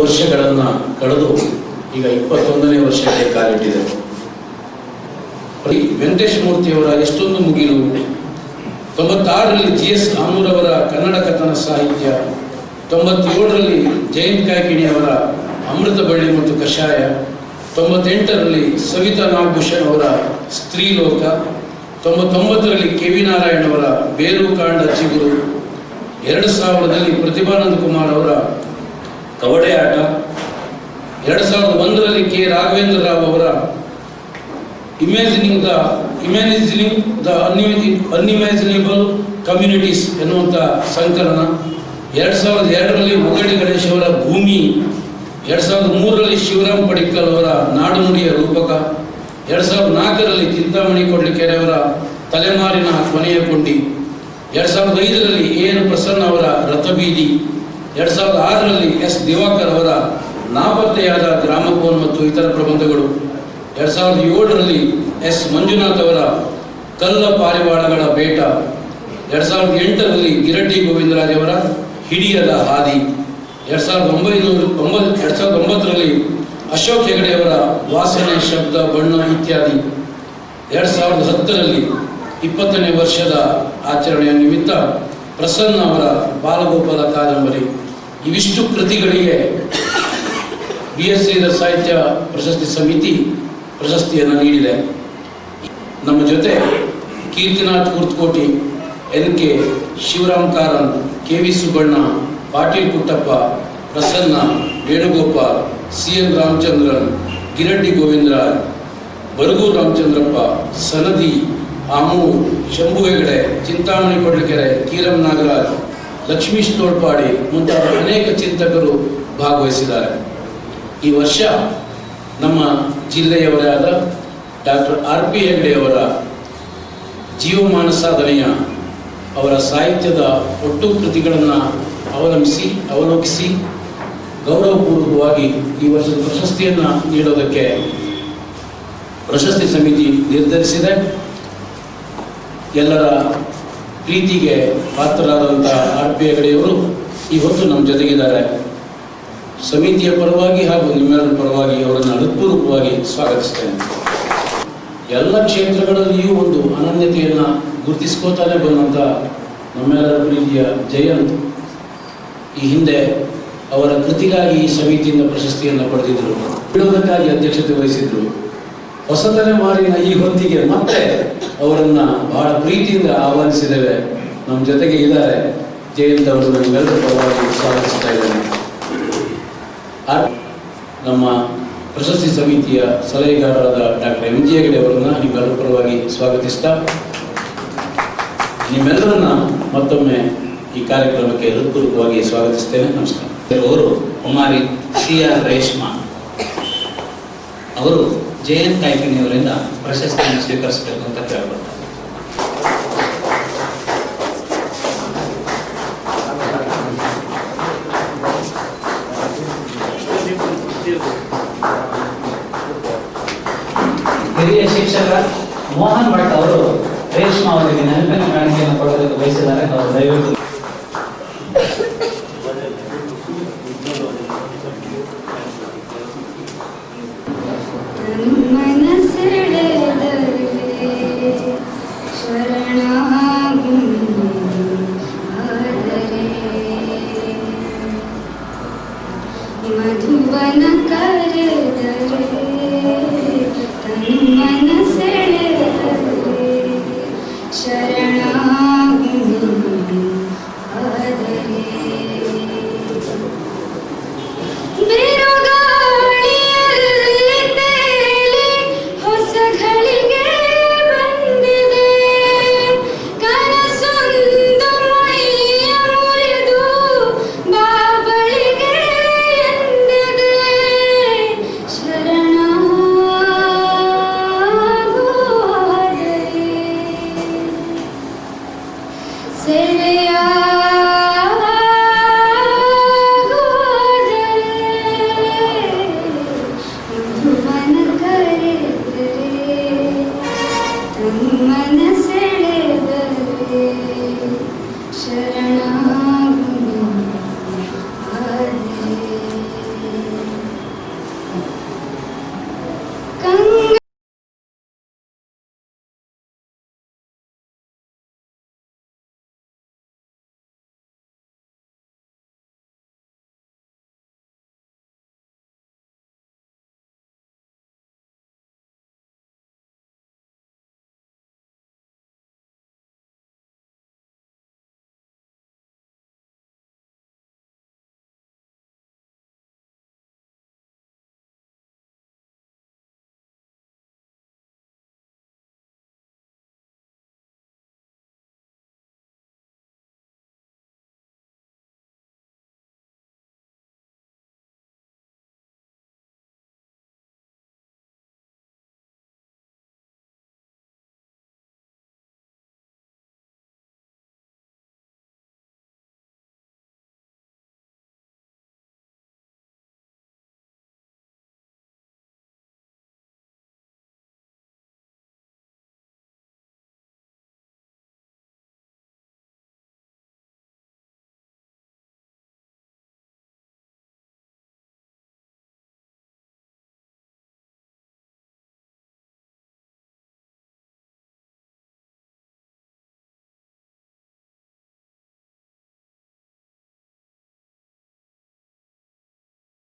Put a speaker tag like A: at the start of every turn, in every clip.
A: ವರ್ಷಗಳನ್ನು ಕಳೆದು ಈಗ 21ನೇ ವರ್ಷಕ್ಕೆ ಕಾಲಿಟ್ಟಿದೆ. ವೆಂಕಟೇಶ ಮೂರ್ತಿಯವರ ಎಷ್ಟೊಂದು ಮುಗಿಲು, 96ರಲ್ಲಿ GS ಆನೂರವರ ಕನ್ನಡ ಕಥನ ಸಾಹಿತ್ಯ, 97ರಲ್ಲಿ ಜಯಂತ್ ಕಾಯ್ಕಿಣಿಯವರ ಅಮೃತ ಬಳ್ಳಿ ಮತ್ತು ಕಷಾಯ, 98ರಲ್ಲಿ ಸವಿತಾ ನಾಗಭೂಷಣ್ ಅವರ ಸ್ತ್ರೀಲೋಕ, 99ರಲ್ಲಿ KV ನಾರಾಯಣ್ ಅವರ ಬೇರು ಕಾಂಡ ಚಿಗುರು, 2000ರಲ್ಲಿ ಪ್ರತಿಭಾನಂದ ಕುಮಾರ್ ಅವರ ಕವಡೆ ಆಟ, 2001ರಲ್ಲಿ K. ರಾಘವೇಂದ್ರ ರಾವ್ ಅವರ ಇಮ್ಯಾಜಿನಿಂಗ್ ದ ಅನ್ಇಮ್ಯಾಜಿನೇಬಲ್ ಕಮ್ಯುನಿಟೀಸ್ ಎನ್ನುವಂಥ ಸಂಕಲನ, 2002ರಲ್ಲಿ ಮೊಗಡಿ ಗಣೇಶ್ ಅವರ ಭೂಮಿ, 2003ರಲ್ಲಿ ಶಿವರಾಮ್ ಪಡಿಕ್ಕಲ್ ಅವರ ನಾಡು ನುಡಿಯ ರೂಪಕ, 2004ರಲ್ಲಿ ಚಿಂತಾಮಣಿ ಕೊಡ್ಲಿಕೆರೆ ಅವರ ತಲೆಮಾರಿನ ಕೊನೆಯ ಕೊಂಡಿ, 2005ರಲ್ಲಿ AN ಪ್ರಸನ್ನ ಅವರ ರಥಬೀದಿ, 2006ರಲ್ಲಿ S. ದಿವಾಕರ್ ಅವರ ನಾಪತ್ತೆಯಾದ ಗ್ರಾಮಫೋನ್ ಮತ್ತು ಇತರ ಪ್ರಬಂಧಗಳು, 2007ರಲ್ಲಿ S. ಮಂಜುನಾಥ್ ಅವರ ಕಲ್ಲ ಪಾರಿವಾಳಗಳ ಬೇಟ, 2008ರಲ್ಲಿ ಗಿರಡ್ಡಿ ಗೋವಿಂದರಾಜ್ ಅವರ ಹಿಡಿಯದ ಹಾದಿ, 2009ರಲ್ಲಿ ಅಶೋಕ್ ಹೆಗಡೆ ಅವರ ವಾಸನೆ ಶಬ್ದ ಬಣ್ಣ ಇತ್ಯಾದಿ, 2010ರಲ್ಲಿ 20ನೇ ವರ್ಷದ ಆಚರಣೆಯ ನಿಮಿತ್ತ ಪ್ರಸನ್ನ ಅವರ ಬಾಲಗೋಪಾಲ ಕಾದಂಬರಿ. ಇವಿಷ್ಟು ಕೃತಿಗಳಿಗೆ BS ಶ್ರೀಧರ್ ಸಾಹಿತ್ಯ ಪ್ರಶಸ್ತಿ ಸಮಿತಿ ಪ್ರಶಸ್ತಿಯನ್ನು ನೀಡಿದೆ. ನಮ್ಮ ಜೊತೆ Keertinath Kurtakoti, NK Shivaram Karanth, KV Subbanna, Patil Puttappa, Prasanna, Venugopal, CN Ramachandran, Giraddi Govindaraj, Baraguru Ramachandrappa, Sanadi, Amur, Shambhu Hegde, Chintamani Kodlikere, Kiram Nagaraj, Lakshmish Tolpadi ಮುಂತಾದ ಅನೇಕ ಚಿಂತಕರು ಭಾಗವಹಿಸಿದ್ದಾರೆ. ಈ ವರ್ಷ ನಮ್ಮ ಜಿಲ್ಲೆಯವರೇ ಆದ ಡಾಕ್ಟರ್ RP ಹೆಗಡೆಯವರ ಜೀವಮಾನ ಸಾಧನೆಯ ಅವರ ಸಾಹಿತ್ಯದ ಒಟ್ಟು ಕೃತಿಗಳನ್ನು ಅವಲೋಕಿಸಿ ಗೌರವಪೂರ್ವಕವಾಗಿ ಈ ವರ್ಷದ ಪ್ರಶಸ್ತಿಯನ್ನು ನೀಡೋದಕ್ಕೆ ಪ್ರಶಸ್ತಿ ಸಮಿತಿ ನಿರ್ಧರಿಸಿದೆ. ಎಲ್ಲರ ಪ್ರೀತಿಗೆ ಪಾತ್ರರಾದಂಥ RP ಹೆಗಡೆಯವರು ಇವತ್ತು ನಮ್ಮ ಜೊತೆಗಿದ್ದಾರೆ. ಸಮಿತಿಯ ಪರವಾಗಿ ಹಾಗೂ ನಿಮ್ಮೆಲ್ಲರ ಪರವಾಗಿ ಅವರನ್ನು ಹೃತ್ಪೂರ್ವಕವಾಗಿ ಸ್ವಾಗತಿಸ್ತೇನೆ. ಎಲ್ಲ ಕ್ಷೇತ್ರಗಳಲ್ಲಿಯೂ ಒಂದು ಅನನ್ಯತೆಯನ್ನು ಗುರುತಿಸ್ಕೋತಾನೆ ಬಂದಂಥ ನಮ್ಮೆಲ್ಲರ ಪ್ರೀತಿಯ ಜಯಂತ್ ಈ ಹಿಂದೆ ಅವರ ಕೃತಿಗಾಗಿ ಈ ಸಮಿತಿಯಿಂದ ಪ್ರಶಸ್ತಿಯನ್ನು ಪಡೆದಿದ್ದರು, ಬಿಡೋದಕ್ಕಾಗಿ ಅಧ್ಯಕ್ಷತೆ ವಹಿಸಿದ್ರು. ಹೊಸ ತಲೆಮಾರಿನ ಈ ಹೊತ್ತಿಗೆ ಮತ್ತೆ ಅವರನ್ನು ಬಹಳ ಪ್ರೀತಿಯಿಂದ ಆಹ್ವಾನಿಸಿದ್ದೇವೆ. ನಮ್ಮ ಜೊತೆಗೆ ಇದ್ದಾರೆ ಜಯಂತ್ ಅವರು, ನಮ್ಮೆಲ್ಲರ ಪರವಾಗಿ ಸ್ವಾಗತಿಸ್ತಾ ಇದ್ದೇನೆ. ನಮ್ಮ ಪ್ರಶಸ್ತಿ ಸಮಿತಿಯ ಸಲಹೆಗಾರರಾದ ಡಾಕ್ಟರ್ MG ಹೆಗಡೆ ಅವರನ್ನು ನಿಮ್ಮೆಲ್ಲರ ಪರವಾಗಿ ಸ್ವಾಗತಿಸ್ತಾ ನಿಮ್ಮೆಲ್ಲರನ್ನ ಮತ್ತೊಮ್ಮೆ ಈ ಕಾರ್ಯಕ್ರಮಕ್ಕೆ ಹೃತ್ಪೂರ್ವಕವಾಗಿ ಸ್ವಾಗತಿಸ್ತೇನೆ. ನಮಸ್ಕಾರ.
B: ಅವರು ಕುಮಾರಿ CR ರೇಷ್ಮಾ ಅವರು ಜಯಂತ್ ಕಾಯ್ಕಿಣಿಯವರಿಂದ ಪ್ರಶಸ್ತಿಯನ್ನು ಸ್ವೀಕರಿಸಬೇಕು ಅಂತ ಕೇಳ್ಕೊಳ್ತಾರೆ. ಹಿರಿಯ ಶಿಕ್ಷಕ ಮೋಹನ್ ಭಟ್ ಅವರು ರೇಷ್ಮಾ ಅವರಿಗೆ ನೆನಪಿನ ಕಾಣಿಕೆಯನ್ನು ಕೊಡೋದಕ್ಕೆ ಬಯಸಿದ್ದಾರೆ. ಅವರು ದಯವಿಟ್ಟು
C: ಮಧುವನ ಕರೆದರೆ ತನ್ಮನ ಸೆಳೆದರೆ ಶರಣಾಗುನಿ ಆದರೆ ಬಿರುಗಾಳಿಯಲ್ಲಿ ತೇಲಿ ಹೊಸ ಘಳಿಗೆ ಬಂದಿದೆ, ಕನಸೊಂದು ಮೈಯ ಮುರಿದು ಬಾಬಳಿಗೆ ಎಂದಿದೆ. ಶರಣಾಗುವಾದರೆ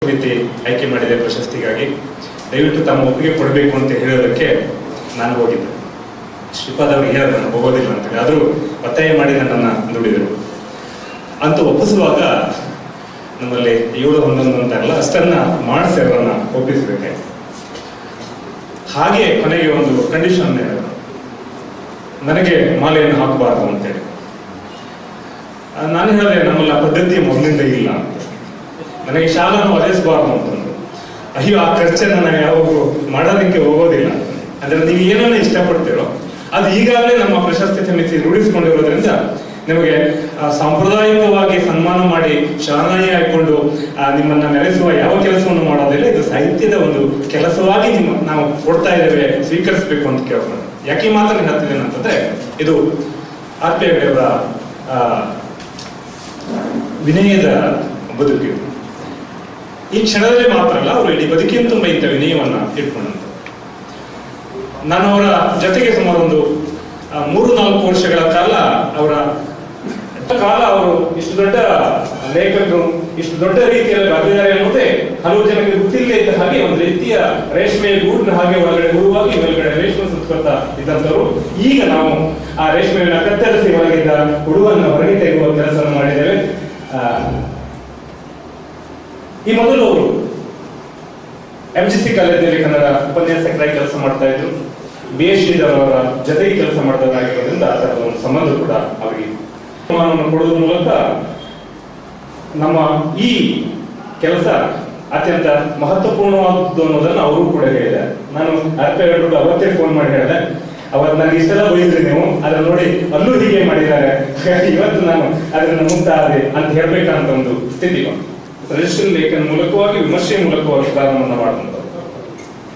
D: ಸಮಿತಿ ಆಯ್ಕೆ ಮಾಡಿದೆ ಪ್ರಶಸ್ತಿಗಾಗಿ. ದಯವಿಟ್ಟು ತಮ್ಮ ಒಪ್ಪಿಗೆ ಕೊಡಬೇಕು ಅಂತ ಹೇಳೋದಕ್ಕೆ ನಾನು ಹೋಗಿದ್ದೆ. ಶ್ರೀಪಾದ್ ಅವ್ರಿಗೆ ಹೇಳಿದೆ ನಾನು ಹೋಗೋದಿಲ್ಲ ಅಂತೇಳಿ, ಆದರೂ ಒತ್ತಾಯ ಮಾಡಿ ನನ್ನನ್ನು ದುಡಿದರು. ಅಂತೂ ಒಪ್ಪಿಸುವಾಗ ನಮ್ಮಲ್ಲಿ 7-11 ಅಂತಾರಲ್ಲ ಅಷ್ಟನ್ನ ಮಾಡಿಸಿ ಅವರನ್ನ ಒಪ್ಪಿಸಬೇಕೆ. ಹಾಗೆ ಕೊನೆಗೆ ಒಂದು ಕಂಡೀಷನ್ ಹೇಳಿದ್ರು, ನನಗೆ ಮಾಲೆಯನ್ನು ಹಾಕಬಾರ್ದು ಅಂತೇಳಿ. ನಾನು ಹೇಳಿದೆ ನಮ್ಮಲ್ಲಿ ಆ ಪದ್ಧತಿ ಮೊದಲಿಂದ ಇಲ್ಲ ಅಂತ, ನನಗೆ ಶಾಲನ್ನು ಒದಗಿಸಬಾರ್ದು ಅಂತಂದ್ರು. ಅಯ್ಯೋ ಆ ಖರ್ಚನ್ನು ನಾನು ಯಾವಾಗೂ ಮಾಡೋದಕ್ಕೆ ಹೋಗೋದಿಲ್ಲ. ಅಂದ್ರೆ ನೀವು ಏನನ್ನ ಇಷ್ಟಪಡ್ತೀರೋ ಅದು ಈಗಾಗಲೇ ನಮ್ಮ ಪ್ರಶಸ್ತಿ ಸಮಿತಿ ರೂಢಿಸಿಕೊಂಡಿರೋದ್ರಿಂದ ನಿಮಗೆ ಸಾಂಪ್ರದಾಯಿಕವಾಗಿ ಸನ್ಮಾನ ಮಾಡಿ ಶರಣಾಯಿ ಹಾಕೊಂಡು ನಿಮ್ಮನ್ನ ಮೆರೆಸುವ ಯಾವ ಕೆಲಸವನ್ನು ಮಾಡೋದಿಲ್ಲ. ಇದು ಸಾಹಿತ್ಯದ ಒಂದು ಕೆಲಸವಾಗಿ ನಾವು ಕೊಡ್ತಾ ಇದ್ದೇವೆ, ಸ್ವೀಕರಿಸಬೇಕು ಅಂತ ಕೇಳ್ಕೊಂಡು. ಯಾಕೆ ಈ ಮಾತನ್ನು ಹೇಳ್ತಿದ್ದೇನೆ ಅಂತಂದ್ರೆ, ಇದು RP ಹೆಗ್ಡೆ ಅವರ ವಿನಯದ ಬದುಕಿದು. ಈ ಕ್ಷಣದಲ್ಲಿ ಮಾತ್ರ ಅಲ್ಲ, ಅವರು ಇಡೀ ಬದುಕಿನ ತುಂಬ ಇಂಥ ವಿನಯವನ್ನ ಇಟ್ಕೊಂಡಂತ. ನಾನು ಅವರ ಜೊತೆಗೆ ಸುಮಾರು ಒಂದು 3-4 ವರ್ಷಗಳ ಕಾಲ ಅವರು ಇಷ್ಟು ದೊಡ್ಡ ಲೇಖಕರು ಇಷ್ಟು ದೊಡ್ಡ ರೀತಿಯಲ್ಲಿ ಬರೆದಿದ್ದಾರೆ ಅನ್ನೋದೇ ಹಲವು ಜನಕ್ಕೆ ಗೊತ್ತಿಲ್ಲದೆ ಇದ್ದ ಹಾಗೆ ಒಂದು ರೀತಿಯ ರೇಷ್ಮೆ ಗೂಡಿನ ಹಾಗೆ ಒಳಗಡೆ ಹುಡುವಾಗಿ ಮೇಲ್ಗಡೆ ರೇಷ್ಮೆ ಸಂಸ್ಕೃತ ಇದ್ದಂಥವ್ರು. ಈಗ ನಾವು ಆ ರೇಷ್ಮೆಯನ್ನು ಕತ್ತರಿಸಿ ಒಳಗಿದ್ದ ಹುಡುವನ್ನು ಹೊರಗೆ ತೆಗೆಯುವ ಕೆಲಸವನ್ನು ಮಾಡಿದ್ದೇವೆ. ಈ ಮೊದಲು ಅವರು MGC ಕಾಲೇಜಿನಲ್ಲಿ ಕನ್ನಡ ಉಪನ್ಯಾಸಕರಾಗಿ ಕೆಲಸ ಮಾಡ್ತಾ ಇದ್ರು. BH ಅವರ ಜೊತೆಗೆ ಕೆಲಸ ಮಾಡಿದವರಾಗಿರೋದ್ರಿಂದ ಅದರ ಒಂದು ಸಂಬಂಧ ಕೂಡ ಅವರಿಗೆ ಕೊಡುವುದರ ಮೂಲಕ ನಮ್ಮ ಈ ಕೆಲಸ ಅತ್ಯಂತ ಮಹತ್ವಪೂರ್ಣವಾದದ್ದು ಅನ್ನೋದನ್ನು ಅವರು ಕೂಡ ಹೇಳಿದ್ದಾರೆ. ನಾನು RP ಹೆಗ್ಡೆ ಅವತ್ತೇ ಫೋನ್ ಮಾಡಿ ಹೇಳಿದೆ, ಅವತ್ತು ನನಗೆ ಇಷ್ಟೆಲ್ಲ ಬೈದ್ರಿ ನೀವು, ಅದನ್ನ ನೋಡಿ ಅಲ್ಲೂ ಹೀಗೆ ಮಾಡಿದ್ದಾರೆ, ಇವತ್ತು ನಾನು ಅದನ್ನ ಮುಕ್ತ ಆದೆ ಅಂತ ಹೇಳ್ಬೇಕಂತ ಒಂದು ಸ್ಥಿತಿ ಬಂತು. ಸಜೆಷನ್ ಲೇಖನ ಮೂಲಕವಾಗಿ ವಿಮರ್ಶೆ ಮೂಲಕವಾಗಿ ಪ್ರಾರಂಭವನ್ನು ಮಾಡುವಂಥದ್ದು.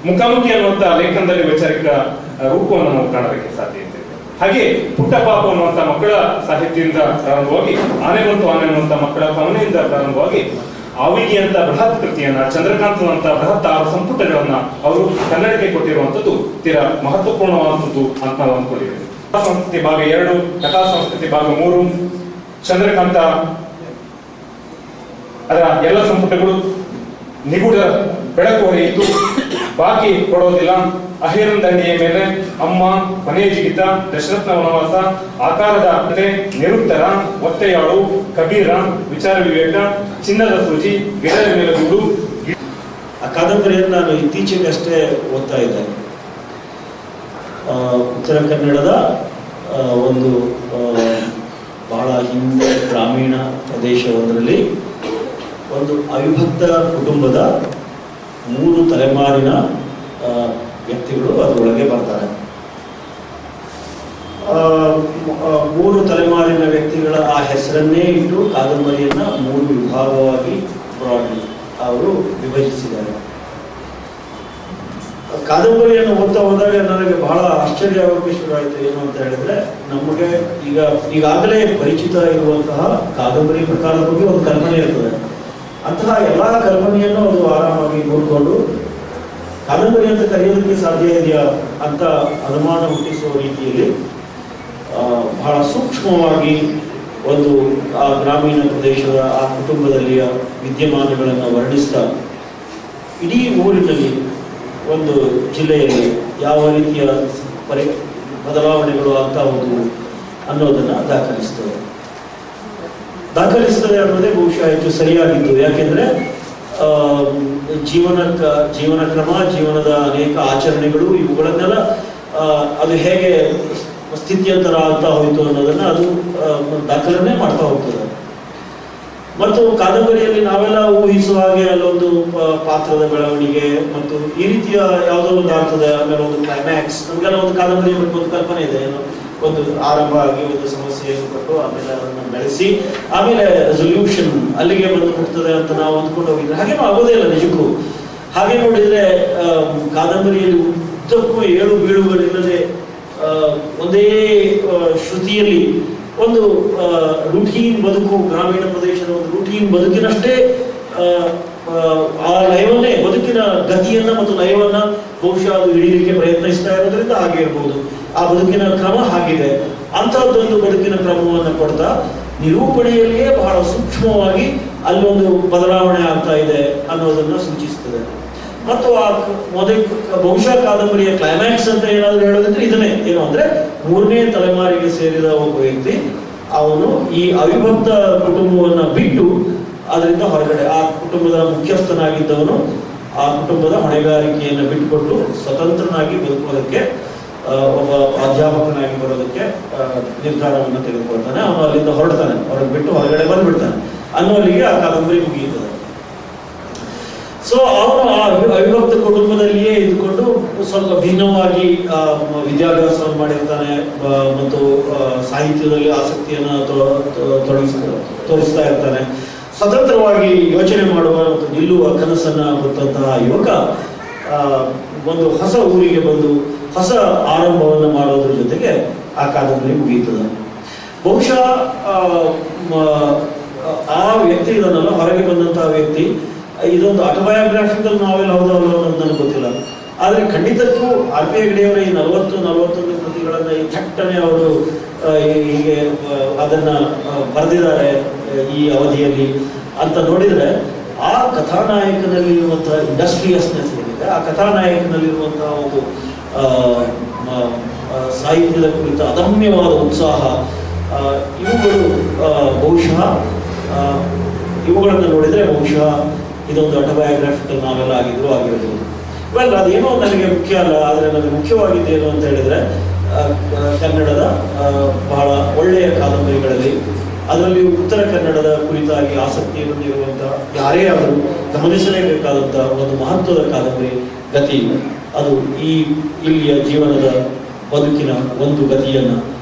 D: ಮುಖಾಮುಖಿ ಅನ್ನುವಂಥ ಲೇಖನದಲ್ಲಿ ವೈಚಾರಿಕ ರೂಪವನ್ನು ನಾವು ಕಾಣೋದಕ್ಕೆ ಸಾಧ್ಯ ಇದೆ. ಹಾಗೆ ಪುಟ್ಟ ಪಾಪ ಅನ್ನುವಂಥ ಮಕ್ಕಳ ಸಾಹಿತ್ಯದಿಂದ ಪ್ರಾರಂಭವಾಗಿ ಆನೆಗೊಂದು ಆನೆ ಅನ್ನುವಂಥ ಮಕ್ಕಳ ಕವನೆಯಿಂದ ಪ್ರಾರಂಭವಾಗಿ ಆವಿಗಿ ಅಂತ ಬೃಹತ್ ಕೃತಿಯನ್ನ, ಚಂದ್ರಕಾಂತ್ ಅಂತ ಬೃಹತ್ 6 ಸಂಪುಟಗಳನ್ನ ಅವರು ಕನ್ನಡಕ್ಕೆ ಕೊಟ್ಟಿರುವಂಥದ್ದು ತೀರಾ ಮಹತ್ವಪೂರ್ಣವಾದಂಥದ್ದು ಅಂತ ನಾವು ಅಂದ್ಕೊಂಡಿದ್ದೇವೆ. ಸಂಸ್ಕೃತಿ ಭಾಗ 2, ಕಥಾ ಸಂಸ್ಕೃತಿ ಭಾಗ 3, ಚಂದ್ರಕಾಂತ ಅದರ ಎಲ್ಲ ಸಂಪುಟಗಳು ನಿಗೂಢ ಬೆಳಕು ಹೊರೆಯಿತು, ಬಾಕಿ ಕೊಡೋದಿಲ್ಲ, ಅಹಿರನ್ ದಂಡಿಯ ಮೇಲೆ, ಅಮ್ಮ, ಮನೆಯ ಜಿಗಿತ, ದಶರಥನ ವನವಾಸ, ಆಕಾರದ ಕಥೆ, ನಿರುತ್ತರ, ಒತ್ತೆಯಾಳು, ಕಬೀರ, ವಿಚಾರ ವಿವೇಕ, ಚಿನ್ನದ ಸೂಜಿ, ಗಿಡದ ಮೇಲೆ ಗೂಡು.
E: ಆ ಕಾದಂಬರಿಯನ್ನು ನಾನು ಇತ್ತೀಚೆಗಷ್ಟೇ ಓದ್ತಾ ಇದ್ದೆ. ಉತ್ತರ ಕನ್ನಡದ ಒಂದು ಬಹಳ ಹಿಂದೆ ಗ್ರಾಮೀಣ ಪ್ರದೇಶವೊಂದರಲ್ಲಿ ಒಂದು ಅವಿಭಕ್ತ ಕುಟುಂಬದ 3 ತಲೆಮಾರಿನ ವ್ಯಕ್ತಿಗಳು ಅದರೊಳಗೆ ಬರ್ತಾರೆ. 3 ತಲೆಮಾರಿನ ವ್ಯಕ್ತಿಗಳ ಆ ಹೆಸರನ್ನೇ ಇಟ್ಟು ಕಾದಂಬರಿಯನ್ನ 3 ವಿಭಾಗವಾಗಿ ಅವರು ವಿಭಜಿಸಿದ್ದಾರೆ. ಕಾದಂಬರಿಯನ್ನು ಓದ್ತಾ ಹೋದಾಗ ನನಗೆ ಬಹಳ ಆಶ್ಚರ್ಯವಾಗಿ ಶುರುವಾಯಿತು. ಏನು ಅಂತ ಹೇಳಿದ್ರೆ, ನಮಗೆ ಈಗಾಗಲೇ ಪರಿಚಿತ ಇರುವಂತಹ ಕಾದಂಬರಿ ಪ್ರಕಾರದ ಬಗ್ಗೆ ಒಂದು ಕಲ್ಪನೆ ಇರ್ತದೆ. ಅಂತಹ ಎಲ್ಲ ಕಲ್ಪನೆಯನ್ನು ಅದು ಆರಾಮಾಗಿ ನೋಡಿಕೊಂಡು ಕಾದಂಬರಿ ಅಂತ ಕರೆಯೋದಕ್ಕೆ ಸಾಧ್ಯ ಇದೆಯಾ ಅಂತ ಅನುಮಾನ ಹುಟ್ಟಿಸುವ ರೀತಿಯಲ್ಲಿ ಬಹಳ ಸೂಕ್ಷ್ಮವಾಗಿ ಒಂದು ಆ ಗ್ರಾಮೀಣ ಪ್ರದೇಶದ ಆ ಕುಟುಂಬದಲ್ಲಿಯ ವಿದ್ಯಮಾನಗಳನ್ನು ವರ್ಣಿಸ್ತಾ ಇಡೀ ಊರಿನಲ್ಲಿ ಒಂದು ಜಿಲ್ಲೆಯಲ್ಲಿ ಯಾವ ರೀತಿಯ ಬದಲಾವಣೆಗಳು ಆಗ್ತಾ ಹೋದವು ಅನ್ನೋದನ್ನು ದಾಖಲಿಸ್ತದೆ ಅನ್ನೋದೇ ಬಹುಶಃ ಹೆಚ್ಚು ಸರಿಯಾಗಿದ್ದು. ಯಾಕೆಂದ್ರೆ ಜೀವನ ಕ್ರಮ, ಜೀವನದ ಅನೇಕ ಆಚರಣೆಗಳು, ಇವುಗಳನ್ನೆಲ್ಲ ಅದು ಹೇಗೆ ಸ್ಥಿತ್ಯಂತರ ಆಗ್ತಾ ಹೋಯಿತು ಅನ್ನೋದನ್ನ ಅದು ದಾಖಲನೆ ಮಾಡ್ತಾ ಹೋಗ್ತದೆ. ಮತ್ತು ಕಾದಂಬರಿಯಲ್ಲಿ ನಾವೆಲ್ಲ ಊಹಿಸುವ ಹಾಗೆ ಅಲ್ಲೊಂದು ಪಾತ್ರದ ಬೆಳವಣಿಗೆ ಮತ್ತು ಈ ರೀತಿಯ ಯಾವುದೋ ಒಂದು ಆಗ್ತದೆ, ಆಮೇಲೆ ಒಂದು ಕ್ಲೈಮ್ಯಾಕ್ಸ್, ನಮಗೆಲ್ಲ ಒಂದು ಕಾದಂಬರಿ ಬಗ್ಗೆ ಒಂದು ಕಲ್ಪನೆ ಇದೆ. ಏನು, ಒಂದು ಆರಂಭ ಆಗಿ ಒಂದು ಸಮಸ್ಯೆಯನ್ನು ಕೊಟ್ಟು ಆಮೇಲೆ ಅದನ್ನು ಬೆಳೆಸಿ ಆಮೇಲೆ ರೆಸೊಲ್ಯೂಷನ್ ಅಲ್ಲಿಗೆ ಬಂದು ಮುಟ್ತದೆ ಅಂತ ನಾವು ಅಂದ್ಕೊಂಡು ಹೋಗಿದ್ರೆ ಹಾಗೇನೂ ಆಗೋದೇ ಇಲ್ಲ ನಿಜಕ್ಕೂ. ಹಾಗೆ ನೋಡಿದ್ರೆ ಕಾದಂಬರಿಯಲ್ಲಿ ಉದ್ದಕ್ಕೂ ಏಳು ಬೀಳುಗಳಿಲ್ಲದೆ ಒಂದೇ ಶ್ರುತಿಯಲ್ಲಿ ಒಂದು ರೂಟೀನ್ ಬದುಕು, ಗ್ರಾಮೀಣ ಪ್ರದೇಶದ ಒಂದು ರೂಟೀನ್ ಬದುಕಿನಷ್ಟೇ ಆ ಲಯವನ್ನೇ, ಬದುಕಿನ ಗತಿಯನ್ನ ಮತ್ತು ಲಯವನ್ನ ಬಹುಶಃ ಅದು ಹಿಡಿಯಲಿಕ್ಕೆ ಪ್ರಯತ್ನಿಸ್ತಾ ಇರೋದ್ರಿಂದ ಹಾಗೆ ಇರ್ಬೋದು. ಆ ಬದುಕಿನ ಕ್ರಮ ಹಾಗಿದೆ. ಅಂಥದ್ದೊಂದು ಬದುಕಿನ ಕ್ರಮವನ್ನು ಕೊಡ್ತಾ ನಿರೂಪಣೆಯಲ್ಲಿಯೇ ಬಹಳ ಸೂಕ್ಷ್ಮವಾಗಿ ಅಲ್ಲೊಂದು ಬದಲಾವಣೆ ಆಗ್ತಾ ಇದೆ ಅನ್ನೋದನ್ನ ಸೂಚಿಸ್ತದೆ. ಮತ್ತು ಆ ಬಹುಶಃ ಕಾದಂಬರಿಯ ಕ್ಲೈಮ್ಯಾಕ್ಸ್ ಅಂತ ಏನಾದ್ರು ಹೇಳೋದಿದ್ರೆ ಇದನ್ನೇ, ಏನು ಅಂದ್ರೆ 3ನೇ ತಲೆಮಾರಿಗೆ ಸೇರಿದ ಒಬ್ಬ ವ್ಯಕ್ತಿ ಅವನು ಈ ಅವಿಭಕ್ತ ಕುಟುಂಬವನ್ನ ಬಿಟ್ಟು ಅದರಿಂದ ಹೊರಗಡೆ, ಆ ಕುಟುಂಬದ ಮುಖ್ಯಸ್ಥನಾಗಿದ್ದವನು ಆ ಕುಟುಂಬದ ಹೊಣೆಗಾರಿಕೆಯನ್ನು ಬಿಟ್ಟುಕೊಟ್ಟು ಸ್ವತಂತ್ರನಾಗಿ ಬದುಕೋದಕ್ಕೆ, ಒಬ್ಬ ಅಧ್ಯಾಪಕನಾಗಿ ಬರೋದಕ್ಕೆ ನಿರ್ಧಾರವನ್ನು ತೆಗೆದುಕೊಳ್ತಾನೆ. ಅವನು ಅಲ್ಲಿಂದ ಹೊರಡ್ತಾನೆ, ಹೊರಗೆ ಬಿಟ್ಟು ಹೊರಗಡೆ ಬಂದ್ಬಿಡ್ತಾನೆ ಅನ್ನೋಲ್ಲಿಗೆ ಆ ಕಾದಂಬರಿ ಮುಗಿಯುತ್ತದೆ. ಸೊ ಅವನು ಆ ಅವಿಭಕ್ತ ಕುಟುಂಬದಲ್ಲಿಯೇ ಇದ್ಕೊಂಡು ಸ್ವಲ್ಪ ಭಿನ್ನವಾಗಿ ವಿದ್ಯಾಭ್ಯಾಸವನ್ನು ಮಾಡಿರ್ತಾನೆ ಮತ್ತು ಸಾಹಿತ್ಯದಲ್ಲಿ ಆಸಕ್ತಿಯನ್ನು ತೋರಿಸ್ತಾ ಇರ್ತಾನೆ. ಸ್ವತಂತ್ರವಾಗಿ ಯೋಚನೆ ಮಾಡುವ ಮತ್ತು ನಿಲ್ಲುವ ಕನಸನ್ನ ಹೊತ್ತಂತಹ ಯುವಕ ಒಂದು ಹೊಸ ಊರಿಗೆ ಬಂದು ಹೊಸ ಆರಂಭವನ್ನು ಮಾಡೋದ್ರ ಜೊತೆಗೆ ಆ ಕಾದಂಬರಿ ಮುಗಿಯುತ್ತದೆ. ಬಹುಶಃ ಆ ವ್ಯಕ್ತಿ ಇದನ್ನೆಲ್ಲ ಹೊರಗೆ ಬಂದಂತಹ ವ್ಯಕ್ತಿ ಇದೊಂದು ಆಟೋಬಯೋಗ್ರಾಫಿಕಲ್ ನಾವೆಲ್ ಹೌದೋ ಅನ್ನೋದು ನನಗೆ ಗೊತ್ತಿಲ್ಲ. ಆದರೆ ಖಂಡಿತಕ್ಕೂ ಆರ್ ಪಿ ಹೆಗ್ಡೆಯವರ ಈ 41 ಕೃತಿಗಳನ್ನು ಈ ಥಟ್ಟನೆ ಅವರು ಹೀಗೆ ಅದನ್ನ ಬರೆದಿದ್ದಾರೆ ಈ ಅವಧಿಯಲ್ಲಿ ಅಂತ ನೋಡಿದರೆ, ಆ ಕಥಾನಾಯಕನಲ್ಲಿರುವಂತಹ ಇಂಡಸ್ಟ್ರಿಯಸ್ನೆಸ್ ಏನಿದೆ, ಆ ಕಥಾನಾಯಕನಲ್ಲಿರುವಂತಹ ಒಂದು ಸಾಹಿತ್ಯದ ಕುರಿತ ಅದಮ್ಯವಾದ ಉತ್ಸಾಹ, ಇವುಗಳು ಬಹುಶಃ ಇವುಗಳನ್ನು ನೋಡಿದರೆ ಬಹುಶಃ ಇದೊಂದು ಆಟೋಬಯೋಗ್ರಾಫಿಕಲ್ ನಾವೆಲ್ ಆಗಿರಬಹುದು. ವೆಲ್, ಅದೇನೋ ನನಗೆ ಮುಖ್ಯ ಅಲ್ಲ. ಆದರೆ ನನಗೆ ಮುಖ್ಯವಾಗಿದ್ದೇನು ಅಂತ ಹೇಳಿದ್ರೆ, ಕನ್ನಡದ ಬಹಳ ಒಳ್ಳೆಯ ಕಾದಂಬರಿಗಳಲ್ಲಿ, ಅದರಲ್ಲಿ ಉತ್ತರ ಕನ್ನಡದ ಕುರಿತಾಗಿ ಆಸಕ್ತಿ ಹೊಂದಿರುವಂತಹ ಯಾರೇ ಆದರೂ ಗಮನಿಸಲೇಬೇಕಾದಂತಹ ಒಂದು ಮಹತ್ವದ ಕಾದಂಬರಿ ಗತಿ. ಅದು ಇಲ್ಲಿಯ ಜೀವನದ ಬದುಕಿನ ಒಂದು ಗತಿಯನ್ನ,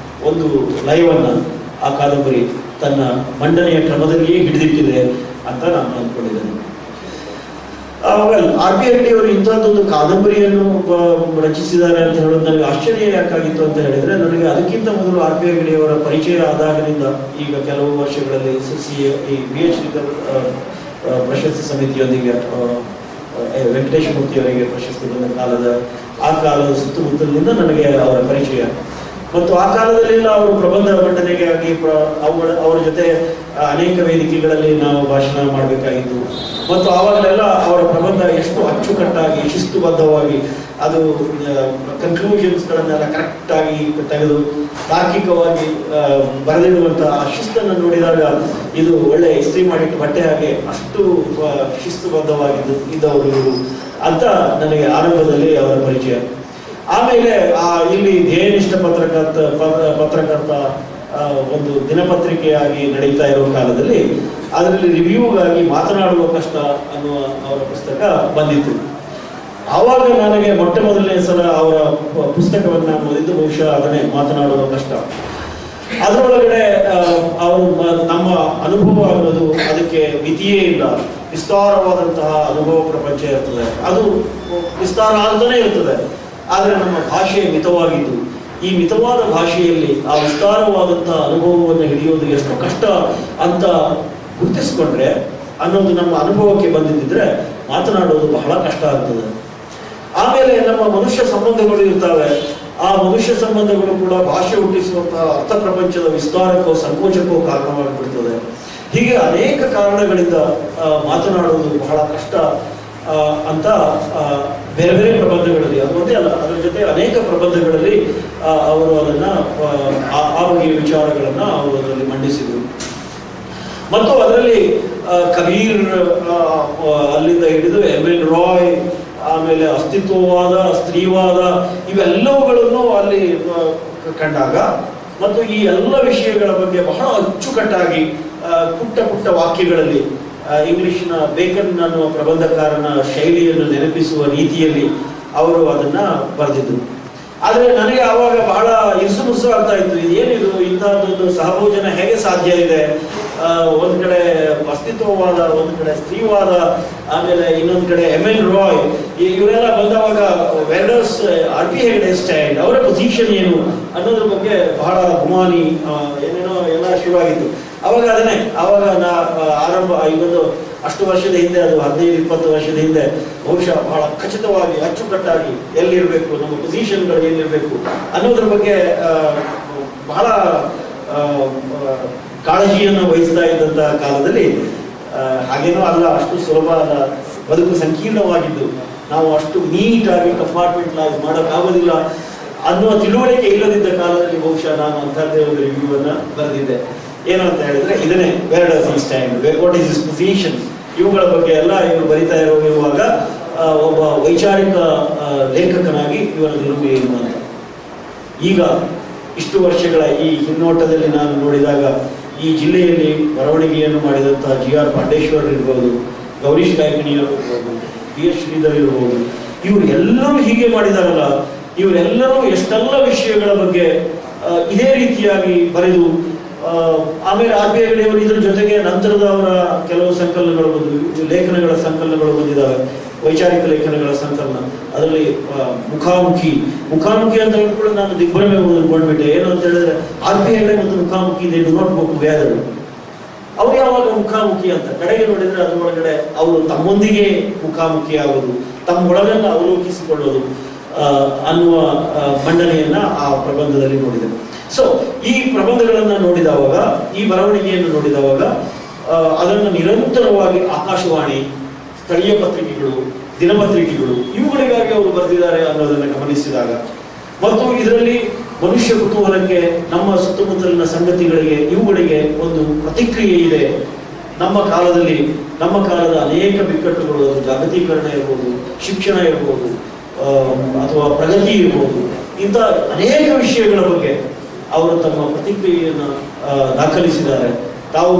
E: ಒಂದು ಲಯವನ್ನ ಆ ಕಾದಂಬರಿ ತನ್ನ ಮಂಡನೆಯ ಕ್ರಮದಲ್ಲಿಯೇ ಹಿಡಿದಿಟ್ಟಿದೆ ಅಂತ ನಾನು ಅಂದ್ಕೊಂಡಿದ್ದೇನೆ. ಆರ್ ಪಿ ಹೆಗ್ಡೆಯವರು ಇಂಥದ್ದೊಂದು ಕಾದಂಬರಿಯನ್ನು ರಚಿಸಿದ್ದಾರೆ ಅಂತ ಹೇಳೋದು ನನಗೆ ಆಶ್ಚರ್ಯ ಯಾಕಾಗಿತ್ತು ಅಂತ ಹೇಳಿದ್ರೆ, ನನಗೆ ಅದಕ್ಕಿಂತ ಮೊದಲು ಆರ್ ಪಿ ಹೆಗ್ಡೆಯವರ ಪರಿಚಯ ಆದಾಗಲಿಂದ ಈಗ ಕೆಲವು ವರ್ಷಗಳಲ್ಲಿ ಈ PhD ಪ್ರಶಸ್ತಿ ಸಮಿತಿಯೊಂದಿಗೆ ವೆಂಕಟೇಶ ಮೂರ್ತಿಯವರಿಗೆ ಪ್ರಶಸ್ತಿ ಬಂದ ಆ ಕಾಲದ ಸುತ್ತಮುತ್ತಲಿನಿಂದ ನನಗೆ ಅವರ ಪರಿಚಯ. ಮತ್ತು ಆ ಕಾಲದಲ್ಲೆಲ್ಲ ಅವರು ಪ್ರಬಂಧ ಮಂಡನೆಗೆ ಆಗಿ ಅವರ ಜೊತೆ ಅನೇಕ ವೇದಿಕೆಗಳಲ್ಲಿ ನಾವು ಭಾಷಣ ಮಾಡಬೇಕಾಗಿತ್ತು. ಮತ್ತು ಆವಾಗಲೆಲ್ಲ ಅವರ ಪ್ರಬಂಧ ಎಷ್ಟು ಅಚ್ಚುಕಟ್ಟಾಗಿ ಶಿಸ್ತುಬದ್ಧವಾಗಿ, ಅದು ಕನ್ಕ್ಲೂಷನ್ಸ್ಗಳನ್ನೆಲ್ಲ ಕರೆಕ್ಟಾಗಿ ತೆಗೆದು ತಾರ್ಕಿಕವಾಗಿ ಬರೆದಿಡುವಂತಹ ಆ ಶಿಸ್ತನ್ನು ನೋಡಿದಾಗ ಇದು ಒಳ್ಳೆ ಇಸ್ತ್ರಿ ಮಾಡಿಟ್ಟು ಬಟ್ಟೆ ಹಾಗೆ ಅಷ್ಟು ಇದ್ದವರು ಇವರು ಅಂತ ನನಗೆ ಆರಂಭದಲ್ಲಿ ಅವರ ಪರಿಚಯ. ಆಮೇಲೆ ಇಲ್ಲಿ ಧ್ಯೇಯನಿಷ್ಠ ಪತ್ರಕರ್ತ ಒಂದು ದಿನಪತ್ರಿಕೆಯಾಗಿ ನಡೀತಾ ಇರೋ ಕಾಲದಲ್ಲಿ ಅದರಲ್ಲಿ ರಿವ್ಯೂಗಾಗಿ ಮಾತನಾಡುವ ಕಷ್ಟ ಅನ್ನುವ ಅವರ ಪುಸ್ತಕ ಬಂದಿತ್ತು. ಆವಾಗ ನನಗೆ ಮೊಟ್ಟ ಮೊದಲನೇ ಸಲ ಅವರ ಪುಸ್ತಕವನ್ನು ಓದಿದ್ದು ಬಹುಶಃ ಅದನ್ನೇ, ಮಾತನಾಡುವ ಕಷ್ಟ. ಅದರೊಳಗಡೆ ಅವರು ನಮ್ಮ ಅನುಭವ ಅನ್ನೋದು ಅದಕ್ಕೆ ಮಿತಿಯೇ ಇಲ್ಲ, ವಿಸ್ತಾರವಾದಂತಹ ಅನುಭವ ಪ್ರಪಂಚ ಇರ್ತದೆ, ಅದು ವಿಸ್ತಾರ ಆಗ್ತಾನೆ ಇರ್ತದೆ. ಆದರೆ ನಮ್ಮ ಭಾಷೆ ಮಿತವಾಗಿದ್ದು, ಈ ಮಿತವಾದ ಭಾಷೆಯಲ್ಲಿ ಆ ವಿಸ್ತಾರವಾದಂತಹ ಅನುಭವವನ್ನು ಹಿಡಿಯೋದು ಎಷ್ಟು ಕಷ್ಟ ಅಂತ ಗುರುತಿಸ್ಕೊಂಡ್ರೆ ಅನ್ನೋದು ನಮ್ಮ ಅನುಭವಕ್ಕೆ ಬಂದಿದ್ದರೆ ಮಾತನಾಡೋದು ಬಹಳ ಕಷ್ಟ ಆಗ್ತದೆ. ಆಮೇಲೆ ನಮ್ಮ ಮನುಷ್ಯ ಸಂಬಂಧಗಳು ಇರ್ತವೆ. ಆ ಮನುಷ್ಯ ಸಂಬಂಧಗಳು ಕೂಡ ಭಾಷೆ ಹುಟ್ಟಿಸುವಂತಹ ಅರ್ಥ ಪ್ರಪಂಚದ ವಿಸ್ತಾರಕ್ಕೋ ಸಂಕೋಚಕ್ಕೋ ಕಾರಣವಾಗಿಬಿಡ್ತದೆ. ಹೀಗೆ ಅನೇಕ ಕಾರಣಗಳಿಂದ ಮಾತನಾಡುವುದು ಬಹಳ ಕಷ್ಟ ಅಂತ ಬೇರೆ ಬೇರೆ ಪ್ರಬಂಧಗಳಲ್ಲಿ, ಅದು ಒಂದೇ ಅಲ್ಲ, ಅದರ ಜೊತೆ ಅನೇಕ ಪ್ರಬಂಧಗಳಲ್ಲಿ ಅವರು ಅದನ್ನ ಆ ಬಗೆಯ ವಿಚಾರಗಳನ್ನ ಅವರು ಅದರಲ್ಲಿ ಮಂಡಿಸಿದರು. ಮತ್ತು ಅದರಲ್ಲಿ ಕಬೀರ್ ಅಲ್ಲಿಂದ ಹಿಡಿದು ಎಮ್.ಎನ್. ರಾಯ್, ಆಮೇಲೆ ಅಸ್ತಿತ್ವವಾದ, ಸ್ತ್ರೀವಾದ, ಇವೆಲ್ಲವುಗಳನ್ನು ಅಲ್ಲಿ ಕಂಡಾಗ ಮತ್ತು ಈ ಎಲ್ಲ ವಿಷಯಗಳ ಬಗ್ಗೆ ಬಹಳ ಅಚ್ಚುಕಟ್ಟಾಗಿ ಪುಟ್ಟ ಪುಟ್ಟ ವಾಕ್ಯಗಳಲ್ಲಿ ಇಂಗ್ಲಿಷ್ನ ಬೇಕನ್ ಅನ್ನುವ ಪ್ರಬಂಧಕಾರನ ಶೈಲಿಯನ್ನು ನೆನಪಿಸುವ ರೀತಿಯಲ್ಲಿ ಅವರು ಅದನ್ನ ಬರೆದಿದ್ದರು. ಆದರೆ ನನಗೆ ಆವಾಗ ಬಹಳ ಇಸುಮುಸು ಆಗ್ತಾ ಇತ್ತು. ಇದೇನಿದು, ಇಂಥದ್ದೊಂದು ಸಹಭೋಜನ ಹೇಗೆ ಸಾಧ್ಯ ಇದೆ? ಒಂದ್ ಕಡೆ ಅಸ್ತಿತ್ವವಾದ, ಒಂದ್ ಕಡೆ ಸ್ತ್ರೀವಾದ, ಆಮೇಲೆ ಇನ್ನೊಂದ್ ಕಡೆ ಎಮ್.ಎನ್. ರಾಯ್, ಇವರೆಲ್ಲ ಬಂದವಾಗ ವೆಲ್ಡರ್ಸ್ ಆರ್ ಪಿ ಹೆಗ್ಡೆ ಸ್ಟ್ಯಾಂಡ್, ಅವರ ಪೊಸಿಷನ್ ಏನು ಅನ್ನೋದ್ರ ಬಗ್ಗೆ ಬಹಳ ಗುಮಾನಿ ಏನೇನೋ ಎಲ್ಲ ಶುರುವಾಗಿತ್ತು. ಅವಾಗ ನಾ ಆರಂಭ ಇವತ್ತು ಅಷ್ಟು ವರ್ಷದ ಹಿಂದೆ, ಅದು 15-20 ವರ್ಷದ ಹಿಂದೆ ಬಹುಶಃ ಬಹಳ ಖಚಿತವಾಗಿ ಅಚ್ಚುಕಟ್ಟಾಗಿ ಎಲ್ಲಿರಬೇಕು, ನಮ್ಮ ಪೊಸಿಷನ್ಗಳು ಏನಿರಬೇಕು ಅನ್ನೋದ್ರ ಬಗ್ಗೆ ಬಹಳ ಕಾಳಜಿಯನ್ನು ವಹಿಸ್ತಾ ಇದ್ದಂತಹ ಕಾಲದಲ್ಲಿ ಹಾಗೇನೂ ಅಲ್ಲ, ಅಷ್ಟು ಸುಲಭ ಅಲ್ಲ, ಬದುಕು ಸಂಕೀರ್ಣವಾಗಿದ್ದು ನಾವು ಅಷ್ಟು ನೀಟಾಗಿ ಕಂಪಾರ್ಟ್ಮೆಂಟ್ಲೈಸ್ ಮಾಡೋಕ್ಕಾಗೋದಿಲ್ಲ ಅನ್ನುವ ತಿಳುವಳಿಕೆ ಇಲ್ಲದಿದ್ದ ಕಾಲದಲ್ಲಿ ಬಹುಶಃ ನಾನು ಅಂಥದ್ದೇ ಒಂದು ರಿವ್ಯೂವನ್ನು ಬರೆದಿದ್ದೆ. ಏನು ಅಂತ ಹೇಳಿದ್ರೆ ಇದನ್ನೇ where does he stand, what is his position, ಇವುಗಳ ಬಗ್ಗೆ ಎಲ್ಲ ಇವರು ಬರಿತಾ ಇರುವಾಗ ಒಬ್ಬ ವೈಚಾರಿಕ ಲೇಖಕನಾಗಿ ಇವರ ನಿಲುವು ಏನು ಅಂತ. ಈಗ ಇಷ್ಟು ವರ್ಷಗಳ ಈ ಹಿನ್ನೋಟದಲ್ಲಿ ನಾನು ನೋಡಿದಾಗ ಈ ಜಿಲ್ಲೆಯಲ್ಲಿ ಬರವಣಿಗೆಯನ್ನು ಮಾಡಿದಂತಹ GR ಪಾಂಡೇಶ್ವರ್ ಇರ್ಬೋದು, ಗೌರೀಶ್ ಗಾಯಕಣಿಯವರು ಇರ್ಬೋದು, PS ಶ್ರೀಧರ್ ಇರ್ಬೋದು, ಇವರು ಎಲ್ಲರೂ ಹೀಗೆ ಮಾಡಿದಾರಲ್ಲ, ಇವರೆಲ್ಲರೂ ಎಷ್ಟೆಲ್ಲ ವಿಷಯಗಳ ಬಗ್ಗೆ ಇದೇ ರೀತಿಯಾಗಿ ಬರೆದು ಆಮೇಲೆ RP ಹೆಗಡೆಯವರು ಇದ್ರ ಜೊತೆಗೆ ನಂತರದ ಅವರ ಕೆಲವು ಸಂಕಲನಗಳು ಬಂದು ಲೇಖನಗಳ ಸಂಕಲನಗಳು ಬಂದಿದ್ದಾವೆ, ವೈಚಾರಿಕ ಲೇಖನಗಳ ಸಂಕಲನ. ಅದರಲ್ಲಿ ಮುಖಾಮುಖಿ ಅಂತ ಹೇಳ್ಕೊಂಡು ನಾನು ದಿಗ್ಭ್ರಮೆ ಅಂದ್ಕೊಂಡ್ಬಿಟ್ಟೆ. ಏನು ಅಂತ ಹೇಳಿದ್ರೆ RP ಹೆಗಡೆ ಮತ್ತು ಮುಖಾಮುಖಿ ಇದೆ ನೋಟ್ಬುಕ್ ಬೇದರು, ಅವ್ರು ಯಾವಾಗ ಮುಖಾಮುಖಿ ಅಂತ ಕಡೆಗೆ ನೋಡಿದ್ರೆ ಅದರೊಳಗಡೆ ಅವರು ತಮ್ಮೊಂದಿಗೆ ಮುಖಾಮುಖಿ ಆಗೋದು, ತಮ್ಮ ಒಳಗನ್ನ ಅವಲೋಕಿಸಿಕೊಳ್ಳೋದು ಅನ್ನುವ ಮಂಡನೆಯನ್ನ ಆ ಪ್ರಬಂಧದಲ್ಲಿ ನೋಡಿದೆ. ಸೊ ಈ ಪ್ರಬಂಧಗಳನ್ನ ನೋಡಿದವಾಗ, ಈ ಬರವಣಿಗೆಯನ್ನು ನೋಡಿದವಾಗ ಅದನ್ನು ನಿರಂತರವಾಗಿ ಆಕಾಶವಾಣಿ, ಸ್ಥಳೀಯ ಪತ್ರಿಕೆಗಳು, ದಿನಪತ್ರಿಕೆಗಳು ಇವುಗಳಿಗಾಗಿ ಅವರು ಬರೆದಿದ್ದಾರೆ ಅನ್ನೋದನ್ನು ಗಮನಿಸಿದಾಗ, ಮತ್ತು ಇದರಲ್ಲಿ ಮನುಷ್ಯ ಕುತೂಹಲಕ್ಕೆ, ನಮ್ಮ ಸುತ್ತಮುತ್ತಲಿನ ಸಂಗತಿಗಳಿಗೆ, ಇವುಗಳಿಗೆ ಒಂದು ಪ್ರತಿಕ್ರಿಯೆ ಇದೆ. ನಮ್ಮ ಕಾಲದ ಅನೇಕ ಬಿಕ್ಕಟ್ಟುಗಳು, ಅದು ಜಾಗತೀಕರಣ ಇರ್ಬೋದು, ಶಿಕ್ಷಣ ಇರ್ಬೋದು, ಅಥವಾ ಪ್ರಗತಿ ಇರ್ಬೋದು, ಇಂಥ ಅನೇಕ ವಿಷಯಗಳ ಬಗ್ಗೆ ಅವರು ತಮ್ಮ ಪ್ರತಿಕ್ರಿಯೆಯನ್ನು ದಾಖಲಿಸಿದ್ದಾರೆ. ತಾವು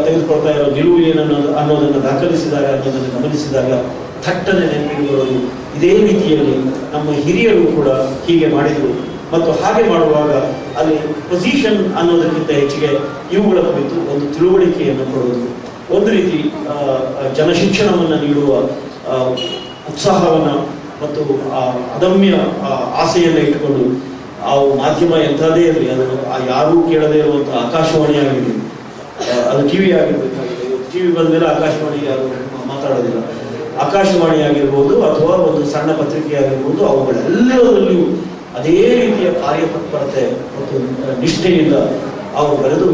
E: ತೆಗೆದುಕೊಳ್ತಾ ಇರೋ ನಿಲುವು ಏನನ್ನು ಅನ್ನೋದನ್ನು ದಾಖಲಿಸಿದ್ದಾರೆ ಅನ್ನೋದನ್ನು ಗಮನಿಸಿದಾಗ ಥಟ್ಟನೆ ನೆನಪಿಗೆ ಬರೋದು, ಇದೇ ರೀತಿಯಲ್ಲಿ ನಮ್ಮ ಹಿರಿಯರು ಕೂಡ ಹೀಗೆ ಮಾಡಿದರು. ಮತ್ತು ಹಾಗೆ ಮಾಡುವಾಗ ಅಲ್ಲಿ ಪೊಸಿಷನ್ ಅನ್ನೋದಕ್ಕಿಂತ ಹೆಚ್ಚಿಗೆ ಇವುಗಳ ಕುರಿತು ಒಂದು ತಿಳುವಳಿಕೆಯನ್ನು ಕೊಡುವುದು, ಒಂದು ರೀತಿ ಜನಶಿಕ್ಷಣವನ್ನು ನೀಡುವ ಉತ್ಸಾಹವನ್ನು ಮತ್ತು ಅದಮ್ಯ ಆಸೆಯನ್ನು ಇಟ್ಟುಕೊಂಡು ಆ ಮಾಧ್ಯಮ ಎಂಥದೇ ಇರಲಿ, ಅದನ್ನು ಯಾರೂ ಕೇಳದೇ ಇರುವಂಥ ಆಕಾಶವಾಣಿ ಆಗಿರಲಿ, ಅದು ಟಿವಿ ಆಗಿರ್ಬೇಕಾಗಿದೆ. ಟಿವಿ ಬಂದ ಮೇಲೆ ಆಕಾಶವಾಣಿ ಯಾರು ಮಾತಾಡೋದಿಲ್ಲ. ಆಕಾಶವಾಣಿ ಆಗಿರ್ಬೋದು ಅಥವಾ ಒಂದು ಸಣ್ಣ ಪತ್ರಿಕೆ ಆಗಿರ್ಬೋದು, ಅವುಗಳೆಲ್ಲದರಲ್ಲಿಯೂ ಅದೇ ರೀತಿಯ ಕಾರ್ಯತತ್ಪರತೆ ಮತ್ತು ನಿಷ್ಠೆಯಿಂದ ಅವರು ಬರೆದು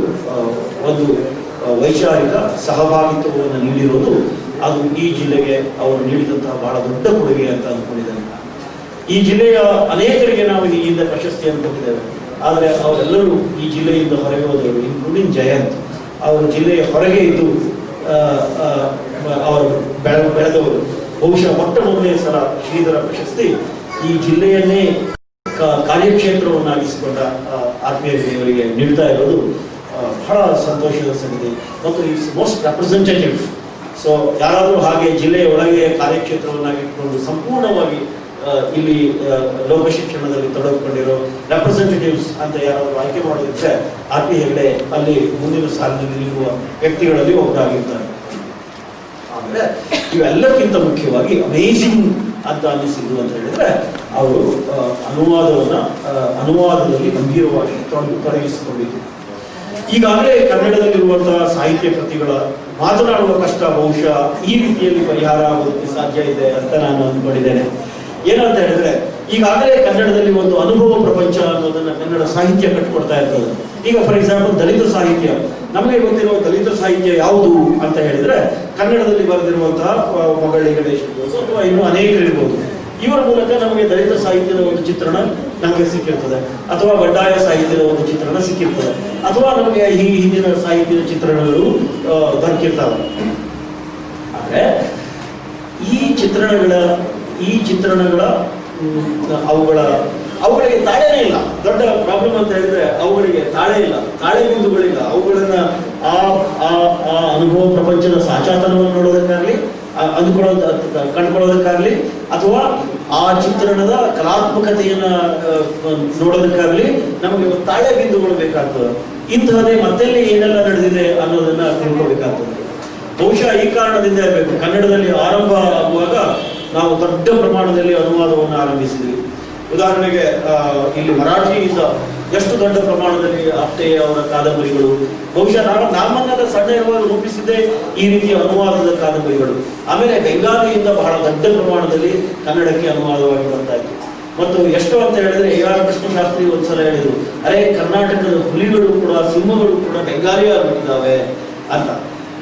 E: ಒಂದು ವೈಚಾರಿಕ ಸಹಭಾಗಿತ್ವವನ್ನು ನೀಡಿರುವುದು, ಅದು ಈ ಜಿಲ್ಲೆಗೆ ಅವರು ನೀಡಿದಂತಹ ಬಹಳ ದೊಡ್ಡ ಕೊಡುಗೆ ಅಂತ ಅಂದ್ಕೊಂಡಿದ್ದೇನೆ. ಈ ಜಿಲ್ಲೆಯ ಅನೇಕರಿಗೆ ನಾವು ಈ ಹಿಂದೆ ಪ್ರಶಸ್ತಿಯನ್ನು ಕೊಟ್ಟಿದ್ದೇವೆ, ಆದರೆ ಅವರೆಲ್ಲರೂ ಈ ಜಿಲ್ಲೆಯಿಂದ ಹೊರಗೆ ಹೋದವರು, ಇನ್ಕ್ಲೂಡಿಂಗ್ ಜಯಂತ್. ಅವರು ಜಿಲ್ಲೆಯ ಹೊರಗೆ ಇದ್ದು ಅವರು ಬೆಳೆದವರು. ಬಹುಶಃ ಮೊದಲನೇ ಸಲ ಶ್ರೀಧರ ಪ್ರಶಸ್ತಿ ಈ ಜಿಲ್ಲೆಯನ್ನೇ ಕಾರ್ಯಕ್ಷೇತ್ರವನ್ನಾಗಿಸಿಕೊಂಡ RP ಹೆಗಡೆಯವರಿಗೆ ನೀಡ್ತಾ ಇರೋದು ಬಹಳ ಸಂತೋಷದ ಸಂಗತಿ. ಮತ್ತು ಇಟ್ಸ್ ಮೋಸ್ಟ್ ರೆಪ್ರೆಸೆಂಟೇಟಿವ್. ಸೊ ಯಾರಾದರೂ ಹಾಗೆ ಜಿಲ್ಲೆಯ ಒಳಗೆ ಕಾರ್ಯಕ್ಷೇತ್ರವನ್ನಾಗಿಟ್ಕೊಂಡು ಸಂಪೂರ್ಣವಾಗಿ ಇಲ್ಲಿ ಲೋಕಶಿಕ್ಷಣದಲ್ಲಿ ತೊಡಗಿಕೊಂಡಿರೋ ರೆಪ್ರೆಸೆಂಟೇಟಿವ್ಸ್ ಅಂತ ಯಾರಾದರೂ ಆಯ್ಕೆ ಮಾಡೋದಿದ್ರೆ RP ಹೆಗಡೆ ಅಲ್ಲಿ ಮುಂದಿನ ಸಾಲಿನಲ್ಲಿ ನಿಲ್ಲುವ ವ್ಯಕ್ತಿಗಳಲ್ಲಿ ಒಬ್ಬರಾಗಿರ್ತಾರೆ. ಆಮೇಲೆ ಇವೆಲ್ಲಕ್ಕಿಂತ ಮುಖ್ಯವಾಗಿ ಅಮೇಜಿಂಗ್ ಅಂತ ಅನ್ನಿಸಿದ್ದು ಅಂತ ಹೇಳಿದ್ರೆ, ಅವರು ಅನುವಾದದಲ್ಲಿ ಗಂಭೀರವಾಗಿ ತೊಡಗಿಸಿಕೊಂಡಿದ್ದು. ಈಗಾಗಲೇ ಕನ್ನಡದಲ್ಲಿರುವಂತಹ ಸಾಹಿತ್ಯ ಕೃತಿಗಳ ಮಾತನಾಡುವ ಕಷ್ಟ ಬಹುಶಃ ಈ ರೀತಿಯಲ್ಲಿ ಪರಿಹಾರ ಆಗೋದಕ್ಕೆ ಸಾಧ್ಯ ಇದೆ ಅಂತ ನಾನು ಅಂದ್ಕೊಂಡಿದ್ದೇನೆ. ಏನಂತ ಹೇಳಿದ್ರೆ, ಈಗಾಗಲೇ ಕನ್ನಡದಲ್ಲಿ ಒಂದು ಅನುಭವ ಪ್ರಪಂಚ ಅನ್ನೋದನ್ನ ಕನ್ನಡ ಸಾಹಿತ್ಯ ಕಟ್ಕೊಡ್ತಾ ಇರ್ತದೆ. ಈಗ ಫಾರ್ ಎಕ್ಸಾಂಪಲ್ ದಲಿತ ಸಾಹಿತ್ಯ, ನಮಗೆ ಗೊತ್ತಿರುವ ದಲಿತ ಸಾಹಿತ್ಯ ಯಾವುದು ಅಂತ ಹೇಳಿದ್ರೆ ಕನ್ನಡದಲ್ಲಿ ಬರೆದಿರುವಂತಹ ಮೊಗಳ್ಳಿ ಗಣೇಶ್ ಇರ್ಬೋದು ಅಥವಾ ಇನ್ನೂ ಅನೇಕರಿರ್ಬೋದು. ಇವರ ಮೂಲಕ ನಮಗೆ ದಲಿತ ಸಾಹಿತ್ಯದ ಒಂದು ಚಿತ್ರಣ ನಮಗೆ ಸಿಕ್ಕಿರ್ತದೆ, ಅಥವಾ ಬಂಡಾಯ ಸಾಹಿತ್ಯದ ಒಂದು ಚಿತ್ರಣ ಸಿಕ್ಕಿರ್ತದೆ, ಅಥವಾ ನಮಗೆ ಈ ಹಿಂದಿನ ಸಾಹಿತ್ಯದ ಚಿತ್ರಣಗಳು ದೊರಕಿರ್ತಾವೆ. ಆದರೆ ಈ ಚಿತ್ರಣಗಳ ಅವುಗಳಿಗೆ ತಾಳೆನೇ ಇಲ್ಲ. ದೊಡ್ಡ ಪ್ರಾಬ್ಲಮ್ ಅಂತ ಹೇಳಿದ್ರೆ ಅವುಗಳಿಗೆ ತಾಳೆ ಇಲ್ಲ, ತಾಳೆ ಬಿಂದುಗಳಿಲ್ಲ. ಅವುಗಳನ್ನ ಆ ಅನುಭವ ಪ್ರಪಂಚದ ಸಾಚಾತನವನ್ನು ನೋಡೋದಕ್ಕಾಗ್ಲಿ, ಕಂಡುಕೊಳ್ಳೋದಕ್ಕಾಗ್ಲಿ, ಅಥವಾ ಆ ಚಿತ್ರಣದ ಕಲಾತ್ಮಕತೆಯನ್ನ ನೋಡೋದಕ್ಕಾಗ್ಲಿ ನಮಗೆ ತಾಳೆ ಬಿಂದುಗಳು ಬೇಕಾಗ್ತದೆ. ಇಂತಹದೇ ಮತ್ತೆಲ್ಲಿ ಏನೆಲ್ಲ ನಡೆದಿದೆ ಅನ್ನೋದನ್ನ ತಿಳ್ಕೋಬೇಕಾಗ್ತದೆ. ಬಹುಶಃ ಈ ಕಾರಣದಿಂದ ಇರಬೇಕು, ಕನ್ನಡದಲ್ಲಿ ಆರಂಭ ಆಗುವಾಗ ನಾವು ದೊಡ್ಡ ಪ್ರಮಾಣದಲ್ಲಿ ಅನುವಾದವನ್ನು ಆರಂಭಿಸಿದ್ವಿ. ಉದಾಹರಣೆಗೆ ಇಲ್ಲಿ ಮರಾಠಿಯಿಂದ ಎಷ್ಟು ದೊಡ್ಡ ಪ್ರಮಾಣದಲ್ಲಿ ಆಪ್ಟೆ ಅವರ ಕಾದಂಬರಿಗಳು, ಬಹುಶಃ ನಮ್ಮನ್ನೆಲ್ಲ ಸಣ್ಣ ಇರುವಾಗ ರೂಪಿಸಿದ್ದೇ ಈ ರೀತಿಯ ಅನುವಾದದ ಕಾದಂಬರಿಗಳು. ಆಮೇಲೆ ಬೆಂಗಾಲಿಯಿಂದ ಬಹಳ ದೊಡ್ಡ ಪ್ರಮಾಣದಲ್ಲಿ ಕನ್ನಡಕ್ಕೆ ಅನುವಾದವಾಗಿ ಬರ್ತಾ ಇತ್ತು. ಮತ್ತು ಎಷ್ಟು ಅಂತ ಹೇಳಿದ್ರೆ AR ಕೃಷ್ಣಶಾಸ್ತ್ರಿ ಒಂದ್ಸಲ ಹೇಳಿದ್ರು, ಅರೆ ಕರ್ನಾಟಕದ ಹುಲಿಗಳು ಕೂಡ ಸಿಂಹಗಳು ಕೂಡ ಬೆಂಗಾಲಿ ಆಗ್ಬಿಟ್ಟಿದ್ದಾವೆ ಅಂತ.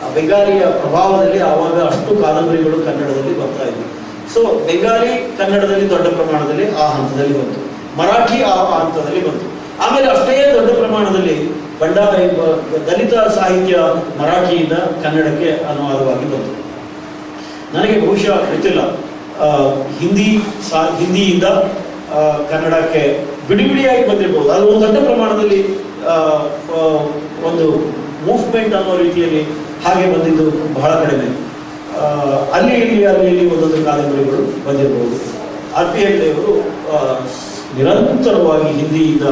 E: ಆ ಬೆಂಗಾಲಿಯ ಪ್ರಭಾವದಲ್ಲಿ ಆವಾಗ ಅಷ್ಟು ಕಾದಂಬರಿಗಳು ಕನ್ನಡದಲ್ಲಿ ಬರ್ತಾ ಇದ್ವು. ಸೊ ಬೆಂಗಾಲಿ ಕನ್ನಡದಲ್ಲಿ ದೊಡ್ಡ ಪ್ರಮಾಣದಲ್ಲಿ ಆ ಹಂತದಲ್ಲಿ ಬಂತು, ಮರಾಠಿ ಆ ಹಂತದಲ್ಲಿ ಬಂತು. ಆಮೇಲೆ ಅಷ್ಟೇ ದೊಡ್ಡ ಪ್ರಮಾಣದಲ್ಲಿ ದಲಿತ ಸಾಹಿತ್ಯ ಮರಾಠಿಯಿಂದ ಕನ್ನಡಕ್ಕೆ ಅನುವಾದವಾಗಿ ಬಂತು. ನನಗೆ ಬಹುಶಃ ಗೊತ್ತಿಲ್ಲ, ಹಿಂದಿಯಿಂದ ಕನ್ನಡಕ್ಕೆ ಬಿಡಿಯಾಗಿ ಬಂದಿರಬಹುದು. ಅದು ಒಂದು ದೊಡ್ಡ ಪ್ರಮಾಣದಲ್ಲಿ ಒಂದು ಮೂವ್ಮೆಂಟ್ ಅನ್ನೋ ರೀತಿಯಲ್ಲಿ ಹಾಗೆ ಬಂದಿದ್ದು ಬಹಳ ಕಡಿಮೆ. ಅಲ್ಲಿ ಇಲ್ಲಿ ಒಂದೊಂದು ಕಾದಂಬರಿಗಳು ಬಂದಿರಬಹುದು. RP ಹೆಗ್ಡೆಯವರು ನಿರಂತರವಾಗಿ ಹಿಂದಿಯಿಂದ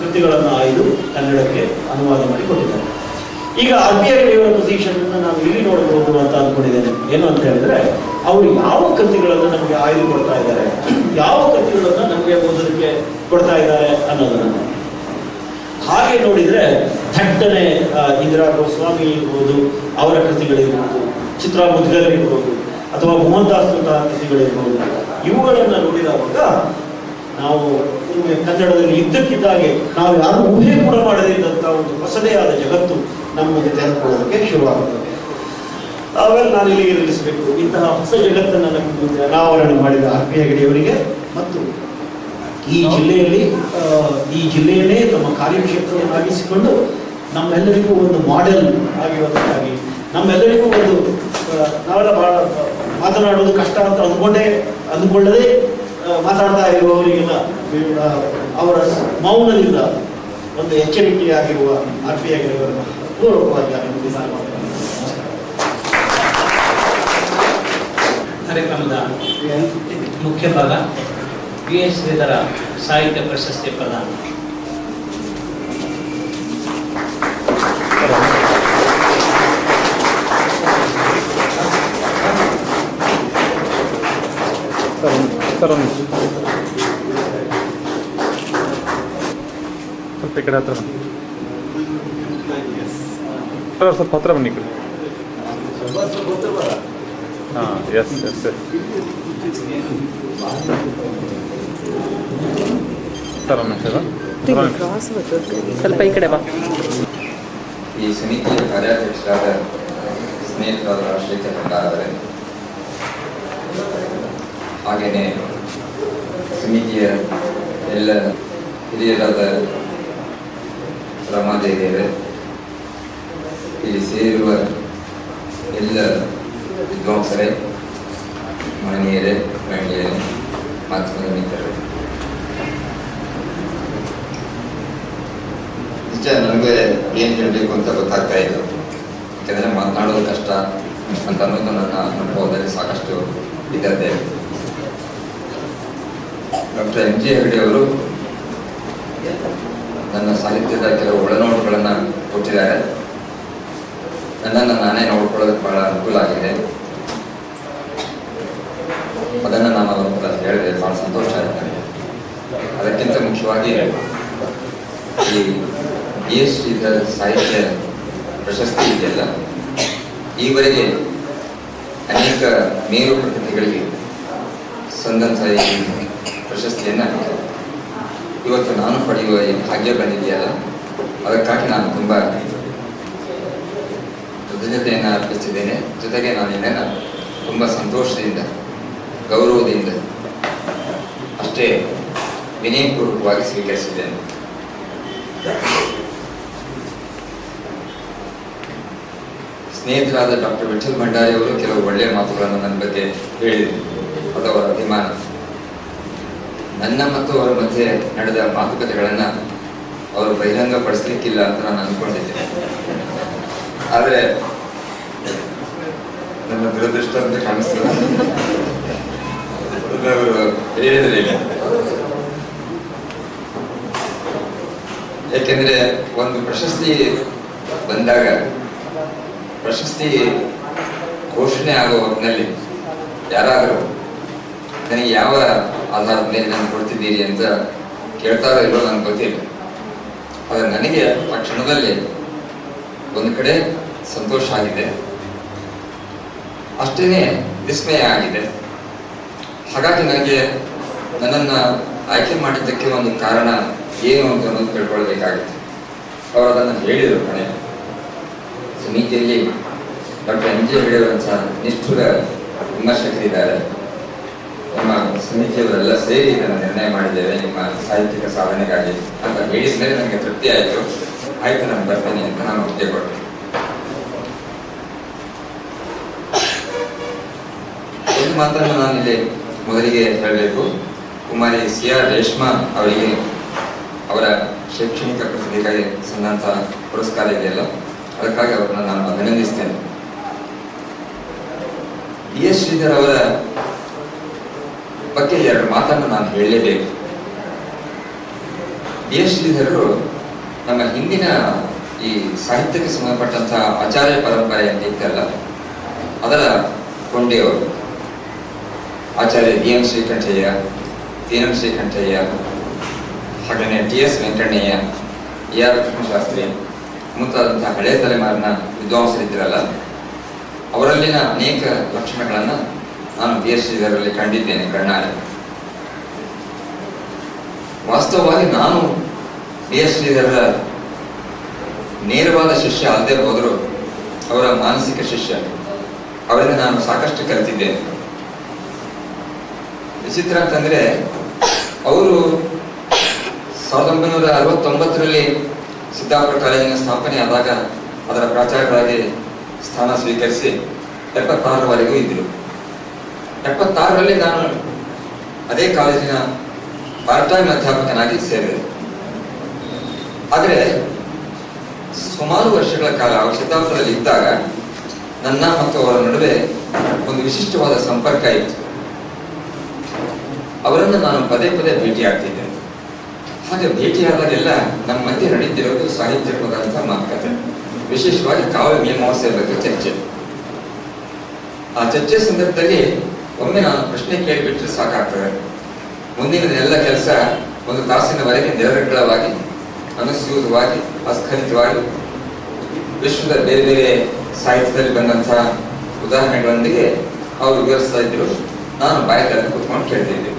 E: ಕೃತಿಗಳನ್ನು ಆಯ್ದು ಕನ್ನಡಕ್ಕೆ ಅನುವಾದ ಮಾಡಿ ಕೊಟ್ಟಿದ್ದಾರೆ. ಈಗ RP ಹೆಗ್ಡೆಯವರ ಪೊಸಿಷನ್ ನಾನು ಇಲ್ಲಿ ನೋಡಬಹುದು ಅಂತ ಅಂದ್ಕೊಂಡಿದ್ದೇನೆ. ಏನು ಅಂತ ಹೇಳಿದ್ರೆ, ಅವರು ಯಾವ ಕೃತಿಗಳನ್ನು ನಮಗೆ ಆಯ್ದು ಕೊಡ್ತಾ ಇದ್ದಾರೆ, ಯಾವ ಕೃತಿಗಳನ್ನು ನಮಗೆ ಓದೋದಕ್ಕೆ ಕೊಡ್ತಾ ಇದ್ದಾರೆ ಅನ್ನೋದನ್ನು ಹಾಗೆ ನೋಡಿದ್ರೆ, ಥಟ್ಟನೆ ಇಂದಿರಾ ಗೋಸ್ವಾಮಿ ಇರ್ಬೋದು, ಅವರ ಕೃತಿಗಳಿರ್ಬೋದು, ಚಿತ್ರಾ ಮುದ್ಗಲ್ ಇರ್ಬೋದು, ಅಥವಾ ಮೋಹನ್ದಾಸ್ ಕೃತಿಗಳಿರ್ಬೋದು, ಇವುಗಳನ್ನು ನೋಡಿದಾಗ ನಾವು ಕನ್ನಡದಲ್ಲಿ ಇದ್ದಕ್ಕಿದ್ದಾಗೆ ನಾವು ಯಾರು ಊಹೆ ಕೂಡ ಮಾಡದಿದ್ದಂಥ ಒಂದು ಹೊಸದೇ ಆದ ಜಗತ್ತು ನಮ್ಮ ಮುಂದೆ ತೆರೆದುಕೊಳ್ಳೋದಕ್ಕೆ ಶುರುವಾಗುತ್ತದೆ. ಆಮೇಲೆ ನಾನು ಇಲ್ಲಿಗೆ ನಿಲ್ಲಿಸಬೇಕು. ಇಂತಹ ಹೊಸ ಜಗತ್ತನ್ನು ನಮ್ಮ ಮುಂದೆ ಅನಾವರಣೆ ಮಾಡಿದ RP ಹೆಗ್ಡೆಯವರಿಗೆ ಮತ್ತು ಈ ಜಿಲ್ಲೆಯನ್ನೇ ತಮ್ಮ ಕಾರ್ಯಕ್ಷೇತ್ರವನ್ನಾಗಿಸಿಕೊಂಡು ನಮ್ಮೆಲ್ಲರಿಗೂ ಒಂದು ಮಾಡೆಲ್ ಆಗಿರೋದಕ್ಕಾಗಿ, ನಮ್ಮೆಲ್ಲರಿಗೂ ಒಂದು ನಾವೆಲ್ಲ ಮಾತನಾಡೋದು ಕಷ್ಟ ಅಂತ ಅಂದ್ಕೊಳ್ಳದೆ ಮಾತಾಡ್ತಾ ಇರುವವರಿಗೆಲ್ಲ ಅವರ ಮೌನದಿಂದ ಒಂದು ಎಚ್ಚರಿಕೆಯಾಗಿರುವ RP ಹೆಗ್ಡೆಯವರನ್ನು ಪೂರ್ವಕವಾಗಿ
B: ಕಾರ್ಯಕ್ರಮದ ಮುಖ್ಯ ಭಾಗ BS ಶ್ರೀಧರ ಸಾಹಿತ್ಯ ಪ್ರಶಸ್ತಿ ಪ್ರದಾನ.
D: ಸ್ವಲ್ಪ ಈ ಕಡೆ ಹತ್ರ ಸ್ವಲ್ಪ ಹತ್ರ ಬನ್ನಿ ಈ ಕಡೆ. ಹಾಂ, ಎಸ್ ಸರ್
F: ಸ್ವಲ್ಪ ಈ ಕಡೆ ಬಾ.
G: ಈ ಸಮಿತಿಯ ಕಾರ್ಯಾಧ್ಯಕ್ಷರಾದ ಸ್ನೇಹಿತರಾದ ರಾಜಶೇಖರ್ ಭಂಡಾರವರೇ, ಹಾಗೆಯೇ ಸಮಿತಿಯ ಎಲ್ಲ ಹಿರಿಯರಾದ ರಮಾದೇವಿಯವರೇ, ಇಲ್ಲಿ ಸೇರಿರುವ ಎಲ್ಲ ವಿದ್ವಾಂಸರೇ, ಮಹನೀಯರೇ, ಮಹಿಳೆಯರೇ ಮತ್ತು ಮಿತ್ರರೇ, ನಿಜ ನನಗೆ ಏನು ಹೇಳಬೇಕು ಅಂತ ಗೊತ್ತಾಗ್ತಾ ಇಲ್ಲ. ಯಾಕೆಂದರೆ ಮಾತನಾಡೋದು ಕಷ್ಟ ಅಂತ ಅನ್ನೋದು ನನ್ನ ಅನುಭವದಲ್ಲಿ ಸಾಕಷ್ಟು ಇದ್ದದ್ದೇ. ಡಾಕ್ಟರ್ MG ಹೆಗ್ಡೆ ಅವರು ನನ್ನ ಸಾಹಿತ್ಯದ ಕೆಲವು ಒಳನೋಟುಗಳನ್ನು ಕೊಟ್ಟಿದ್ದಾರೆ. ನನ್ನನ್ನು ನಾನೇ ನೋಡ್ಕೊಳ್ಳೋದಕ್ಕೆ ಬಹಳ ಅನುಕೂಲ ಆಗಿದೆ. ಅದನ್ನು ನಾನು ಅವ್ರ ಹತ್ರ ಹೇಳಿದೆ, ಭಾಳ ಸಂತೋಷ ಆಯಿತು. ಅದಕ್ಕಿಂತ ಮುಖ್ಯವಾಗಿ ಈ BS ಶ್ರೀಧರ ಸಾಹಿತ್ಯ ಪ್ರಶಸ್ತಿ ಇದೆಯಲ್ಲ, ಈವರೆಗೆ ಅನೇಕ ಮೇರು ಪ್ರಕೃತಿಗಳಿಗೆ ಸಂದನ್ ಸಾಹಿತ್ಯ ಪ್ರಶಸ್ತಿಯನ್ನು ಇವತ್ತು ನಾನು ಪಡೆಯುವ ಈ ಭಾಗ್ಯ ಬಂದಿದೆಯಲ್ಲ, ಅದಕ್ಕಾಗಿ ನಾನು ತುಂಬ ಕೃತಜ್ಞತೆಯನ್ನು ಅರ್ಪಿಸಿದ್ದೇನೆ. ಜೊತೆಗೆ ನಾನು ಇದನ್ನು ತುಂಬ ಸಂತೋಷದಿಂದ, ಗೌರವದಿಂದ, ಅಷ್ಟೇ ವಿನಯಪೂರ್ವಕವಾಗಿ ಸ್ವೀಕರಿಸಿದ್ದೇನೆ. ಸ್ನೇಹಿತರಾದ ಡಾಕ್ಟರ್ ವಿಠಲ್ ಭಂಡಾರಿ ಅವರು ಕೆಲವು ಒಳ್ಳೆಯ ಮಾತುಗಳನ್ನು ನನ್ನ ಬಗ್ಗೆ ಹೇಳಿದರು. ಅದು ಅವರ ಅಭಿಮಾನ. ನನ್ನ ಮತ್ತು ಅವರ ಮಧ್ಯೆ ನಡೆದ ಮಾತುಕತೆಗಳನ್ನು ಅವರು ಬಹಿರಂಗಪಡಿಸಲಿಕ್ಕಿಲ್ಲ ಅಂತ ನಾನು ಅಂದ್ಕೊಂಡಿದ್ದೆ. ಆದರೆ ನನ್ನ ದುರದೃಷ್ಟ ಅಂತ ಕಾಣಿಸ್ತದೆ, ಅವರು ಹೇಳಿದ್ರೆ ಇಲ್ಲ. ಯಾಕೆಂದರೆ ಒಂದು ಪ್ರಶಸ್ತಿ ಬಂದಾಗ, ಪ್ರಶಸ್ತಿ ಘೋಷಣೆ ಆಗೋ ಹೊತ್ತಿನಲ್ಲಿ ಯಾರಾದರೂ ನನಗೆ ಯಾವ ಆಧಾರದ ಮೇಲೆ ನಾನು ಕೊಡ್ತಿದ್ದೀರಿ ಅಂತ ಕೇಳ್ತಾರೋ ಇಲ್ಲೋ ನನಗೆ ಗೊತ್ತಿಲ್ಲ. ಆದರೆ ನನಗೆ ಆ ಕ್ಷಣದಲ್ಲಿ ಒಂದು ಕಡೆ ಸಂತೋಷ ಆಗಿದೆ, ಅಷ್ಟೇ ವಿಸ್ಮಯ ಆಗಿದೆ. ಹಾಗಾಗಿ ನನಗೆ ನನ್ನನ್ನು ಆಯ್ಕೆ ಮಾಡಿದ್ದಕ್ಕೆ ಒಂದು ಕಾರಣ ಏನು ಅಂತ ಅನ್ನೋದು ತಿಳ್ಕೊಳ್ಬೇಕಾಗಿತ್ತು. ಅವರು ಅದನ್ನು ಹೇಳಿದರು. ಮನೆ ಸಮಿತಿಯಲ್ಲಿ ಡಾಕ್ಟರ್ ಎಂ ಜೆ ಹೇಳಿರುವಂತಹ ನಿಷ್ಠುರ ವಿಮರ್ಶಕರಿದ್ದಾರೆ. ನಿಮ್ಮ ಸಮಿತಿಯವರೆಲ್ಲ ಸೇರಿ ಇದನ್ನು ನಿರ್ಣಯ ಮಾಡಿದ್ದೇವೆ ನಿಮ್ಮ ಸಾಹಿತ್ಯಿಕ ಸಾಧನೆಗಾಗಿ ಅಂತ ಹೇಳಿದ ಮೇಲೆ ನನಗೆ ತೃಪ್ತಿ ಆಯಿತು. ಆಯ್ತು, ನಾನು ಬರ್ತೇನೆ ಅಂತ ನಾನು ಒಪ್ಪಿಗೆ ಕೊಟ್ಟೆ. ಒಂದು ಮಾತನ್ನು ನಾನು ಇಲ್ಲಿ ಮೊದಲಿಗೆ ಹೇಳಬೇಕು. ಕುಮಾರಿ ಸಿ ಆರ್ ರೇಷ್ಮಾ ಅವರಿಗೆ ಅವರ ಶೈಕ್ಷಣಿಕ ಪ್ರತಿಭೆಗಾಗಿ ಸಂದಂತ ಪುರಸ್ಕಾರ ಇದೆಯಲ್ಲ, ಅದಕ್ಕಾಗಿ ಅವರನ್ನು ನಾನು ಅಭಿನಂದಿಸ್ತೇನೆ. ಬಿ ಎಸ್ ಶ್ರೀಧರ್ ಅವರ ಬಗ್ಗೆ ಎರಡು ಮಾತನ್ನು ನಾನು ಹೇಳಲೇಬೇಕು. ಬಿ ಎಸ್ ಶ್ರೀಧರರು ನಮ್ಮ ಹಿಂದಿನ ಈ ಸಾಹಿತ್ಯಕ್ಕೆ ಸಂಬಂಧಪಟ್ಟಂತಹ ಆಚಾರ್ಯ ಪರಂಪರೆ ಅಂತ ಇತ್ತಲ್ಲ, ಅದರ ಕೊಂಡಿಯವರು. Acharya D M Srikantaiah, T M Srikantaiah, ಹಾಗೆಯೇ T S Venkannaiah, A R Krishnashastri ಮುಂತಾದಂತಹ ಹಳೆಯ ತಲೆಮಾರಿನ ವಿದ್ವಾಂಸರಿದ್ದರಲ್ಲ, ಅವರಲ್ಲಿನ ಅನೇಕ ಲಕ್ಷಣಗಳನ್ನು ನಾನು ಬಿ ಎಸ್ ಶ್ರೀಧರಲ್ಲಿ ಕಂಡಿದ್ದೇನೆ ಕಣ್ಣಾರೆ. ವಾಸ್ತವವಾಗಿ ನಾನು ಬಿ ಎಸ್ ಶ್ರೀಧರ ನೇರವಾದ ಶಿಷ್ಯ ಅಲ್ಲದೆ ಹೋದರೂ ಅವರ ಮಾನಸಿಕ ಶಿಷ್ಯ. ಅವರಿಂದ ನಾನು ಸಾಕಷ್ಟು ಕಲಿತಿದ್ದೇನೆ. ವಿಚಿತ್ರ ಅಂತಂದ್ರೆ, ಅವರು 1969ರಲ್ಲಿ ಸಿದ್ದಾಪುರ ಕಾಲೇಜಿನ ಸ್ಥಾಪನೆ ಆದಾಗ ಅದರ ಪ್ರಾಚಾರ್ಯರಾಗಿ ಸ್ಥಾನ ಸ್ವೀಕರಿಸಿ 76ರವರೆಗೂ ಇದ್ದರು. 76ರಲ್ಲಿ ನಾನು ಅದೇ ಕಾಲೇಜಿನ ಪಾರ್ಟ್ ಟೈಮ್ ಅಧ್ಯಾಪಕನಾಗಿ ಸೇರಿದೆ. ಆದರೆ ಸುಮಾರು ವರ್ಷಗಳ ಕಾಲ ಅವರು ಸಿದ್ದಾಪುರದಲ್ಲಿ ಇದ್ದಾಗ ನನ್ನ ಮತ್ತು ಅವರ ನಡುವೆ ಒಂದು ವಿಶಿಷ್ಟವಾದ ಸಂಪರ್ಕ ಇತ್ತು. ಅವರನ್ನು ನಾನು ಪದೇ ಪದೇ ಭೇಟಿಯಾಗ್ತಿದ್ದೆ. ಹಾಗೆ ಭೇಟಿಯಾದಾಗೆಲ್ಲ ನಮ್ಮ ಮಧ್ಯೆ ನಡೀತಿರೋದು ಸಾಹಿತ್ಯಕವಾದಂತಹ ಮಾತುಕತೆ, ವಿಶೇಷವಾಗಿ ಕಾವ್ಯ ಮೀಮಾಂಸೆಯ ಬಗ್ಗೆ ಚರ್ಚೆ. ಆ ಚರ್ಚೆ ಸಂದರ್ಭದಲ್ಲಿ ಒಮ್ಮೆ ನಾನು ಪ್ರಶ್ನೆ ಕೇಳಿಬಿಟ್ರೆ ಸಾಕಾಗ್ತದೆ. ಮುಂದಿನ ಎಲ್ಲ ಕೆಲಸ ಒಂದು ತಾಸಿನವರೆಗೆ ನಿರರ್ಗಳವಾಗಿ, ಅನುಸ್ಯೂತವಾಗಿ, ಅಸ್ಖಲಿತವಾಗಿ ವಿಶ್ವದ ಬೇರೆ ಬೇರೆ ಸಾಹಿತ್ಯದಲ್ಲಿ ಬಂದಂತಹ ಉದಾಹರಣೆಗಳೊಂದಿಗೆ ಅವರು ವಿವರಿಸ್ತಾ ಇದ್ರು. ನಾನು ಬಾಯದಲ್ಲಿ ಕೂತ್ಕೊಂಡು ಕೇಳ್ತಿದ್ದೆ.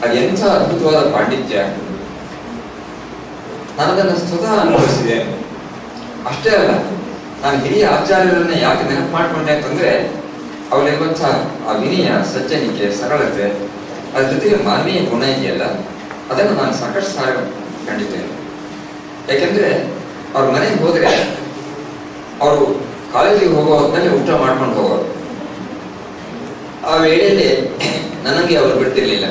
G: ಅದೆಂಥ ಅದ್ಭುತವಾದ ಪಾಂಡಿತ್ಯ! ನಾನು ಅದನ್ನು ಸ್ವತಃ ಅನುಭವಿಸಿದೆ. ಅಷ್ಟೇ ಅಲ್ಲ, ನಾನು ಹಿರಿಯ ಆಚಾರ್ಯರನ್ನ ಯಾಕೆ ನೆನಪು ಮಾಡ್ಕೊಂಡೆ ಅಂತಂದ್ರೆ, ಅವರಿರುವಂತಹ ಆ ವಿನಯ, ಸಜ್ಜನಿಕೆ, ಸರಳತೆ, ಅದ್ರ ಜೊತೆಗೆ ಮಾನವೀಯ ಗುಣ ಇದೆಯಲ್ಲ, ಅದನ್ನು ನಾನು ಸಾಕಷ್ಟು ಸಾರಿ ಕಂಡಿದ್ದೇನೆ. ಯಾಕೆಂದ್ರೆ ಅವ್ರ ಮನೆಗೆ ಹೋದ್ರೆ ಅವರು ಕಾಲೇಜಿಗೆ ಹೋಗೋ ಹೊತ್ತಿನಲ್ಲಿ ಊಟ ಮಾಡ್ಕೊಂಡು ಹೋಗೋರು. ಆ ವೇಳೆಯಲ್ಲಿ ನನಗೆ ಅವರು ಬಿಡ್ತಿರ್ಲಿಲ್ಲ.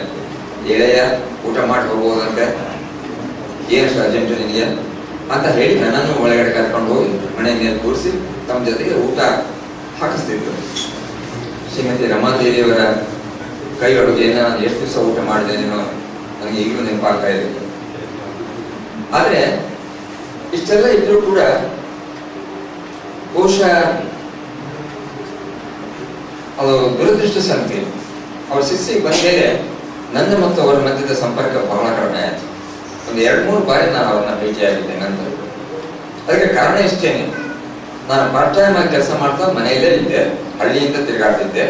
G: ಎಳೆಯ ಊಟ ಮಾಡಿ ಹೋಗ್ಬೋದಂತೆ, ಏನಷ್ಟು ಅರ್ಜೆಂಟು ನಿನಗೆ ಅಂತ ಹೇಳಿ ನನ್ನನ್ನು ಒಳಗಡೆ ಕರ್ಕೊಂಡು ಹೋಗಿ ಮನೆ ಮೇಲೆ ಕೂರಿಸಿ ತಮ್ಮ ಜೊತೆಗೆ ಊಟ ಹಾಕಿಸ್ತಿದ್ರು. ಶ್ರೀಮತಿ ರಮಾದೇವಿಯವರ ಕೈ ಅಡುಗೆಯನ್ನ ಎಷ್ಟು ದಿವಸ ಊಟ ಮಾಡಿದ್ದೇನೇನೋ ನನಗೆ ಈಗಲೂ ನೆನಪಾಗ್ತಾ ಇದೆ. ಆದ್ರೆ ಇಷ್ಟೆಲ್ಲ ಇದ್ರೂ ಕೂಡ ಬಹುಶಃ ಅದು ದುರದೃಷ್ಟ ಸಂಗತಿ, ಅವ್ರ ಶಿಷ್ಯಗೆ ಬಂದ ಮೇಲೆ ನನ್ನ ಮತ್ತು ಅವರ ಮಧ್ಯದ ಸಂಪರ್ಕ ಬಹಳ ಕಡಿಮೆ ಆಯ್ತು. ಒಂದು 2-3 ಬಾರಿ ನಾನು ಅವ್ರನ್ನ ಭೇಟಿಯಾಗಿದ್ದೆ ನಂತರ. ಅದಕ್ಕೆ ಕಾರಣ ಇಷ್ಟೇನೆ, ನಾನು ಪಾರ್ಟ್ ಟೈಮ್ ಆಗಿ ಕೆಲಸ ಮಾಡ್ತಾ ಮನೆಯಲ್ಲೇ ಇದ್ದೆ. ಹಳ್ಳಿಯಿಂದ ತಿರುಗಾಡ್ತಿದ್ದೆ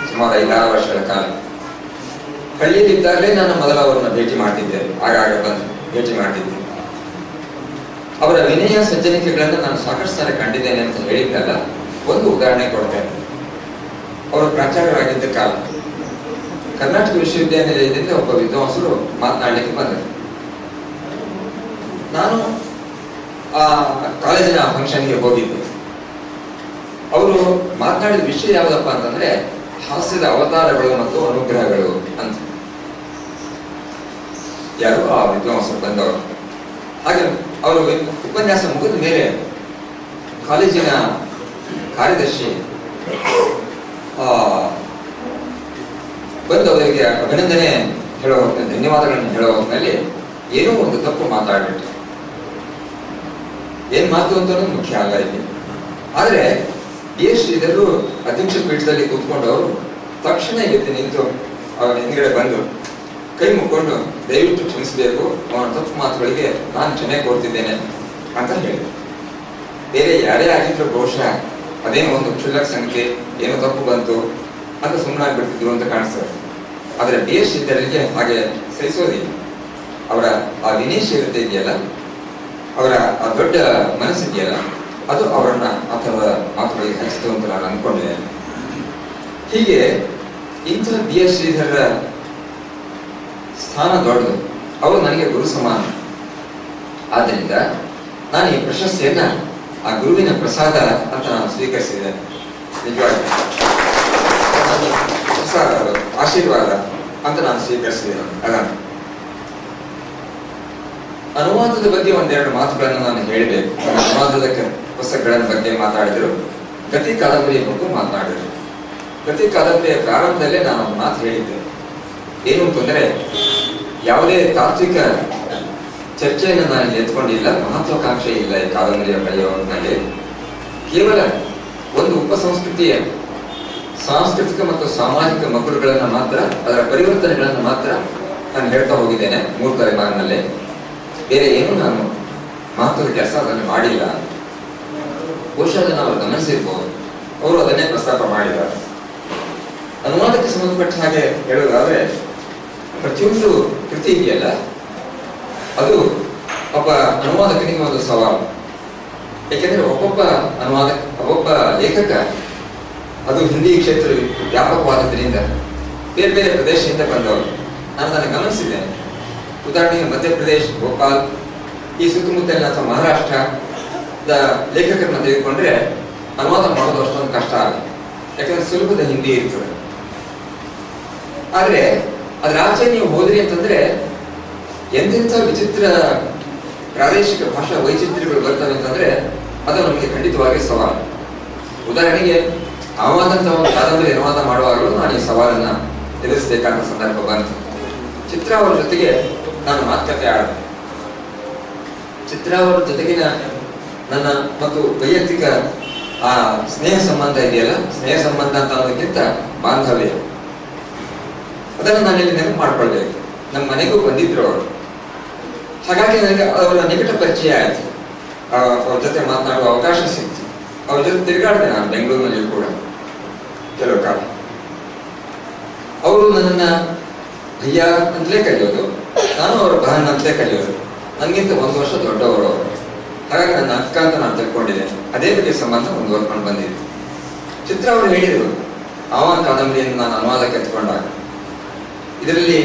G: ಸುಮಾರು 5-6 ವರ್ಷಗಳ ಕಾಲ. ಹಳ್ಳಿಯಲ್ಲಿ ಇದ್ದಾಗಲೇ ನಾನು ಮೊದಲು ಅವರನ್ನ ಭೇಟಿ ಮಾಡ್ತಿದ್ದೆ, ಆಗಾಗ ಬಂದು ಭೇಟಿ ಮಾಡ್ತಿದ್ದೆ. ಅವರ ವಿನಯ ಸಜ್ಜನಿಕೆಗಳನ್ನು ನಾನು ಸಾಕಷ್ಟು ಸಾರಿ ಕಂಡಿದ್ದೇನೆ ಅಂತ ಹೇಳಿದ್ದಲ್ಲ, ಒಂದು ಉದಾಹರಣೆ ಕೊಡ್ತೇನೆ. ಅವರು ಪ್ರಾಚಾರ್ಯರಾಗಿದ್ದ ಕಾಲ ಕರ್ನಾಟಕ ವಿಶ್ವವಿದ್ಯಾನಿಲಯದಿಂದ ಒಬ್ಬ ವಿದ್ವಾಂಸರು ಮಾತನಾಡಲಿಕ್ಕೆ ಬಂದರು. ನಾನು ಆ ಕಾಲೇಜಿನ ಫಂಕ್ಷನ್ಗೆ ಹೋಗಿದ್ದೆ. ಅವರು ಮಾತನಾಡಿದ ವಿಷಯ ಯಾವುದಪ್ಪ ಅಂತಂದ್ರೆ, ಹಾಸ್ಯದ ಅವತಾರಗಳು ಮತ್ತು ಅನುಗ್ರಹಗಳು ಅಂತ. ಯಾರು ಆ ವಿದ್ವಾಂಸರು ಬಂದವರು. ಹಾಗೆ ಅವರು ಉಪನ್ಯಾಸ ಮುಗಿದ ಮೇಲೆ ಕಾಲೇಜಿನ ಕಾರ್ಯದರ್ಶಿ ಬಂದು ಅವರಿಗೆ ಅಭಿನಂದನೆ ಹೇಳೋ ಹೊತ್ತಿನಲ್ಲಿ, ಧನ್ಯವಾದಗಳನ್ನು ಹೇಳೋ ಹೊತ್ತಿನಲ್ಲಿ ಏನೋ ಒಂದು ತಪ್ಪು ಮಾತಾಡ್ಬಿಟ್ಟು, ಏನ್ ಮಾತು ಅಂತ ಮುಖ್ಯ ಅಲ್ಲ ಇಲ್ಲಿ. ಆದ್ರೆ ಬಿ ಎಸ್ ಶ್ರೀಧರು ಅಧ್ಯಕ್ಷ ಪೀಠದಲ್ಲಿ ಕೂತ್ಕೊಂಡವರು ತಕ್ಷಣ ಎದ್ದು ನಿಂತು ಅವರ ಹಿಂದ್ಗಡೆ ಬಂದು ಕೈ ಮುಕ್ಕೊಂಡು ದಯವಿಟ್ಟು ಕ್ಷಮಿಸಬೇಕು, ಅವನ ತಪ್ಪು ಮಾತುಗಳಿಗೆ ನಾನು ಕ್ಷಮೆ ಕೊಡ್ತಿದ್ದೇನೆ ಅಂತ ಹೇಳಿದ್ರು. ಬೇರೆ ಯಾರೇ ಆಗಿದ್ರು ಬಹುಶಃ ಅದೇನೋ ಒಂದು ಕ್ಷುಲ್ಲಕ ಸಂಖ್ಯೆ, ಏನೋ ತಪ್ಪು ಬಂತು ಅಂತ ಸುಮ್ಮನಾಗ್ಬಿಡ್ತಿದ್ರು ಅಂತ ಕಾಣಿಸ್ತದೆ. ಆದರೆ ಬಿ ಎಸ್ ಶ್ರೀಧರರಿಗೆ ಹಾಗೆ ಸಹಿಸೋದಿಲ್ಲ. ಅವರ ಆ ವಿನಯಶೀಲತೆ ಇದೆಯಲ್ಲ, ಅವರ ಆ ದೊಡ್ಡ ಮನಸ್ಸಿದೆಯಲ್ಲ, ಅದು ಅವರನ್ನ ಆ ಥರದ ಮಾತುಗಳಿಗೆ ಹಚ್ಚಿತು ಅಂತ ನಾನು ಅನ್ಕೊಂಡಿದ್ದೇನೆ. ಹೀಗೆ ಇಂಥ ಬಿ ಎಸ್ ಶ್ರೀಧರರ ಸ್ಥಾನ ದೊಡ್ಡದು, ಅವರು ನನಗೆ ಗುರು ಸಮಾನ. ಆದ್ದರಿಂದ ನಾನು ಈ ಪ್ರಶಸ್ತಿಯನ್ನ ಆ ಗುರುವಿನ ಪ್ರಸಾದ ಅಂತ ನಾನು ಸ್ವೀಕರಿಸಿದ್ದೇನೆ. ನಿಜವಾಗಿ ಪ್ರಸಾದ, ಆಶೀರ್ವಾದ ಅಂತ ನಾನು ಸ್ವೀಕರಿಸಿದ್ದೇನೆ. ಅದನ್ನು ಅನುವಾದದ ಬಗ್ಗೆ ಒಂದೆರಡು ಮಾತುಗಳನ್ನು ನಾನು ಹೇಳಬೇಕು. ಅನುವಾದದ ಪುಸ್ತಕಗಳ ಬಗ್ಗೆ ಮಾತಾಡಿದರು, ಗತಿ ಕಾದಂಬರಿಯ ಬಗ್ಗೆ ಮಾತನಾಡಿದರು. ಗತಿ ಕಾದಂಬರಿಯ ಪ್ರಾರಂಭದಲ್ಲೇ ನಾನು ಒಂದು ಮಾತು ಹೇಳಿದ್ದೆ. ಏನು ಅಂತಂದ್ರೆ, ಯಾವುದೇ ತಾತ್ವಿಕ ಚರ್ಚೆಯನ್ನು ನಾನು ಎತ್ಕೊಂಡಿಲ್ಲ, ಮಹತ್ವಾಕಾಂಕ್ಷೆ ಇಲ್ಲ ಈ ಕಾದಂಬರಿಯ ಬರೆಯುವಲ್ಲಿ. ಕೇವಲ ಒಂದು ಉಪಸಂಸ್ಕೃತಿಯ ಸಾಂಸ್ಕೃತಿಕ ಮತ್ತು ಸಾಮಾಜಿಕ ಮಕ್ಕಳುಗಳನ್ನು ಮಾತ್ರ, ಅದರ ಪರಿವರ್ತನೆಗಳನ್ನು ಮಾತ್ರ ನಾನು ಹೇಳ್ತಾ ಹೋಗಿದ್ದೇನೆ 3 ತಲೆಮಾರಿನಲ್ಲೇ. ಬೇರೆ ಏನು ನಾನು ಮಹತ್ವದ ಕೆಲಸ ಅದನ್ನು ಮಾಡಿಲ್ಲ. ಬಹುಶಃ ಅದನ್ನು ಅವರು ಗಮನಿಸಿರ್ಬೋದು, ಅವರು ಅದನ್ನೇ ಪ್ರಸ್ತಾಪ ಮಾಡಿದ್ದಾರೆ. ಅನುವಾದಕ್ಕೆ ಸಂಬಂಧಪಟ್ಟ ಹಾಗೆ ಹೇಳೋದಾದ್ರೆ, ಪ್ರತಿಯೊಂದು ಕೃತಿ ಇದೆಯಲ್ಲ, ಅದು ಒಬ್ಬ ಅನುವಾದಕನಿಗೆ ಒಂದು ಸವಾಲು. ಯಾಕೆಂದ್ರೆ ಒಬ್ಬೊಬ್ಬ ಲೇಖಕ ಅದು ಹಿಂದಿ ಕ್ಷೇತ್ರ ವ್ಯಾಪಕವಾದದ್ರಿಂದ ಬೇರೆ ಬೇರೆ ಪ್ರದೇಶದಿಂದ ಬಂದವರು. ನಾನು ಅದನ್ನು ಗಮನಿಸಿದ್ದೇನೆ. ಉದಾಹರಣೆಗೆ ಮಧ್ಯಪ್ರದೇಶ್, ಭೋಪಾಲ್, ಈ ಸುತ್ತಮುತ್ತಲಿನ ಅಥವಾ ಮಹಾರಾಷ್ಟ್ರದ ಲೇಖಕರನ್ನ ತೆಗೆದುಕೊಂಡ್ರೆ ಅನುವಾದ ಮಾಡೋದು ಅಷ್ಟೊಂದು ಕಷ್ಟ ಆಗುತ್ತೆ. ಯಾಕಂದ್ರೆ ಸುಲಭದ ಹಿಂದಿ ಇರ್ತದೆ. ಆದ್ರೆ ಅದ್ರ ಆಚೆ ನೀವು ಹೋದ್ರಿ ಅಂತಂದ್ರೆ ಎಂತೆಂಥ ವಿಚಿತ್ರ ಪ್ರಾದೇಶಿಕ ಭಾಷಾ ವೈಚಿತ್ರ್ಯಗಳು ಬರ್ತವೆ ಅಂತಂದ್ರೆ ಅದು ನಮಗೆ ಖಂಡಿತವಾಗಿ ಸವಾಲು. ಉದಾಹರಣೆಗೆ ನಾವಾದಂತಹ ಒಂದು ಕಾದಂಬರಿ ಅನುವಾದ ಮಾಡುವಾಗಲೂ ನಾನು ಈ ಸವಾಲನ್ನ ಎದುರಿಸಬೇಕಾದ ಸಂದರ್ಭ ಬಂತು. ಚಿತ್ರ ಅವರ ಜೊತೆಗೆ ನಾನು ಮಾತುಕತೆ ಆಡಿದೆ. ಚಿತ್ರ ಅವರ ಜೊತೆಗಿನ ನನ್ನ ಮತ್ತು ವೈಯಕ್ತಿಕ ಆ ಸ್ನೇಹ ಸಂಬಂಧ ಇದೆಯಲ್ಲ, ಸ್ನೇಹ ಸಂಬಂಧ ಅಂತ ಅನ್ನೋದಕ್ಕಿಂತ ಬಾಂಧವ್ಯ, ಅದನ್ನು ನಾನಿಲ್ಲಿ ನೆನಪು ಮಾಡ್ಕೊಳ್ಬೇಕು. ನಮ್ಮ ಮನೆಗೂ ಬಂದಿದ್ರು ಅವರು. ಹಾಗಾಗಿ ನನಗೆ ಅವರ ನಿಕಟ ಪರಿಚಯ ಆಯ್ತು. ಅವ್ರ ಜೊತೆ ಮಾತನಾಡುವ ಅವಕಾಶ ಸಿಕ್ತು. ಅವ್ರ ಜೊತೆ ತಿರುಗಾಡಿದೆ ನಾನು ಬೆಂಗಳೂರಿನಲ್ಲಿ ಕೂಡ ಕೆಲವು ಕಾಲ. ಅವರು ನನ್ನನ್ನ ಭಯ್ಯ ಅಂತಲೇ ಕರೆಯೋದು, ನಾನು ಅವರ ಬಹನ್ ಅಂತಲೇ ಕರೆಯೋದು. ನನಗಿಂತ 1 ವರ್ಷ ದೊಡ್ಡವರು ಅವರು. ಹಾಗಾಗಿ ನನ್ನ ಅಕ್ಕ ಅಂತ ನಾನು ತಿಳ್ಕೊಂಡಿದ್ದೇನೆ. ಅದೇ ಬಗ್ಗೆ ಸಂಬಂಧ ಮುಂದುವರ್ಕೊಂಡು ಬಂದಿದ್ದೆ. ಚಿತ್ರ ಅವರು ಹೇಳಿದರು, ಆವಾನ್ ಕಾದಂಬರಿಯನ್ನು ನಾನು ಅನುವಾದಕ್ಕೆ ಎತ್ಕೊಂಡಾಗ ಇದರಲ್ಲಿ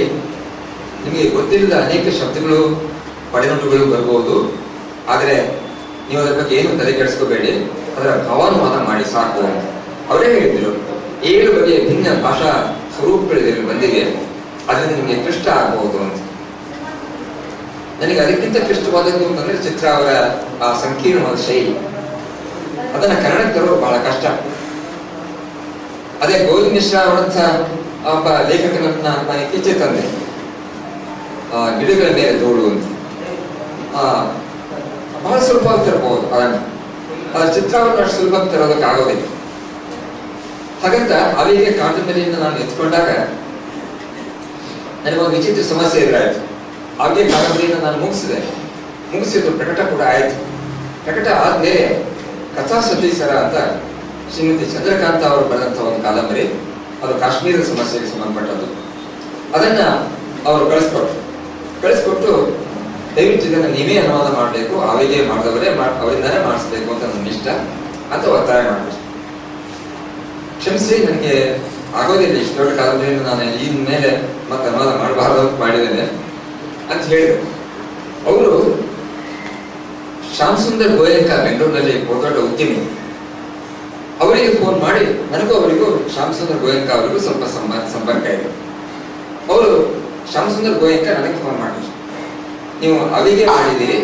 G: ನಿಮಗೆ ಗೊತ್ತಿಲ್ಲದ ಅನೇಕ ಶಬ್ದಗಳು, ಪಡೆನುಟುಗಳು ಬರ್ಬೋದು. ಆದರೆ ನೀವು ಅದರ ಬಗ್ಗೆ ಏನು ತಲೆ ಕೆಡಿಸ್ಕೋಬೇಡಿ, ಅದರ ಭಾವಾನುವಾದ ಮಾಡಿ ಸಾಕು ಅಂತ ಅವರೇ ಹೇಳಿದ್ರು. 7 ಬಗೆಯ ಭಿನ್ನ ಭಾಷಾ ಸ್ವರೂಪಗಳು ಇದರಲ್ಲಿ ಬಂದಿವೆ, ಅದರಿಂದ ನಿಮಗೆ ಕಷ್ಟ ಆಗಬಹುದು ಅಂತ. ನನಗೆ ಅದಕ್ಕಿಂತ ಕ್ಲಿಷ್ಟವಾದದ್ದು ಅಂತಂದ್ರೆ ಚಿತ್ರ ಅವರ ಆ ಸಂಕೀರ್ಣವಾದ ಶೈಲಿ, ಅದನ್ನ ಕನ್ನಡಕ್ಕೆ ತರೋದು ಬಹಳ ಕಷ್ಟ. ಅದೇ ಗೋವಿಂದ ಮಿಶ್ರಾ ಅವರಂಥ ಒಬ್ಬ ಲೇಖಕನನ್ನ ನಾನು ಇತ್ತೀಚೆಗೆ ತಂದೆ, ಗಿಡಗಳ ಮೇಲೆ ಧೂಳು ಅಂತ. ಬಹಳ ಸುಲಭವಾಗಿ ತರಬಹುದು ಅದನ್ನು. ಅದರ ಚಿತ್ರವನ್ನು ಅಷ್ಟು ಸುಲಭವಾಗಿ ತರೋದಕ್ಕೆ ಆಗೋದಿಲ್ಲ. ಹಾಗಂತ ಅವಿಗೆ ಕಾದಂಬರಿಯಿಂದ ನಾನು ಎತ್ಕೊಂಡಾಗ ನನಗೊಂದು ವಿಚಿತ್ರ ಸಮಸ್ಯೆ ಎದುರಾಯಿತು. ಹಾಗೆ ಕಾದಂಬರಿಯನ್ನು ನಾನು ಮುಗಿಸಿದ್ದು ಪ್ರಕಟ ಕೂಡ ಆಯಿತು. ಪ್ರಕಟ ಆದ್ಮೇಲೆ ಕಥಾ ಸತೀಸರ ಅಂತ ಶ್ರೀಮತಿ ಚಂದ್ರಕಾಂತ ಅವರು ಬರೆದಂಥ ಒಂದು ಕಾದಂಬರಿ, ಅದು ಕಾಶ್ಮೀರದ ಸಮಸ್ಯೆಗೆ ಸಂಬಂಧಪಟ್ಟದ್ದು. ಅದನ್ನ ಅವರು ಕಳಿಸ್ಕೊಟ್ಟು ದಯವಿಟ್ಟು ಇದನ್ನು ನೀವೇ ಅನುವಾದ ಮಾಡಬೇಕು, ಅವಿಗೆ ಮಾಡಿದವರೇ ಅವರಿಂದಾನೇ ಮಾಡಿಸ್ಬೇಕು ಅಂತ ನನ್ನ ಇಷ್ಟ ಅಂತ ಒತ್ತಾಯ ಮಾಡಿದ್ರು. ಕ್ಷಮಿಸಿ, ನನಗೆ ಆಗೋದಿಲ್ಲ, ಇಷ್ಟು ದೊಡ್ಡ ಕಾದಂಬರಿಯನ್ನು ನಾನು ಈ ಮೇಲೆ ಮತ್ತೆ ಅನುವಾದ ಮಾಡಬಾರ್ದು ಅಂತ ಮಾಡಿದ್ದೇನೆ ಅಂತ ಹೇಳಿದರು. ಅವರು ಶ್ಯಾಮ್ ಸುಂದರ್ ಗೋಯಂಕ ಬೆಂಗಳೂರಿನಲ್ಲಿ ದೊಡ್ಡ ಉದ್ಯಮಿ, ಅವರಿಗೆ ಫೋನ್ ಮಾಡಿ ನನಗೂ ಅವರಿಗೂ ಶ್ಯಾಮ್ ಸುಂದರ್ ಗೋಯಂಕ ಅವರಿಗೂ ಸ್ವಲ್ಪ ಸಂಪರ್ಕ ಇದೆ. ಅವರು ಶ್ಯಾಮ್ ಸುಂದರ್ ಗೋಯಂಕ ನನಗೆ ಫೋನ್ ಮಾಡಿದ್ರು, ನೀವು ಅವಿಗೆ ಮಾಡಿದ್ದೀರಿ,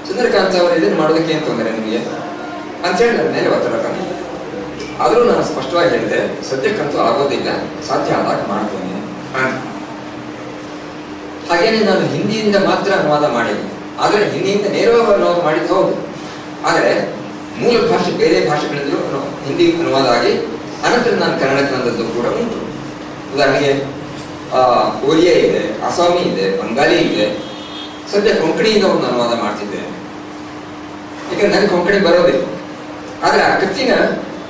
G: ಚಂದ್ರಕಾಂತ್ ಅವರು ಇದನ್ನು ಮಾಡೋದಕ್ಕೆ ಏನು ತೊಂದರೆ ನಿಮಗೆ ಅಂತ ಹೇಳಿ ನನ್ನ ಮೇಲೆ ಒತ್ತಡ ತಂದರು. ಆದರೂ ನಾನು ಸ್ಪಷ್ಟವಾಗಿ ಹೇಳಿದೆ, ಸದ್ಯಕ್ಕಂತೂ ಆಗೋದಿಲ್ಲ, ಸಾಧ್ಯ ಆದಾಗ ಮಾಡ್ತೇನೆ ಅಂತ. ಹಾಗೇನೆ ನಾನು ಹಿಂದಿಯಿಂದ ಮಾತ್ರ ಅನುವಾದ ಮಾಡಿದ್ದೆ. ಆದರೆ ಹಿಂದಿಯಿಂದ ನೇರವಾಗಿ ಅನುವಾದ ಮಾಡಿದ್ದು ಹೌದು. ಆದರೆ ಮೂಲ ಭಾಷೆ ಬೇರೆ ಭಾಷೆಗಳಿಂದಲೂ ಹಿಂದಿ ಅನುವಾದ ಆಗಿ ಅನಂತರ ನಾನು ಕನ್ನಡಕ್ಕೆ ತಂದದ್ದು ಕೂಡ ಉಂಟು. ಉದಾಹರಣೆಗೆ ಒರಿಯಾ ಇದೆ, ಅಸ್ಸಾಮಿ ಇದೆ, ಬಂಗಾಲಿ ಇದೆ. ಸದ್ಯ ಕೊಂಕಣಿಯಿಂದ ಒಂದು ಅನುವಾದ ಮಾಡ್ತಿದ್ದೆ, ಯಾಕಂದ್ರೆ ನನಗೆ ಕೊಂಕಣಿ ಬರೋದಿಲ್ಲ. ಆದರೆ ಆ ಕೃತಿನ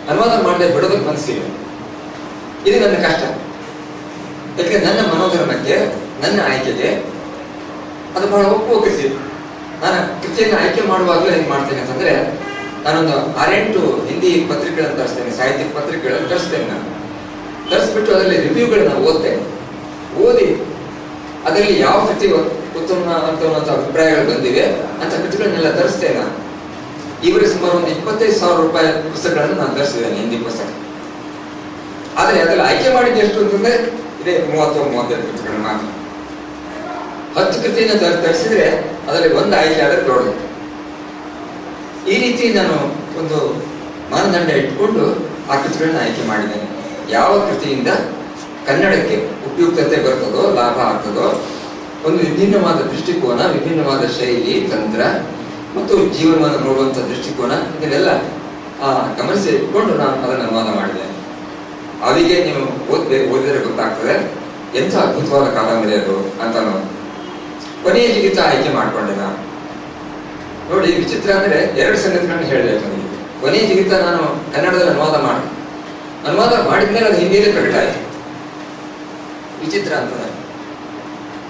G: ಅನುವಾದ ಮಾಡದೆ ಬಿಡೋದಕ್ಕೆ ಮನಸ್ಸಿಲ್ಲ. ಇದು ನನ್ನ ಕಷ್ಟ. ಯಾಕಂದ್ರೆ ನನ್ನ ಮನೋಧರ್ಮಕ್ಕೆ, ನನ್ನ ಆಯ್ಕೆಗೆ ಅದು ಬಹಳ ಒಪ್ಪುವ ಕೃತಿ. ನಾನು ಕೃತಿಯನ್ನು ಆಯ್ಕೆ ಮಾಡುವಾಗಲೂ ಏನ್ ಮಾಡ್ತೇನೆ ಅಂತಂದ್ರೆ, ನಾನೊಂದು 6-8 ಹಿಂದಿ ಪತ್ರಿಕೆಗಳನ್ನು ತರಿಸ್ತೇನೆ, ಸಾಹಿತ್ಯಿಕ ಪತ್ರಿಕೆಗಳನ್ನು ತರಿಸ್ತೇನೆ. ನಾನು ತರಿಸ್ಬಿಟ್ಟು ಅದರಲ್ಲಿ ರಿವ್ಯೂಗಳನ್ನ ಓದ್ತೇನೆ. ಓದಿ ಅದರಲ್ಲಿ ಯಾವ ಕೃತಿ ಉತ್ತಮ ಅಂತ ಅಭಿಪ್ರಾಯಗಳು ಬಂದಿವೆ ಅಂತ ಕೃತಿಗಳನ್ನೆಲ್ಲ ತರಿಸ್ತೇನೆ. ನಾನು ಇವರಿಗೆ ಸುಮಾರು ಒಂದು 25,000 ರೂಪಾಯಿ ಪುಸ್ತಕಗಳನ್ನು ನಾನು ತರಿಸಿದ್ದೇನೆ, ಹಿಂದಿ ಪುಸ್ತಕ. ಆದರೆ ಅದರಲ್ಲಿ ಆಯ್ಕೆ ಮಾಡಿದ್ದು ಎಷ್ಟು ಅಂತಂದ್ರೆ ಇದೇ 30-35 ಕೃತಿಗಳು ಮಾತ್ರ. 10 ಕೃತಿಯನ್ನು ತರಿಸಿದ್ರೆ ಅದರಲ್ಲಿ ಒಂದು ಆಯ್ಕೆ ಆದರೆ ದೊಡ್ಡದು. ಈ ರೀತಿ ನಾನು ಒಂದು ಮಾನದಂಡ ಇಟ್ಕೊಂಡು ಆ ಕೃತಿಗಳನ್ನ ಆಯ್ಕೆ ಮಾಡಿದ್ದೇನೆ. ಯಾವ ಕೃತಿಯಿಂದ ಕನ್ನಡಕ್ಕೆ ಉಪಯುಕ್ತತೆ ಬರ್ತದೋ, ಲಾಭ ಆಗ್ತದೋ, ಒಂದು ವಿಭಿನ್ನವಾದ ದೃಷ್ಟಿಕೋನ, ವಿಭಿನ್ನವಾದ ಶೈಲಿ, ತಂತ್ರ ಮತ್ತು ಜೀವನವನ್ನು ನೋಡುವಂಥ ದೃಷ್ಟಿಕೋನ, ಇದನ್ನೆಲ್ಲ ಗಮನಿಸಿ ಇಟ್ಕೊಂಡು ನಾನು ಅದನ್ನು ಅನುವಾದ ಮಾಡಿದ್ದೇನೆ. ಅವಿಗೆ ನೀವು ಓದಿದರೆ ಗೊತ್ತಾಗ್ತದೆ ಎಂಥ ಅದ್ಭುತವಾದ ಕಾದಂಬರಿ ಅದು ಅಂತ. ಕೊನೆಯ ಜಿಗಿತ ಆಯ್ಕೆ ಮಾಡಿಕೊಂಡೆ ನಾನು. ನೋಡಿ, ವಿಚಿತ್ರ ಅಂದ್ರೆ 2 ಸಂಗತಿಗಳನ್ನು ಹೇಳಬೇಕು ನನಗೆ. ಕೊನೆಯ ಜಿಗಿತ ನಾನು ಕನ್ನಡದಲ್ಲಿ ಅನುವಾದ ಮಾಡಿದ್ಮೇಲೆ ಅದು ಹಿಂದಿಯಲ್ಲಿ ಪ್ರಕಟ ಆಯಿತು. ವಿಚಿತ್ರ ಅಂತಂದ್ರೆ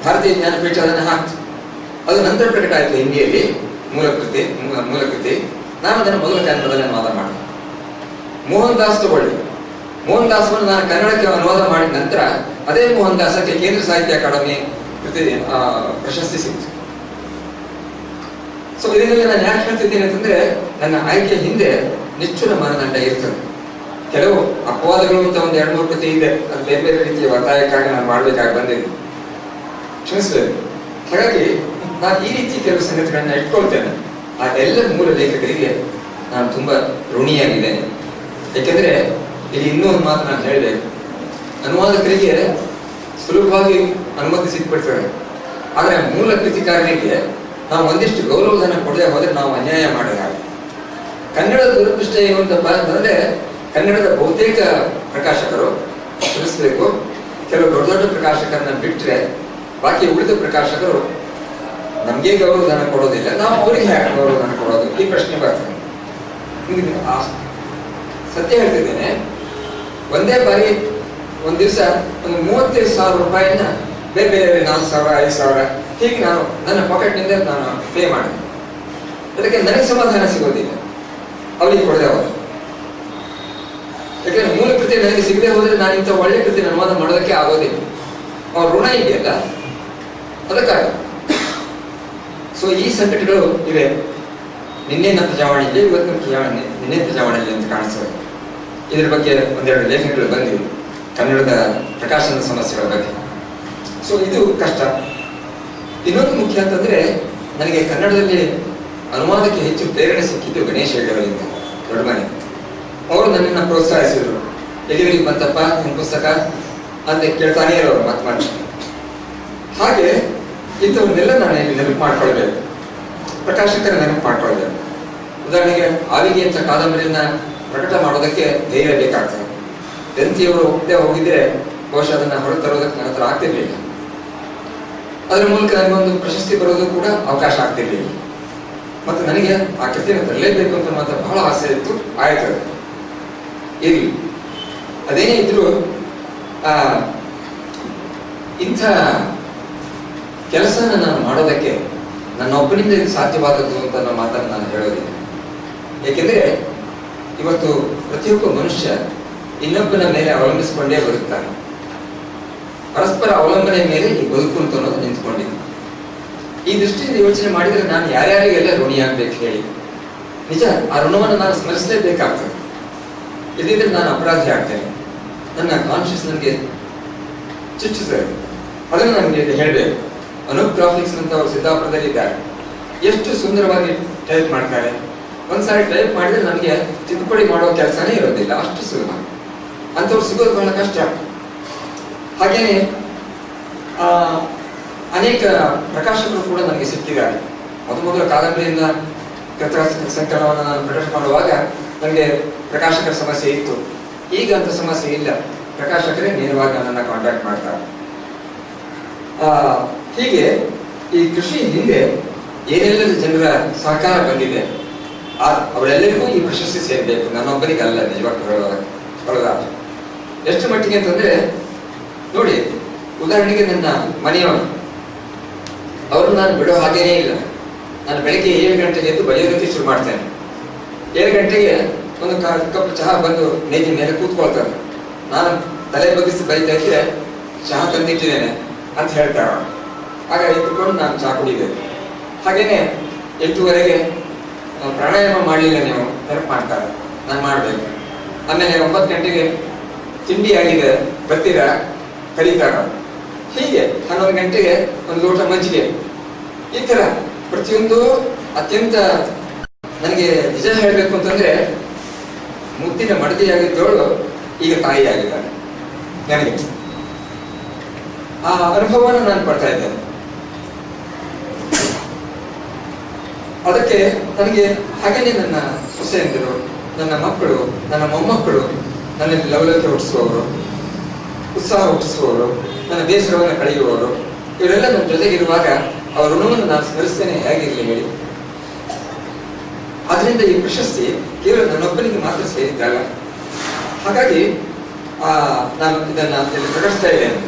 G: ಭಾರತೀಯ ಜ್ಞಾನಪೀಠ ಅದನ್ನು ಹಾಕ್ತು, ಅದು ನಂತರ ಪ್ರಕಟ ಆಯಿತು ಹಿಂದಿಯಲ್ಲಿ ಮೂಲ ಕೃತಿ. ನಾನು ಅದನ್ನು ಮೊದಲ ಕನ್ನಡದಲ್ಲಿ ಅನುವಾದ ಮಾಡಿದೆ. ಮೋಹನ್ ದಾಸ್ ತಗೊಳ್ಳಿ, ಮೋಹನ್ ದಾಸವನ್ನು ನಾನು ಕನ್ನಡಕ್ಕೆ ಅನುವಾದ ಮಾಡಿದ ನಂತರ ಅದೇ ಮೋಹನ್ ದಾಸಕ್ಕೆ ಕೇಂದ್ರ ಸಾಹಿತ್ಯ ಅಕಾಡೆಮಿ ಪ್ರಶಸ್ತಿ ಸಿಕ್ತು. ಸೊ ಇದನ್ನೆಲ್ಲ ನಾನು ಯಾಕೆ ಹೇಳ್ತಿದ್ದೇನೆ ಅಂತಂದ್ರೆ, ನನ್ನ ಆಯ್ಕೆ ಹಿಂದೆ ನಿಶ್ಚಲ ಮಾನದಂಡ ಇರ್ತದೆ. ಕೆಲವು ಅಪವಾದಗಳು ಅಂತ ಒಂದು 2-3 ಕೃತಿ ಇದೆ, ಅದು ಬೇರೆ ಬೇರೆ ರೀತಿಯ ಒತ್ತಾಯಕ್ಕಾಗಿ ನಾನು ಮಾಡ್ಬೇಕಾಗಿ ಬಂದಿದೆ, ಕ್ಷಮಿಸಬೇಕು. ಹಾಗಾಗಿ ನಾನು ಈ ರೀತಿ ಕೆಲವು ಸಂಗತಿಗಳನ್ನ ಇಟ್ಕೊಳ್ತೇನೆ. ಆ ಎಲ್ಲ ಮೂಲ ಲೇಖಕರಿಗೆ ನಾನು ತುಂಬಾ ಋಣಿಯಾಗಿದ್ದೇನೆ. ಯಾಕೆಂದ್ರೆ ಇಲ್ಲಿ ಇನ್ನೂ ಒಂದು ಮಾತು ನಾನು ಹೇಳಬೇಕು. ಅನುವಾದಕರಿಗೆ ಸುಲಭವಾಗಿ ಅನುಮತಿ ಸಿಕ್ಬಿಡ್ತಾರೆ, ಆದರೆ ಮೂಲ ಕೃತಿಕಾರರಿಗೆ ನಾವು ಒಂದಿಷ್ಟು ಗೌರವಧನ ಕೊಡದೆ ಹೋದ್ರೆ ನಾವು ಅನ್ಯಾಯ ಮಾಡಿದ. ಕನ್ನಡದ ದುರದೃಷ್ಟ ಏನು ಅಂತಪ್ಪ ಅಂತಂದ್ರೆ, ಕನ್ನಡದ ಬಹುತೇಕ ಪ್ರಕಾಶಕರು ತಿಳಿಸ್ಬೇಕು, ಕೆಲವು ದೊಡ್ಡ ದೊಡ್ಡ ಪ್ರಕಾಶಕರನ್ನ ಬಿಟ್ಟರೆ ಬಾಕಿ ಉಳಿದ ಪ್ರಕಾಶಕರು ನಮ್ಗೆ ಗೌರವಧನ ಕೊಡೋದಿಲ್ಲ, ನಾವು ಅವರಿಗೆ ಹೇಗೆ ಗೌರವಧನ ಕೊಡೋದು, ಈ ಪ್ರಶ್ನೆ ಬರ್ತದೆ. ಸತ್ಯ ಹೇಳ್ತಿದ್ದೇನೆ, ಒಂದೇ ಬಾರಿ ಒಂದ್ ದಿವಸ ಒಂದು 35,000 ರೂಪಾಯಿನ ಬೇರೆ ಬೇರೆ 4,000, 5,000 ಹೀಗೆ ನಾನು ನನ್ನ ಪಾಕೆಟ್ನಿಂದ ನಾನು ಪೇ ಮಾಡಿದೆ. ಅದಕ್ಕೆ ನನಗೆ ಸಮಾಧಾನ ಸಿಗೋದಿಲ್ಲ, ಅವರಿಗೆ ಕೊಡದೆ ಹೋದ್ರೆ. ಯಾಕಂದ್ರೆ ಮೂಲ ಕೃತಿ ನನಗೆ ಸಿಗದೆ ಹೋದ್ರೆ ನಾನು ಇಂಥ ಒಳ್ಳೆ ಕೃತಿ ಅನುವಾದ ಮಾಡೋದಕ್ಕೆ ಆಗೋದಿಲ್ಲ. ಅವ್ರ ಋಣ ಇದೆಯಲ್ಲ, ಅದಕ್ಕಾಗಿ. ಸೊ ಈ ಸಂಕಟಗಳು ಇವೆ. ನಿನ್ನೆ ಪ್ರಜಾವಾಣಿಯಲ್ಲಿ, ಇವತ್ತಿನ ಪ್ರಜಾವಾಣಿ, ನಿನ್ನೆ ಪ್ರಜಾವಾಣಿಯಲ್ಲಿ ಅಂತ ಕಾಣಿಸ್ತದೆ. ಇದ್ರ ಬಗ್ಗೆ 1-2 ಲೇಖನಗಳು ಬಂದಿವೆ, ಕನ್ನಡದ ಪ್ರಕಾಶನದ ಸಮಸ್ಯೆಗಳ ಬಗ್ಗೆ. ಸೊ ಇದು ಕಷ್ಟ. ಇನ್ನೊಂದು ಮುಖ್ಯ ಅಂತಂದ್ರೆ, ನನಗೆ ಕನ್ನಡದಲ್ಲಿ ಅನುವಾದಕ್ಕೆ ಹೆಚ್ಚು ಪ್ರೇರಣೆ ಸಿಕ್ಕಿದ್ದು ಗಣೇಶ್ ಹೆಗಡೆಯವರಿಂದ, ದೊಡ್ಡ ಮನೆ. ಅವರು ನನ್ನನ್ನು ಪ್ರೋತ್ಸಾಹಿಸಿದ್ರು. ಎಲ್ಲಿವರೆಗೆ ಬಂತಪ್ಪ ನಿಮ್ಮ ಪುಸ್ತಕ ಅಂತ ಕೇಳ್ತಾನೇ ಇರೋರು ಮಾತು. ಹಾಗೆ ಇಂಥವನ್ನೆಲ್ಲ ನಾನು ನೆನಪು ಮಾಡ್ಕೊಳ್ಬೇಕು, ಪ್ರಕಾಶಕರ ನೆನಪು ಮಾಡ್ಕೊಳ್ಬೇಕು. ಉದಾಹರಣೆಗೆ ಆವಿಗೆ ಅಂತ ಕಾದಂಬರಿಯನ್ನ ಪ್ರಕಟ ಮಾಡೋದಕ್ಕೆ ಧೈರ್ಯ ಬೇಕಾಗ್ತದೆ. ಗ್ರಂಥಿಯವರು ಒಪ್ಪದೆ ಹೋಗಿದ್ರೆ ಬಹುಶಃ ಅದನ್ನ ಹೊರಗೆ ತರೋದಕ್ಕೆ ನನ್ನ ಹತ್ರ ಆಗ್ತಿರ್ಲಿಲ್ಲ. ಅದರ ಮೂಲಕ ನನಗೊಂದು ಪ್ರಶಸ್ತಿ ಬರೋದು ಕೂಡ ಅವಕಾಶ ಆಗ್ತಿರ್ಲಿಲ್ಲ. ಮತ್ತೆ ನನಗೆ ಆ ಕೃತಿಯನ್ನು ತರಲೇಬೇಕು ಅಂತ ಮಾತ್ರ ಬಹಳ ಆಸೆ ಇತ್ತು. ಆಯ್ತು, ಇರ್ಲಿ. ಅದೇನೇ ಇದ್ರು ಇಂಥ ಕೆಲಸನ ನಾನು ಮಾಡೋದಕ್ಕೆ ನನ್ನ ಒಬ್ಬನಿಂದ ಇದು ಸಾಧ್ಯವಾದದ್ದು ಅಂತ ಅನ್ನೋ ಮಾತನ್ನು ನಾನು ಹೇಳೋದಿಲ್ಲ. ಏಕೆಂದ್ರೆ ಇವತ್ತು ಪ್ರತಿಯೊಬ್ಬ ಮನುಷ್ಯ ಇನ್ನೊಬ್ಬನ ಮೇಲೆ ಅವಲಂಬಿಸಿಕೊಂಡೇ ಬದುಕ್ತಾನೆ. ಪರಸ್ಪರ ಅವಲಂಬನೆ ಮೇಲೆ ಈ ಬದುಕು ಅಂತ ಅನ್ನೋದು ನಿಂತ್ಕೊಂಡಿದೆ. ಈ ದೃಷ್ಟಿಯಿಂದ ಯೋಚನೆ ಮಾಡಿದ್ರೆ ನಾನು ಯಾರ್ಯಾರಿಗೆಲ್ಲ ಋಣಿಯಾಗಬೇಕು ಹೇಳಿ. ನಿಜ, ಆ ಋಣವನ್ನು ನಾನು ಸ್ಮರಿಸಲೇಬೇಕಾಗ್ತದೆ. ಇಲ್ಲಿದ್ರೆ ನಾನು ಅಪರಾಧಿ ಆಗ್ತೇನೆ. ನನ್ನ ಕಾನ್ಶಿಯಸ್ ನನಗೆ ಚುಚ್ಚುತ್ತದೆ. ಅದನ್ನು ನನಗೆ ಹೇಳಬೇಕು. ಅನೂಪ್ ಗ್ರಾಫಿಕ್ಸ್ ಅಂತ ಅವರು ಸಿದ್ದಾಪುರದಲ್ಲಿ ಇದ್ದಾರೆ. ಎಷ್ಟು ಸುಂದರವಾಗಿ ಟೈಪ್ ಮಾಡ್ತಾರೆ. ಒಂದ್ಸಾರಿ ಟೈಪ್ ಮಾಡಿದ್ರೆ ನನಗೆ ತಿದ್ದುಪಡಿ ಮಾಡೋ ಕೆಲಸನೇ ಇರೋದಿಲ್ಲ, ಅಷ್ಟು ಸುಲಭ. ಅಂಥವ್ರು ಸಿಗೋದು ಬಹಳ ಕಷ್ಟ. ಹಾಗೇನೆ ಅನೇಕ ಪ್ರಕಾಶಕರು ಕೂಡ ನನಗೆ ಸಿಕ್ಕಿದ್ದಾರೆ. ಮೊದಲ ಕಾದಂಬರಿಯಿಂದ ಸಂಕಲನವನ್ನು ನಾನು ಪ್ರಕಟ ಮಾಡುವಾಗ ನನಗೆ ಪ್ರಕಾಶಕರ ಸಮಸ್ಯೆ ಇತ್ತು. ಈಗ ಅಂತ ಸಮಸ್ಯೆ ಇಲ್ಲ, ಪ್ರಕಾಶಕರೇ ನೇರವಾಗಿ ನನ್ನನ್ನು ಕಾಂಟ್ಯಾಕ್ಟ್ ಮಾಡ್ತಾರೆ. ಹೀಗೆ ಈ ಕೃಷಿ ಹಿಂದೆ ಏನೆಲ್ಲ ಜನರ ಸಹಕಾರ ಬಂದಿದೆ, ಅವರೆಲ್ಲರಿಗೂ ಈ ಪ್ರಶಸ್ತಿ ಸೇರಬೇಕು, ನನ್ನೊಬ್ಬನಿಗೆ ಅಲ್ಲ. ನಿಜವಾಗಿ ಹೇಳೋದಾದ್ರೆ ಎಷ್ಟು ಮಟ್ಟಿಗೆ ಅಂತಂದ್ರೆ ನೋಡಿ, ಉದಾಹರಣೆಗೆ ನನ್ನ ಮನೆಯವರು, ಅವರು ನಾನು ಬಿಡೋ ಹಾಗೇನೇ ಇಲ್ಲ. ನಾನು ಬೆಳಗ್ಗೆ 7 ಗಂಟೆಗೆ ಎದ್ದು ಬರೆಯೋದಕ್ಕೆ ಶುರು ಮಾಡ್ತೇನೆ. 7 ಗಂಟೆಗೆ ಒಂದು ಕಪ್ ಚಹಾ ಬಂದು ಮೇಜಿನ ಮೇಲೆ ಕೂತ್ಕೊಳ್ತಾರೆ. ನಾನು ತಲೆ ಬಗ್ಗಿಸಿ ಬರಿತಾ ಇದ್ರೆ ಚಹಾ ತಂದಿಟ್ಟಿದ್ದೇನೆ ಅಂತ ಹೇಳ್ತಾರೆ. ಆಗ ಎತ್ತುಕೊಂಡು ನಾನು ಚಹಾ ಕುಡಿಬೇಕು. ಹಾಗೇನೆ 8:30 ಪ್ರಾಣಾಯಾಮ ಮಾಡಲಿಲ್ಲ ನೀವು ನೆನಪು ಮಾಡ್ತಾರೆ, ನಾನು ಮಾಡಬೇಕು. ಆಮೇಲೆ 9 ಗಂಟೆಗೆ ತಿಂಡಿ ಆಗಿದೆ ಬರ್ತೀರಾ ಕರೀತಾರ. ಹೀಗೆ 11 ಗಂಟೆಗೆ ಒಂದು ಲೋಟ ಮಜ್ಜಿಗೆ. ಈ ತರ ಪ್ರತಿಯೊಂದು ಅತ್ಯಂತ ನನಗೆ ನಿಜ ಹೇಳಬೇಕು ಅಂತಂದ್ರೆ ಮುತ್ತಿನ ಮಡದಿಯಾಗಿದ್ದವಳು ಈಗ ತಾಯಿಯಾಗಿದ್ದಾಳೆ. ನನಗೆ ಆ ಅನುಭವನ ನಾನು ಪಡ್ತಾ ಇದ್ದೇನೆ. ಅದಕ್ಕೆ ನನಗೆ ಹಾಗೇನೆ ನನ್ನ ಸೊಸೆಯಂದಿರು, ನನ್ನ ಮಕ್ಕಳು, ನನ್ನ ಮೊಮ್ಮಕ್ಕಳು ನನ್ನಲ್ಲಿ ಲವಲವಿಕೆ ಹುಟ್ಟಿಸುವವರು, ಉತ್ಸಾಹ ಹುಟ್ಟಿಸುವವರು, ನನ್ನ ಬೇಸರವನ್ನು ಕಳೆಯುವವರು, ಇವರೆಲ್ಲ ನನ್ನ ಜೊತೆಗಿರುವಾಗ ಅವರ ಋಣವನ್ನು ನಾನು ಸ್ಮರಿಸ್ತೇನೆ, ಹೇಗಿರಲಿ ಹೇಳಿ. ಆದ್ರಿಂದ ಈ ಪ್ರಶಸ್ತಿ ಕೇವಲ ನನ್ನೊಬ್ಬನಿಗೆ ಮಾತ್ರ ಸೇರಿದ್ದಲ್ಲ. ಹಾಗಾಗಿ ನಾನು ಇದನ್ನ ಇಲ್ಲಿ ಪ್ರಕಟಿಸ್ತಾ ಇದ್ದೇನೆ.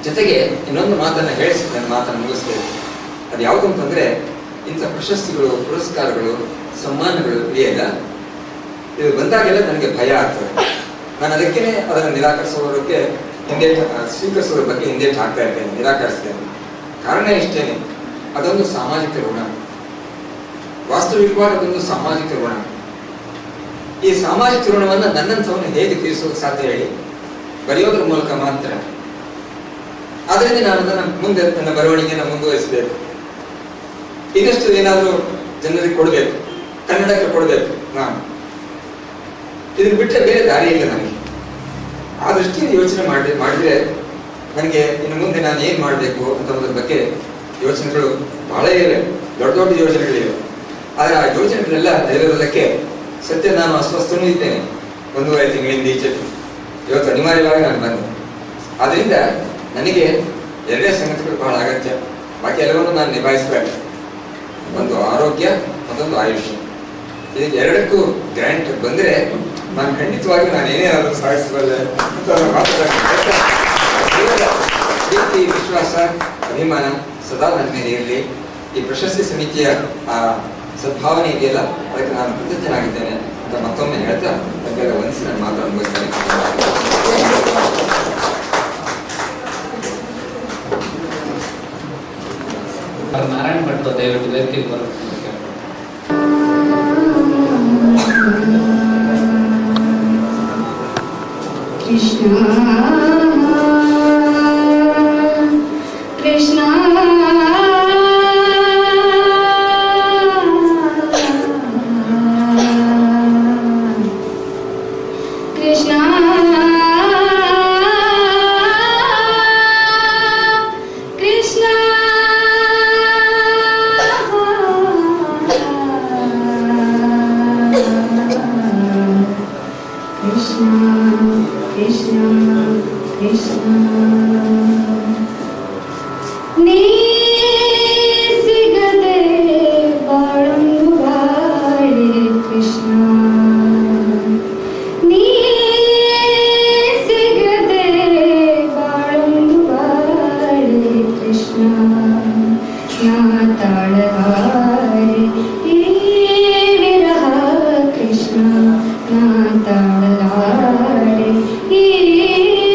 G: ಜೊತೆಗೆ ಇನ್ನೊಂದು ಮಾತನ್ನ ಹೇಳಿಸಿ ನನ್ನ ಮಾತನ್ನು ಮುಗಿಸ್ತೇನೆ. ಅದು ಯಾವುದು ಅಂತಂದ್ರೆ, ಇಂಥ ಪ್ರಶಸ್ತಿಗಳು, ಪುರಸ್ಕಾರಗಳು, ಸಮ್ಮಾನಗಳು ಇದೆಯಲ್ಲ, ಇದು ಬಂದಾಗೆಲ್ಲ ನನಗೆ ಭಯ ಆಗ್ತದೆ. ನಾನು ಅದಕ್ಕೇನೆ ಅದನ್ನು ನಿರಾಕರಿಸುವುದಕ್ಕೆ ಸ್ವೀಕರಿಸುವ ಬಗ್ಗೆ ಹಿಂದೇಟು ಹಾಕ್ತಾ ಇರ್ತೇನೆ, ನಿರಾಕರಿಸ್ತೇನೆ. ಕಾರಣ ಇಷ್ಟೇನೆ, ಅದೊಂದು ಸಾಮಾಜಿಕ ಋಣ. ವಾಸ್ತವಿಕವಾಗಿ ಅದೊಂದು ಸಾಮಾಜಿಕ ಋಣ. ಈ ಸಾಮಾಜಿಕ ಋಣವನ್ನು ನನ್ನಂಥವನ್ನು ಹೇಗೆ ತೀರಿಸೋಕೆ ಸಾಧ್ಯ ಹೇಳಿ? ಬರೆಯೋದ್ರ ಮೂಲಕ ಮಾತ್ರ. ಆದ್ರಿಂದ ನಾನು ಅದನ್ನು ಮುಂದೆ ನನ್ನ ಬರವಣಿಗೆಯನ್ನು ಮುಂದುವರಿಸಬೇಕು. ಇನ್ನಷ್ಟು ಏನಾದರೂ ಜನರಿಗೆ ಕೊಡಬೇಕು, ಕನ್ನಡಕ್ಕೆ ಕೊಡಬೇಕು. ನಾನು ಇದನ್ನ ಬಿಟ್ಟರೆ ಬೇರೆ ದಾರಿ ಇಲ್ಲ ನನಗೆ. ಆ ದೃಷ್ಟಿಯಿಂದ ಯೋಚನೆ ಮಾಡಿದ್ರೆ ನನಗೆ ಇನ್ನು ಮುಂದೆ ನಾನು ಏನ್ ಮಾಡಬೇಕು ಅಂತನ್ನೋದ್ರ ಬಗ್ಗೆ ಯೋಚನೆಗಳು ಬಹಳ ಇವೆ, ದೊಡ್ಡ ದೊಡ್ಡ ಯೋಜನೆಗಳಿವೆ. ಆದರೆ ಆ ಯೋಜನೆಗಳೆಲ್ಲ ನೆರವೇರೋದಕ್ಕೆ ಸತ್ಯ ನಾನು ಅಸ್ವಸ್ಥನೂ ಇದ್ದೇನೆ. 1.5 ತಿಂಗಳಿಂದ ಈಚೆ ಇವತ್ತು ಅನಿವಾರ್ಯವಾಗಿ ನಾನು ಬಂದೆ. ಆದ್ರಿಂದ ನನಗೆ 2 ಸಂಗತಿಗಳು ಬಹಳ ಅಗತ್ಯ. ಬಾಕಿ ಎಲ್ಲವನ್ನೂ ನಾನು ನಿಭಾಯಿಸಬೇಕು. ಒಂದು ಆರೋಗ್ಯ, ಮತ್ತೊಂದು ಆಯುಷ್ಯ. ಇದಕ್ಕೆ 2ಕ್ಕೂ ಗ್ರಾಂಟ್ ಬಂದ್ರೆ ನಾನು ಖಂಡಿತವಾಗಿ ನಾನು ಏನೇನಾದರೂ ಸಾಧಿಸಬಲ್ಲೆ ಅಂತ ಪ್ರೀತಿ, ವಿಶ್ವಾಸ, ಅಭಿಮಾನ ಸದಾ ನನ್ನ ಮೇಲೆ ಇರಲಿ. ಈ ಪ್ರಶಸ್ತಿ ಸಮಿತಿಯ ಆ ಸದ್ಭಾವನೆ ಇದೆಯಲ್ಲ, ಅದಕ್ಕೆ ನಾನು ಕೃತಜ್ಞನಾಗಿದ್ದೇನೆ ಅಂತ ಮತ್ತೊಮ್ಮೆ ಹೇಳ್ತಾ ತಮ್ಮೆಲ್ಲ ವಂದಿಸಿ ನನ್ನ ಮಾತು ಅನುಭವಿಸ್ತೇನೆ.
B: ನಾರಾಯಣ ಭಟ್ ದಯವಿಟ್ಟು ವೇದಿಕೆಗೆ ಬರಬೇಕು.
C: ಕೃಷ್ಣ ಕೃಷ್ಣ ಕೃಷ್ಣ ಕೃಷ್ಣ Krishna, Krishna, ನೀ ಸಿಗದೆ ಬಾಳುವಾಳೆ ಕೃಷ್ಣ, ನೀ ಸಿಗದೆ ಬಾಳುವಾಳೆ ಕೃಷ್ಣ, ನಾ ತಾಳಲಾರೆ ಈ ವಿರಹ ಕೃಷ್ಣ, ನಾ ತಾಳಲಾರೆ ಈ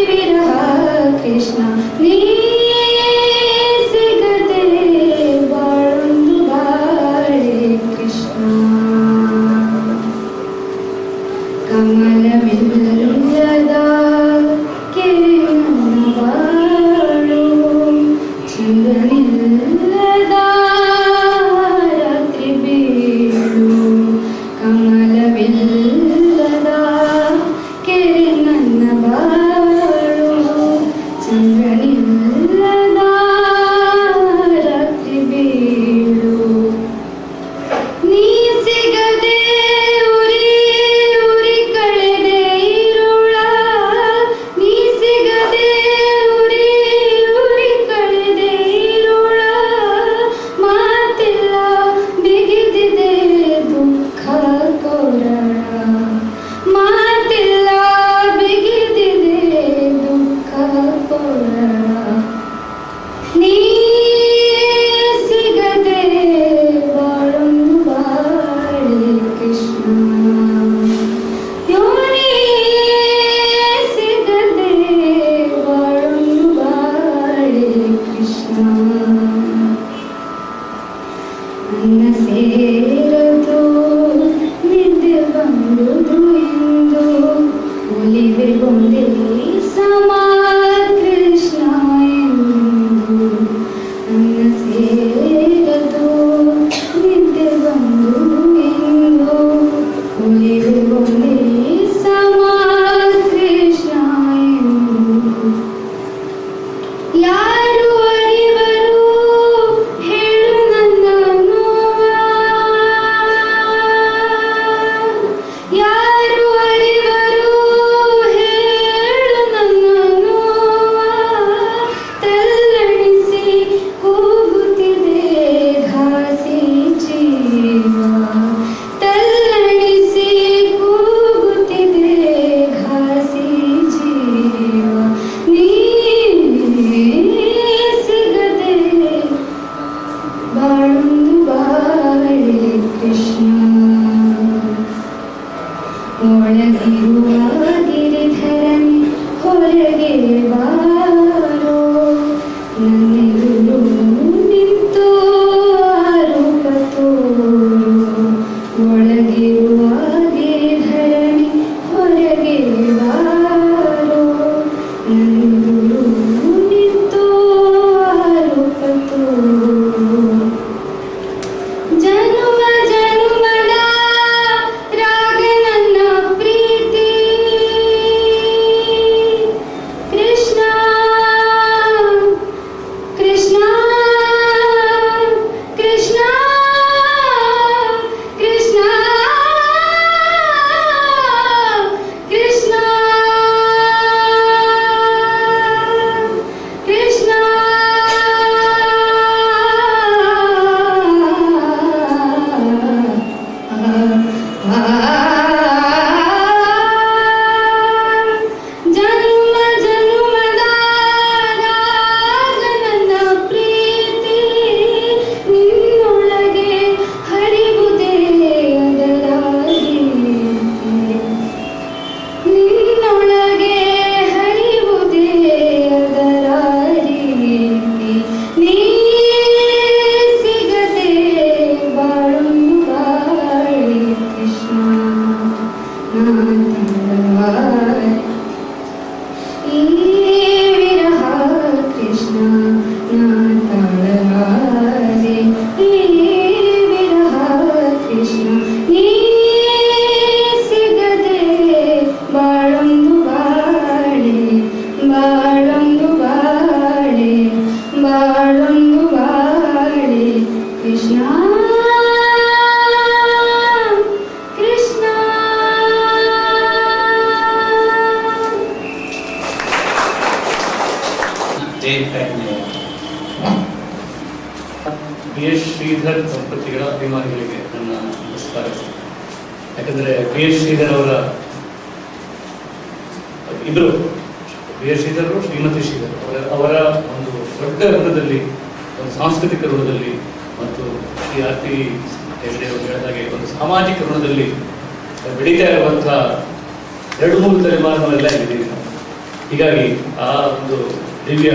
C: ವಿರಹ ಕೃಷ್ಣ, ನೀ ಸಿಗದೆ ಬಾಳುವಾಳೆ ಕೃಷ್ಣ. ಕಮಲವಿಲ್ಲದ ಕೆರೆಯನ್ನ ಬಾಳು, ಚಂದ್ರನಿಲ್ಲದ ರಾತ್ರಿ ಬೀಳು, ಕಮಲವಿಲ್ಲದ ಕೆರೆ ನನ್ನ ಬಾಳು, ಚಂದ್ರನಿಲ್ಲದ ರಾತ್ರಿ ಬೀಳು, ನೀ ಸಿಗದೆ ಉರಿ ಉರಿ ಕಳೆದೆ ಇರುಳ, ನೀ ಸಿಗದೆ ಉರಿ ಉರಿ ಕಳೆದೆ ಇರುಳ, ಮಾತಿಲ್ಲ ಬಿಗಿದಿದೆ ದುಃಖ ಕೊರಳ, ಮಾತಿಲ್ಲ ಬಿಗಿದಿದೆ ದುಃಖ ಕೊರಳ. ನಂದುಳು ನಿಂತು ಆರುಪತು ಜನುಮ ಜನುಮದ ರಾಗ ನನ್ನ ಪ್ರೀತಿ ಕೃಷ್ಣ ಕೃಷ್ಣ ಕೃಷ್ಣ ಕೃಷ್ಣ ಕೃಷ್ಣ ಕೃಷ್ಣ ಜನ್ಮ ಜನ್ಮದ ರಾಗ ನನ್ನ ಪ್ರೀತಿ ನಿನ್ನೊಳಗೆ ಹರಿವುದೇ ಅದರ ರೀತಿ ನಿನ್ನೊಳಗೆ ಹರಿವುದೇ ಅದರ ರೀತಿ ನೀ ಸಿಗದೆ ಬಾಳೊಂದು ಬಾಳಿ ಕೃಷ್ಣ ನಾಥವಾಯ್ ಈ ವಿರಹ ಕೃಷ್ಣ ನಾಥವಾಯ್ ಈ ವಿರಹ ಕೃಷ್ಣ ನೀ ಸಿಗದೆ ಬಾಳೊಂದು ಬಾಳೆ ಬಾಳೊಂದು ಬಾಳೆ ಬಾಳೊಂದು ಬಾಳೆ ಕೃಷ್ಣ ಕೃಷ್ಣ
H: ಬಿ ಎಸ್ ಶ್ರೀಧರ್ ದಂಪತಿಗಳ ಅಭಿಮಾನಿಗಳಿಗೆ ನನ್ನ ನಮಸ್ಕಾರ. ಯಾಕಂದರೆ ಬಿ ಎಸ್ ಶ್ರೀಧರ್ ಅವರ ಇಬ್ಬರು ಬಿ ಎಸ್ ಶ್ರೀಧರ್ ಶ್ರೀಮತಿ ಶ್ರೀಧರ್ ಅವರ ಒಂದು ದೊಡ್ಡ ಋಣದಲ್ಲಿ, ಒಂದು ಸಾಂಸ್ಕೃತಿಕ ಋಣದಲ್ಲಿ ಮತ್ತು ಈ ಆರ್ ಪಿ ಹೆಗ್ಡೆ ಅವರು ಹೇಳಿದಾಗೆ ಒಂದು ಸಾಮಾಜಿಕ ಋಣದಲ್ಲಿ ಬೆಳೀತಾ ಇರುವಂಥ 2-3 ತಲೆಮಾರುಗಳೆಲ್ಲ ಇದ್ದೀವಿ ನಾವು. ಹೀಗಾಗಿ ಆ ಒಂದು ದಿವ್ಯ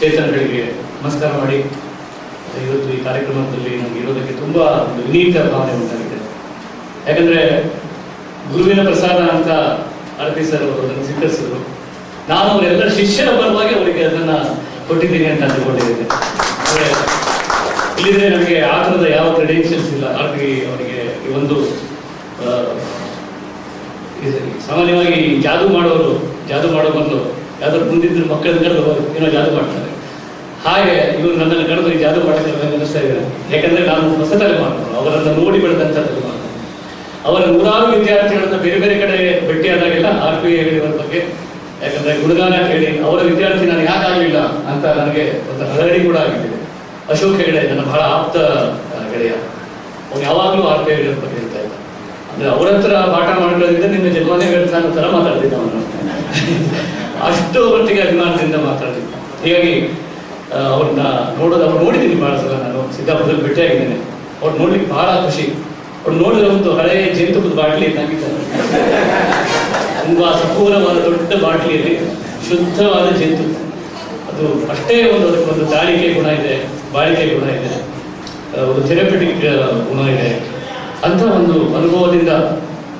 H: ಚೇತನಗಳಿಗೆ ನಮಸ್ಕಾರ ಮಾಡಿ ಇವತ್ತು ಈ ಕಾರ್ಯಕ್ರಮದಲ್ಲಿ ನಮಗೆ ಇರೋದಕ್ಕೆ ತುಂಬ ಒಂದು ವಿನೀತ ಭಾವನೆ ಉಂಟಾಗಿದೆ. ಯಾಕಂದರೆ ಗುರುವಿನ ಪ್ರಸಾದ ಅಂತ ಆರ್ ಪಿ ಸರ್ ಅವರು ಅದನ್ನು ಸ್ವೀಕರಿಸಿದ್ರು. ನಾನು ಅವರೆಲ್ಲರ ಶಿಷ್ಯರ ಪರವಾಗಿ ಅವರಿಗೆ ಅದನ್ನು ಕೊಟ್ಟಿದ್ದೀನಿ ಅಂತ ಅಂದುಕೊಂಡಿದ್ದೇನೆ. ಅಂದರೆ ಇಲ್ಲಿದ್ರೆ ನನಗೆ ಆ ಥರದ ಯಾವ ಕ್ರೆಡೆನ್ಷಿಯಲ್ಸ್ ಇಲ್ಲ. ಆರ್ ಪಿ ಅವರಿಗೆ ಈ ಒಂದು ಸಾಮಾನ್ಯವಾಗಿ ಜಾದು ಮಾಡೋ ಬಂದು ಯಾವ್ದಾದ್ರು ಮುಂದಿದ್ರು ಮಕ್ಕಳನ್ನ ಕರೆದು ಏನೋ ಜಾದು ಮಾಡ್ತಾರೆ. ಹಾಗೆ ಇವರು ನನ್ನನ್ನು ಕರೆದು ಈ ಜಾದು ಮಾಡಕ್ಕೆ ಅನ್ನಿಸ್ತಾ ಇದ್ದಾರೆ. ಯಾಕಂದರೆ ನಾನು ಹೊಸ ತಲೆಮಾರು, ಅವರನ್ನು ನೋಡಿ ಬೆಳೆದಂಥ ತಲೆಮಾರು. ಅವರ 100 ವಿದ್ಯಾರ್ಥಿಗಳನ್ನ ಬೇರೆ ಬೇರೆ ಕಡೆ ಭೇಟಿಯಾದಾಗೆಲ್ಲ ಆರ್ ಪಿ ಹೇಳಿದವರ ಬಗ್ಗೆ, ಯಾಕಂದರೆ ಗುಣಗಾನ ಕೇಳಿ ಅವರ ವಿದ್ಯಾರ್ಥಿ ನಾನು ಯಾಕಾಗಲಿಲ್ಲ ಅಂತ ನನಗೆ ಒಂದು ಹರಡಿ ಕೂಡ ಆಗಿದೆ. ಅಶೋಕ್ ಹೆಗಡೆ ನನ್ನ ಬಹಳ ಆಪ್ತ ಗೆಳೆಯ, ಅವನು ಯಾವಾಗಲೂ ಆರ್ ಪಿ ಹೆಗಡೆ ಬಗ್ಗೆ ಹೇಳ್ತಾ ಇದ್ದ. ಅಂದರೆ ಅವರ ಹತ್ರ ಪಾಠ ಮಾಡೋದ್ರಿಂದ ನಿನ್ನ ಜನ್ಮನೇ ಹೇಳ್ತಾ ಅನ್ನೋ ಥರ ಮಾತಾಡ್ತಿದ್ದ ಅವನು. ಅಷ್ಟು ಒಟ್ಟಿಗೆ ಅಭಿಮಾನದಿಂದ ಮಾತಾಡ್ತಿದ್ದ. ಹೀಗಾಗಿ ಅವ್ರನ್ನ ಅವ್ರು ನೋಡಿದ್ದೀನಿ ಭಾಳ ಸಲ. ನಾನು ಸಿದ್ದಾಪುರದಲ್ಲಿ ಭೇಟಿಯಾಗಿದ್ದೇನೆ. ಅವ್ರು ನೋಡ್ಲಿಕ್ಕೆ ಬಹಳ ಖುಷಿ. ಅವ್ರು ನೋಡಿದ್ರೆ ಒಂದು ಹಳೆಯ ಜೇನುತುಪ್ಪದ ಬಾಟ್ಲಿ ಇದ್ದಾಗಿದ್ದಾರೆ. ತುಂಬಾ ಸಪೂರವಾದ ದೊಡ್ಡ ಬಾಟ್ಲಿಯಲ್ಲಿ ಶುದ್ಧವಾದ ಜೇನುತುಪ್ಪ. ಅದು ಅಷ್ಟೇ ಒಂದು ತಾಳಿಕೆ ಗುಣ ಇದೆ, ಬಾಳಿಕೆ ಗುಣ ಇದೆ, ಒಂದು ಥೆರಪೆಟಿಕ್ ಗುಣ ಇದೆ. ಅಂಥ ಒಂದು ಅನುಭವದಿಂದ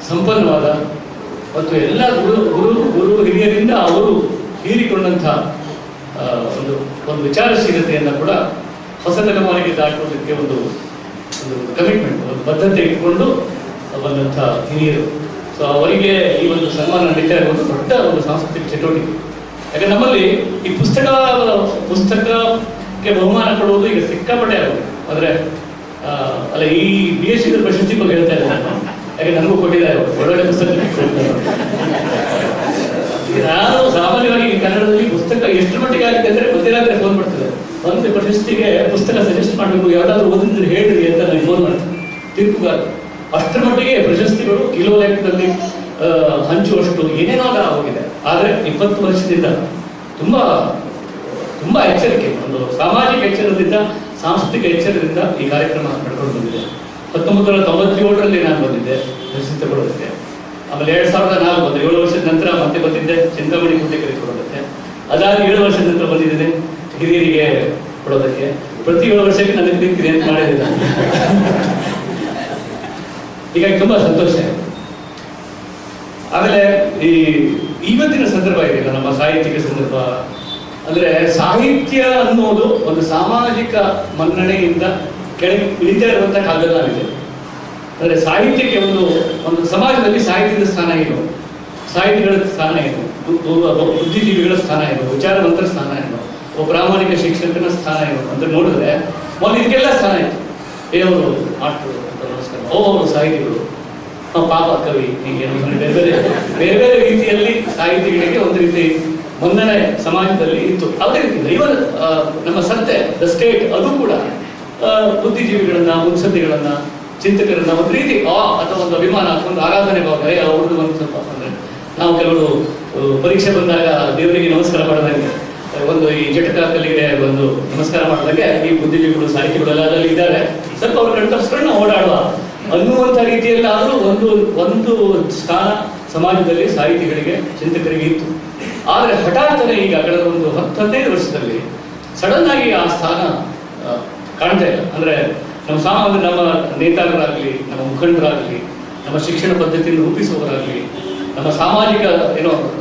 H: ಸಂಪನ್ನವಾದ ಮತ್ತು ಎಲ್ಲ ಗುರು ಹಿರಿಯರಿಂದ ಅವರು ಹೀರಿಕೊಂಡಂಥ ಒಂದು ವಿಚಾರಶೀಲತೆಯನ್ನು ಕೂಡ ಹೊಸ ತಲೆಮಾರಿಗೆ ದಾಟುವುದಕ್ಕೆ ಒಂದು ಕಮಿಟ್ಮೆಂಟ್, ಒಂದು ಬದ್ಧತೆ ಇಟ್ಕೊಂಡು ಬಂದಂಥ ಹಿರಿಯರು. ಸೊ ಅವರಿಗೆ ಈ ಒಂದು ಸನ್ಮಾನ ನಡೀತಾ ಇರುವುದು ದೊಡ್ಡ ಒಂದು ಸಾಂಸ್ಕೃತಿಕ ಚಟುವಟಿಕೆ. ಯಾಕಂದ್ರೆ ನಮ್ಮಲ್ಲಿ ಈ ಪುಸ್ತಕಕ್ಕೆ ಬಹುಮಾನ ಕೊಡುವುದು ಈಗ ಸಿಕ್ಕಾಪಟ್ಟೆ ಆಗೋದು. ಅಂದರೆ ಅಲ್ಲ, ಈ ಬಿ ಎಸ್ ಸಿ ಪ್ರಶಸ್ತಿ ಬಗ್ಗೆ ಹೇಳ್ತಾ ಇದ್ದಾರೆ. ಯಾಕೆ ನನಗೂ ಕೊಟ್ಟಿದ್ದಾರೆ ಒಳ್ಳೊಳ್ಳೆ ಪುಸ್ತಕ. ನಾನು ಸಾಮಾನ್ಯವಾಗಿ ಕನ್ನಡದಲ್ಲಿ ಪುಸ್ತಕ ಎಷ್ಟು ಮಟ್ಟಿಗೆ ಆಗಿದೆ ಅಂದರೆ ಗೊತ್ತಿರಾದ್ರೆ ಫೋನ್ ಮಾಡ್ತಿದ್ದಾರೆ. ಒಂದು ಪ್ರಶಸ್ತಿಗೆ ಪುಸ್ತಕ ಸಜೆಸ್ಟ್ ಮಾಡಬೇಕು, ಯಾವುದಾದ್ರೂ ಓದಿದ್ರೆ ಹೇಳ್ರಿ ಅಂತ ನನಗೆ ಫೋನ್ ಮಾಡ್ತೀನಿ. ತೀರ್ಪುಗಾರ ಅಷ್ಟರ ಮಟ್ಟಿಗೆ ಪ್ರಶಸ್ತಿಗಳು ಕಿಲೋ ಲೆಕ್ಕದಲ್ಲಿ ಹಂಚುವಷ್ಟು ಏನೇನೋ ಹೋಗಿದೆ. ಆದರೆ 20 ವರ್ಷದಿಂದ ತುಂಬಾ ತುಂಬಾ ಎಚ್ಚರಿಕೆ, ಒಂದು ಸಾಮಾಜಿಕ ಎಚ್ಚರದಿಂದ, ಸಾಂಸ್ಕೃತಿಕ ಎಚ್ಚರದಿಂದ ಈ ಕಾರ್ಯಕ್ರಮ ನಡ್ಕೊಂಡು ಬಂದಿದೆ. 1997ರಲ್ಲಿ ನಾನು ಬಂದಿದ್ದೆ ಪ್ರಶಸ್ತಿ ತಗೊಳ್ಳೋದಕ್ಕೆ. ಆಮೇಲೆ 2004 ಬಂದೆ. 7 ವರ್ಷದ ನಂತರ ಮತ್ತೆ ಬಂದಿದ್ದೆ ಚಿಂತಾಮಣಿ ಗುಡ್ಡೆಕರೆ ಕೊಡೋದಕ್ಕೆ. ಅದಾದ 7 ವರ್ಷದ ನಂತರ ಬಂದಿದ್ದೇನೆ ಹಿರಿಯರಿಗೆ ಕೊಡೋದಕ್ಕೆ. ಪ್ರತಿ 7 ವರ್ಷಕ್ಕೆ ನನಗೆ ತಿಂತೀನಿ ಅಂತ ಮಾಡಿದ್ದೆ. ಹೀಗಾಗಿ ತುಂಬಾ ಸಂತೋಷ. ಆಮೇಲೆ ಇವತ್ತಿನ ಸಂದರ್ಭ ಇದೆಯಲ್ಲ, ನಮ್ಮ ಸಾಹಿತ್ಯಿಕ ಸಂದರ್ಭ, ಅಂದ್ರೆ ಸಾಹಿತ್ಯ ಅನ್ನೋದು ಒಂದು ಸಾಮಾಜಿಕ ಮನ್ನಣೆಯಿಂದ ಕೆಳಗೆ ಇಳಿತಾ ಇರುವಂತಹ ಕಾಲದಲ್ಲಿದೆ. ಅಂದ್ರೆ ಸಾಹಿತ್ಯಕ್ಕೆ ಒಂದು ಸಮಾಜದಲ್ಲಿ ಸಾಹಿತ್ಯದ ಸ್ಥಾನ ಏನು, ಸಾಹಿತಿಗಳ ಸ್ಥಾನ ಏನು, ಬುದ್ಧಿಜೀವಿಗಳ ಸ್ಥಾನ ಏನು, ವಿಚಾರವಂತರ ಸ್ಥಾನ ಏನು, ಒಬ್ಬ ಪ್ರಾಮಾಣಿಕ ಶಿಕ್ಷಕನ ಸ್ಥಾನ ಏನು ಅಂತ ನೋಡಿದ್ರೆ ಮೊದಲು ಇದಕ್ಕೆಲ್ಲ ಸ್ಥಾನ ಇತ್ತು. ಅವರು ಆಟರು ಅಂತ ನಮಸ್ಕಾರ, ಅವರು ಸಾಹಿತಿಗಳು, ಪಾಪ ಕವಿ, ಹೀಗೆ ಬೇರೆ ಬೇರೆ ರೀತಿಯಲ್ಲಿ ಸಾಹಿತಿಗಳಿಗೆ ಒಂದು ರೀತಿ ಮನ್ನಣೆ ಸಮಾಜದಲ್ಲಿ ಇತ್ತು. ಅದೇ ರೀತಿ ಇವನ್ ನಮ್ಮ ಸಂತೆ ದ ಸ್ಟೇಟ್ ಅದು ಕೂಡ ಬುದ್ಧಿಜೀವಿಗಳನ್ನ, ಮುನ್ಸದ್ದಿಗಳನ್ನ, ಚಿಂತಕರನ್ನ ಒಂದು ರೀತಿ ಅಥವಾ ಒಂದು ಅಭಿಮಾನ ಅಥವಾ ಒಂದು ಆರಾಧನೆ ಭಾವ ಅವ್ರದ್ದು ಒಂದು ಸ್ವಲ್ಪ ಅಂದ್ರೆ ನಾವು ಕೆಲವರು ಪರೀಕ್ಷೆ ಬಂದಾಗ ದೇವರಿಗೆ ನಮಸ್ಕಾರ ಮಾಡಿದಂಗೆ ಒಂದು ಈ ಜಟಕ ಕಲ್ಲಿಗೆ ಒಂದು ನಮಸ್ಕಾರ ಮಾಡಿದಾಗೆ ಈ ಬುದ್ಧಿಜೀವಿಗಳು, ಸಾಹಿತಿಗಳೆಲ್ಲ ಅದರಲ್ಲಿ ಇದ್ದಾರೆ, ಸ್ವಲ್ಪ ಅವ್ರು ಕಣ್ತರಿಸ್ಕೊಂಡು ನಾವು ಓಡಾಡುವ ಅನ್ನುವಂಥ ರೀತಿಯಲ್ಲಿ ಆದರೂ ಒಂದು ಸ್ಥಾನ ಸಮಾಜದಲ್ಲಿ ಸಾಹಿತಿಗಳಿಗೆ, ಚಿಂತಕರಿಗೆ ಇತ್ತು. ಆದರೆ ಹಠಾತ್ತನೆ ಈಗ ಕಳೆದ ಒಂದು 10-15 ವರ್ಷದಲ್ಲಿ ಸಡನ್ ಆಗಿ ಆ ಸ್ಥಾನ ಕಾಣ್ತಾ ಇಲ್ಲ. ಅಂದ್ರೆ ನಮ್ಮ ನೇತಾರರಾಗಲಿ, ನಮ್ಮ ಮುಖಂಡರಾಗಲಿ, ನಮ್ಮ ಶಿಕ್ಷಣ ಪದ್ಧತಿಯನ್ನು ರೂಪಿಸುವವರಾಗಲಿ, ನಮ್ಮ ಸಾಮಾಜಿಕ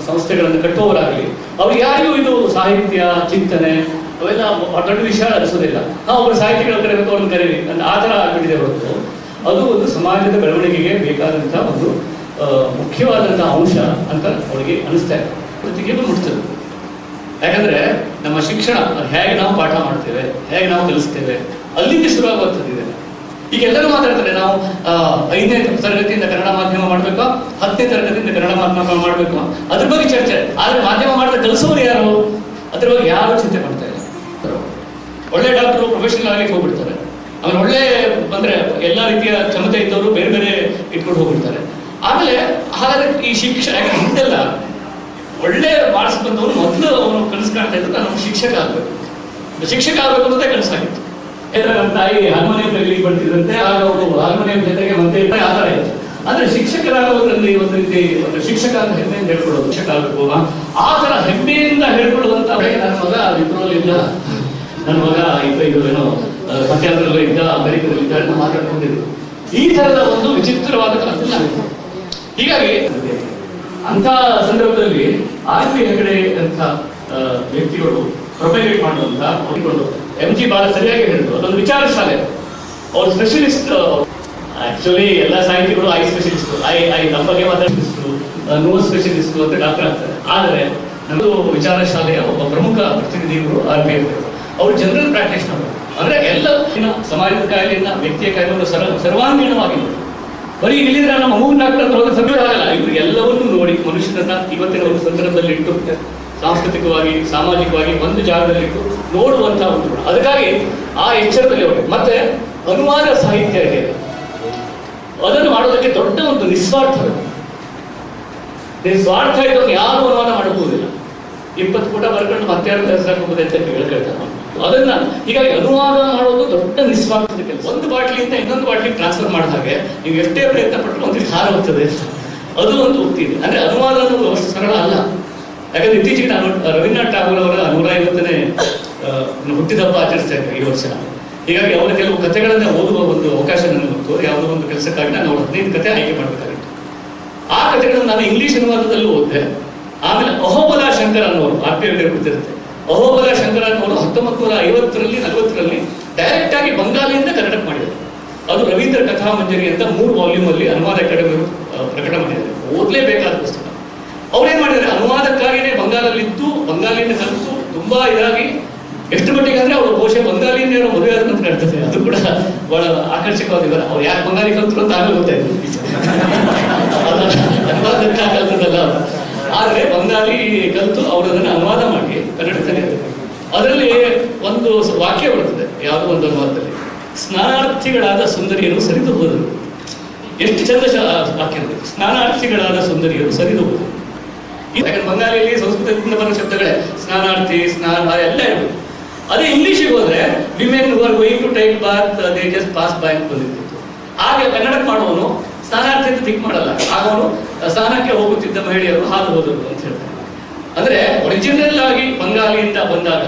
H: ಸಂಸ್ಥೆಗಳನ್ನು ಕಟ್ಟುವವರಾಗಲಿ, ಅವ್ರು ಯಾರಿಗೂ ಇದು ಸಾಹಿತ್ಯ, ಚಿಂತನೆ ಅವೆಲ್ಲ ದೊಡ್ಡ ವಿಷಯ ಅನಿಸೋದಿಲ್ಲ. ಒಬ್ಬರು ಸಾಹಿತಿಗಳ ಕರೆಬೇಕು, ಅವ್ರನ್ನ ಕರೀರಿ ಅಂತ ಆ ಥರ ಆಗ್ಬಿಟ್ಟಿದೆ ಹೊರತು ಅದು ಒಂದು ಸಮಾಜದ ಬೆಳವಣಿಗೆಗೆ ಬೇಕಾದಂತಹ ಒಂದು ಮುಖ್ಯವಾದಂತಹ ಅಂಶ ಅಂತ ಅವರಿಗೆ ಅನಿಸ್ತಾ ಇದೆ, ಜೊತೆಗೆ ಮುಟ್ತದೆ. ಯಾಕಂದ್ರೆ ನಮ್ಮ ಶಿಕ್ಷಣ ಹೇಗೆ ನಾವು ಪಾಠ ಮಾಡ್ತೇವೆ, ಹೇಗೆ ನಾವು ಕಲಿಸ್ತೇವೆ, ಅಲ್ಲಿಂದ ಶುರುವಾಗುವಂಥದ್ದು ಇದೆ. ಈಗ ಎಲ್ಲರೂ ಮಾತಾಡ್ತಾರೆ ನಾವು 5ನೇ ತರಗತಿಯಿಂದ ಕನ್ನಡ ಮಾಧ್ಯಮ ಮಾಡ್ಬೇಕಾ, 10ನೇ ತರಗತಿಯಿಂದ ಕನ್ನಡ ಮಾಧ್ಯಮ ಮಾಡ್ಬೇಕು, ಅದ್ರ ಬಗ್ಗೆ ಚರ್ಚೆ. ಆದ್ರೆ ಮಾಧ್ಯಮ ಮಾಡಿದ್ರೆ ಕಲಿಸೋರು ಯಾರು, ಅದ್ರ ಬಗ್ಗೆ ಯಾರು ಚಿಂತೆ ಮಾಡ್ತಾ ಇಲ್ಲ. ಒಳ್ಳೆ ಡಾಕ್ಟರು ಪ್ರೊಫೆಷನಲ್ ಆಗಿ ಹೋಗ್ಬಿಡ್ತಾರೆ, ಆಮೇಲೆ ಒಳ್ಳೆ ಅಂದ್ರೆ ಎಲ್ಲಾ ರೀತಿಯ ಕ್ಷಮತೆ ಇದ್ದವರು ಬೇರೆ ಬೇರೆ ಇಟ್ಕೊಂಡು ಹೋಗ್ಬಿಡ್ತಾರೆ. ಆಮೇಲೆ ಹಾಗಾದ್ರೆ ಈ ಶಿಕ್ಷಣ ಹಿಂದೆಲ್ಲ ಒಳ್ಳೆ ಮಾರ್ಕ್ಸ್ ಬಂದವರು ಮೊದಲು ಅವನು ಕನಸು ಕಾಣ್ತಾ ಇದ್ದು ನಾನು ಶಿಕ್ಷಕ ಆಗ್ಬೇಕು ಅನ್ನೋದೇ ಕನಸಾಗಿತ್ತು. ನಮ್ಮ ತಾಯಿ ಹಾರ್ಮೋನಿಯಂ ಕಲಿಗೆ ಬರ್ತಿದ್ದಂತೆ ಆಗ ಅವರು ಹಾರ್ಮೋನಿಯಂ ಜೊತೆಗೆ ಮತ್ತೆ ಆ ಥರ ಇತ್ತು. ಅಂದ್ರೆ ಶಿಕ್ಷಕರಾಗೋದ್ರಲ್ಲಿ ಒಂದು ರೀತಿ ಒಂದು ಶಿಕ್ಷಕ ಅಂತ ಹೆಮ್ಮೆಯಿಂದ ಹೇಳ್ಕೊಳ್ಳೋದು, ಶಿಕ್ಷಕ ಆಗಬೇಕು ಆ ಥರ ಹೆಮ್ಮೆಯಿಂದ ಹೇಳ್ಕೊಳ್ಳುವಂತ. ನನ್ನ ಮಗ ವಿಪ್ರೋಲಿಂದ, ನನ್ನ ಮಗ ಏನೋ ಮಧ್ಯಾಹ್ನದಲ್ಲೂ ಇದ್ದ, ಅಮೆರಿಕದಲ್ಲಿ ಇದ್ದ ಅಂತ ಮಾತಾಡ್ಕೊಂಡಿದ್ರು. ಈ ತರದ ಒಂದು ವಿಚಿತ್ರವಾದ ಕಾಲದಲ್ಲಿ ನಾವಿತ್ತು. ಹೀಗಾಗಿ ಅಂತ ಸಂದರ್ಭದಲ್ಲಿ RP ಹೆಗಡೆ ಅಂತ ವ್ಯಕ್ತಿಗಳು ಪ್ರೊಪಗೇಟ್ ಮಾಡುವಂತ MG ಬಹಳ ಸರಿಯಾಗಿ ಹೇಳಿದ್ರು, ಅದೊಂದು ವಿಚಾರ ಶಾಲೆ. ಅವ್ರು ಸ್ಪೆಷಲಿಸ್ಟ್. ಆಕ್ಚುಲಿ ಎಲ್ಲ ಸಾಹಿತಿಗಳು ಐ ಸ್ಪೆಷಲಿಸ್ಟ್, ಐ ನಮ್ಮ ಬಗ್ಗೆ ಮಾತಾಡಿಸ್ತು, ನೋವು ಸ್ಪೆಷಲಿಸ್ಟ್ ಅಂತ ಡಾಕ್ಟರ್ ಆಗ್ತಾರೆ. ಆದರೆ ನಮ್ಮದು ವಿಚಾರ ಶಾಲೆಯ ಒಬ್ಬ ಪ್ರಮುಖ ಪ್ರತಿನಿಧಿಗಳು RP ಹೆಗಡೆ. ಅವರು ಜನರಲ್ ಪ್ರಾಕ್ಟೀಷನರ್, ಅಂದ್ರೆ ಎಲ್ಲ ಸಮಾಜದ ಕಾಯಿಲೆಯನ್ನ, ವ್ಯಕ್ತಿಯ ಕಾಯಿಲೆಯನ್ನು ಸರ್ವಾಂಗೀಣವಾಗಿ ಬರೀ ಇಲ್ಲಿದ್ರೆ ನಮ್ಮ ಮೂರು ಡಾಕ್ಟರ್ ಹೋದ ಸಭೆ ಆಗಲ್ಲ. ಇವರು ಎಲ್ಲವನ್ನೂ ನೋಡಿ ಮನುಷ್ಯನನ್ನ ಇವತ್ತಿನ ಒಂದು ಸಂದರ್ಭದಲ್ಲಿ ಇಟ್ಟು ಸಾಂಸ್ಕೃತಿಕವಾಗಿ, ಸಾಮಾಜಿಕವಾಗಿ ಒಂದು ಜಾಗದಲ್ಲಿಟ್ಟು ನೋಡುವಂತಹ ಒಂದು ಗುಣ. ಅದಕ್ಕಾಗಿ ಆ ಎಚ್ಚರದಲ್ಲಿ ಅವರು ಮತ್ತೆ ಅನುವಾದ ಸಾಹಿತ್ಯ ಇದೆ, ಅದನ್ನು ಮಾಡೋದಕ್ಕೆ ದೊಡ್ಡ ಒಂದು ನಿಸ್ವಾರ್ಥ ಇದ್ದವನು ಯಾರು ಅನುವಾದ ಮಾಡಬಹುದಿಲ್ಲ. 20 ಪುಟ ಬರ್ಕೊಂಡು ಮತ್ತೆ ಯಾರು ಹೆಸರಾಕೋಬಹುದು ಅಂತ ಹೇಳ್ತಾರೆ. ಅದನ್ನ ಹೀಗಾಗಿ ಅನುವಾದ ಮಾಡೋದು ದೊಡ್ಡ ನಿಸ್ವಾರ್ಥದ ಕೆಲಸ. ಒಂದು ಬಾಟ್ಲಿಯಿಂದ ಇನ್ನೊಂದು ಬಾಟ್ಲಿಗೆ ಟ್ರಾನ್ಸ್ಫರ್ ಮಾಡಿದ ಹಾಗೆ ನೀವು ಎಷ್ಟೇ ಪ್ರಯತ್ನ ಪಟ್ಟರು ಒಂದಿಷ್ಟು ಹಾರ ಹೋಗ್ತದೆ. ಅದು ಒಂದು ಉಕ್ತಿ ಇದೆ. ಅಂದ್ರೆ ಅನುವಾದ ಅನ್ನೋದು ಅಷ್ಟು ಸರಳ ಅಲ್ಲ. ಯಾಕಂದ್ರೆ ಇತ್ತೀಚೆಗೆ ನಾನು ರವೀಂದ್ರನಾಥ್ ಠಾಗೂರ್ ಅವರ 150ನೇ ಹುಟ್ಟಿದಬ್ಬ ಆಚರಿಸ್ತಾ ಇದ್ದೆ ಈ ವರ್ಷ. ಹೀಗಾಗಿ ಅವರ ಕೆಲವು ಕಥೆಗಳನ್ನ ಓದುವ ಒಂದು ಅವಕಾಶ ನನಗೆ ಬಂತು. ಯಾವುದೋ ಒಂದು ಕೆಲಸಕ್ಕಾಗಿ ನಾನು 15 ಕಥೆ ಆಯ್ಕೆ ಮಾಡಬೇಕಾಗಿತ್ತು. ಆ ಕಥೆಗಳನ್ನು ನಾನು ಇಂಗ್ಲಿಷ್ ಅನುವಾದದಲ್ಲೂ ಓದಿದೆ. ಆಮೇಲೆ ಅಹೋಬಲ ಶಂಕರ ಅನ್ನೋರು RP ಹೆಗಡೆ ಗೊತ್ತಿರುತ್ತೆ. ಅಹೋಬಲ ಶಂಕರ ಅನ್ನೋರು 1950ರಲ್ಲಿ 40ರಲ್ಲಿ ಡೈರೆಕ್ಟ್ ಆಗಿ ಬಂಗಾಲಿಯಿಂದ ಕನ್ನಡಕ್ಕೆ ಮಾಡಿದ್ದಾರೆ. ಅದು ರವೀಂದ್ರ ಕಥಾ ಮಂಜರಿ ಅಂತ 3 ವಾಲ್ಯೂಮ್ ಅಲ್ಲಿ ಅನುವಾದ ಅಕಾಡೆಮಿ ಪ್ರಕಟ ಮಾಡಿದ್ದಾರೆ. ಓದಲೇಬೇಕಾದ ಪುಸ್ತಕ. ಅವ್ರೇನ್ ಮಾಡಿದ್ದಾರೆ, ಅನುವಾದಕ್ಕಾಗಿಯೇ ಬಂಗಾಲಲ್ಲಿದ್ದು ಬಂಗಾಲಿಯಿಂದ ಕಲಿತು ತುಂಬಾ ಇದಾಗಿ ಎಷ್ಟು ಮಟ್ಟಿಗೆ ಅಂದ್ರೆ ಅವರು ಬಹುಶಃ ಬಂಗಾಲಿಯಿಂದ ಏನೋ ಮದುವೆ ಆದ ನಂತರ ಇರ್ತದೆ. ಅದು ಕೂಡ ಬಹಳ ಆಕರ್ಷಕವಾದ. ಅವ್ರು ಯಾಕೆ ಬಂಗಾಲಿ ಕಲ್ತರು ಅಂತ ಆಗಲೇ ಗೊತ್ತಾಯ್ತು. ಅನುವಾದಕ್ಕಾಗಿ ಕಲ್ತದಲ್ಲ, ಆದ್ರೆ ಬಂಗಾಲಿ ಕಲಿತು ಅವರು ಅದನ್ನು ಅನುವಾದ ಮಾಡಿ ಕನ್ನಡದಲ್ಲಿ ಅದರಲ್ಲಿ ಒಂದು ವಾಕ್ಯ ಬರ್ತದೆ ಯಾವುದೋ ಒಂದು ಅನುವಾದದಲ್ಲಿ, ಸ್ನಾನಾರ್ಥಿಗಳಾದ ಸುಂದರಿಯರು ಸರಿದು ಹೋದರು. ಎಷ್ಟು ಚಂದ ವಾಕ್ಯ ಇರುತ್ತೆ, ಸ್ನಾನಾರ್ಥಿಗಳಾದ ಸುಂದರಿಯರು ಸರಿದು ಹೋದರು. ಯಾಕಂದ್ರೆ ಬಂಗಾಳಿಯಲ್ಲಿ ಸಂಸ್ಕೃತದಿಂದ ಬರೋ ಶಬ್ದಗಳೇ ಸ್ನಾನಾರ್ಥಿ, ಸ್ನಾನ ಎಲ್ಲ ಇರಬೇಕು. ಅದೇ ಇಂಗ್ಲಿಷಿಗೆ ಹೋದ್ರೆ women who are going to take bath they just pass by ಅಂತ ಬಂದಿತ್ತು. ಹಾಗೆ ಕನ್ನಡಕ್ಕೆ ಮಾಡುವವನು ಸ್ನಾನಾರ್ಥಿ ಅಂತ ಥಿಂಕ್ ಮಾಡಲ್ಲ, ಆಗೋನು ಸ್ನಾನಕ್ಕೆ ಹೋಗುತ್ತಿದ್ದ ಮಹಿಳೆಯರು ಹಾದು ಹೋದರು ಅಂತ ಹೇಳ್ತಾರೆ. ಅಂದ್ರೆ ಒರಿಜಿನಲ್ ಆಗಿ ಬಂಗಾಲಿಯಿಂದ ಬಂದಾಗ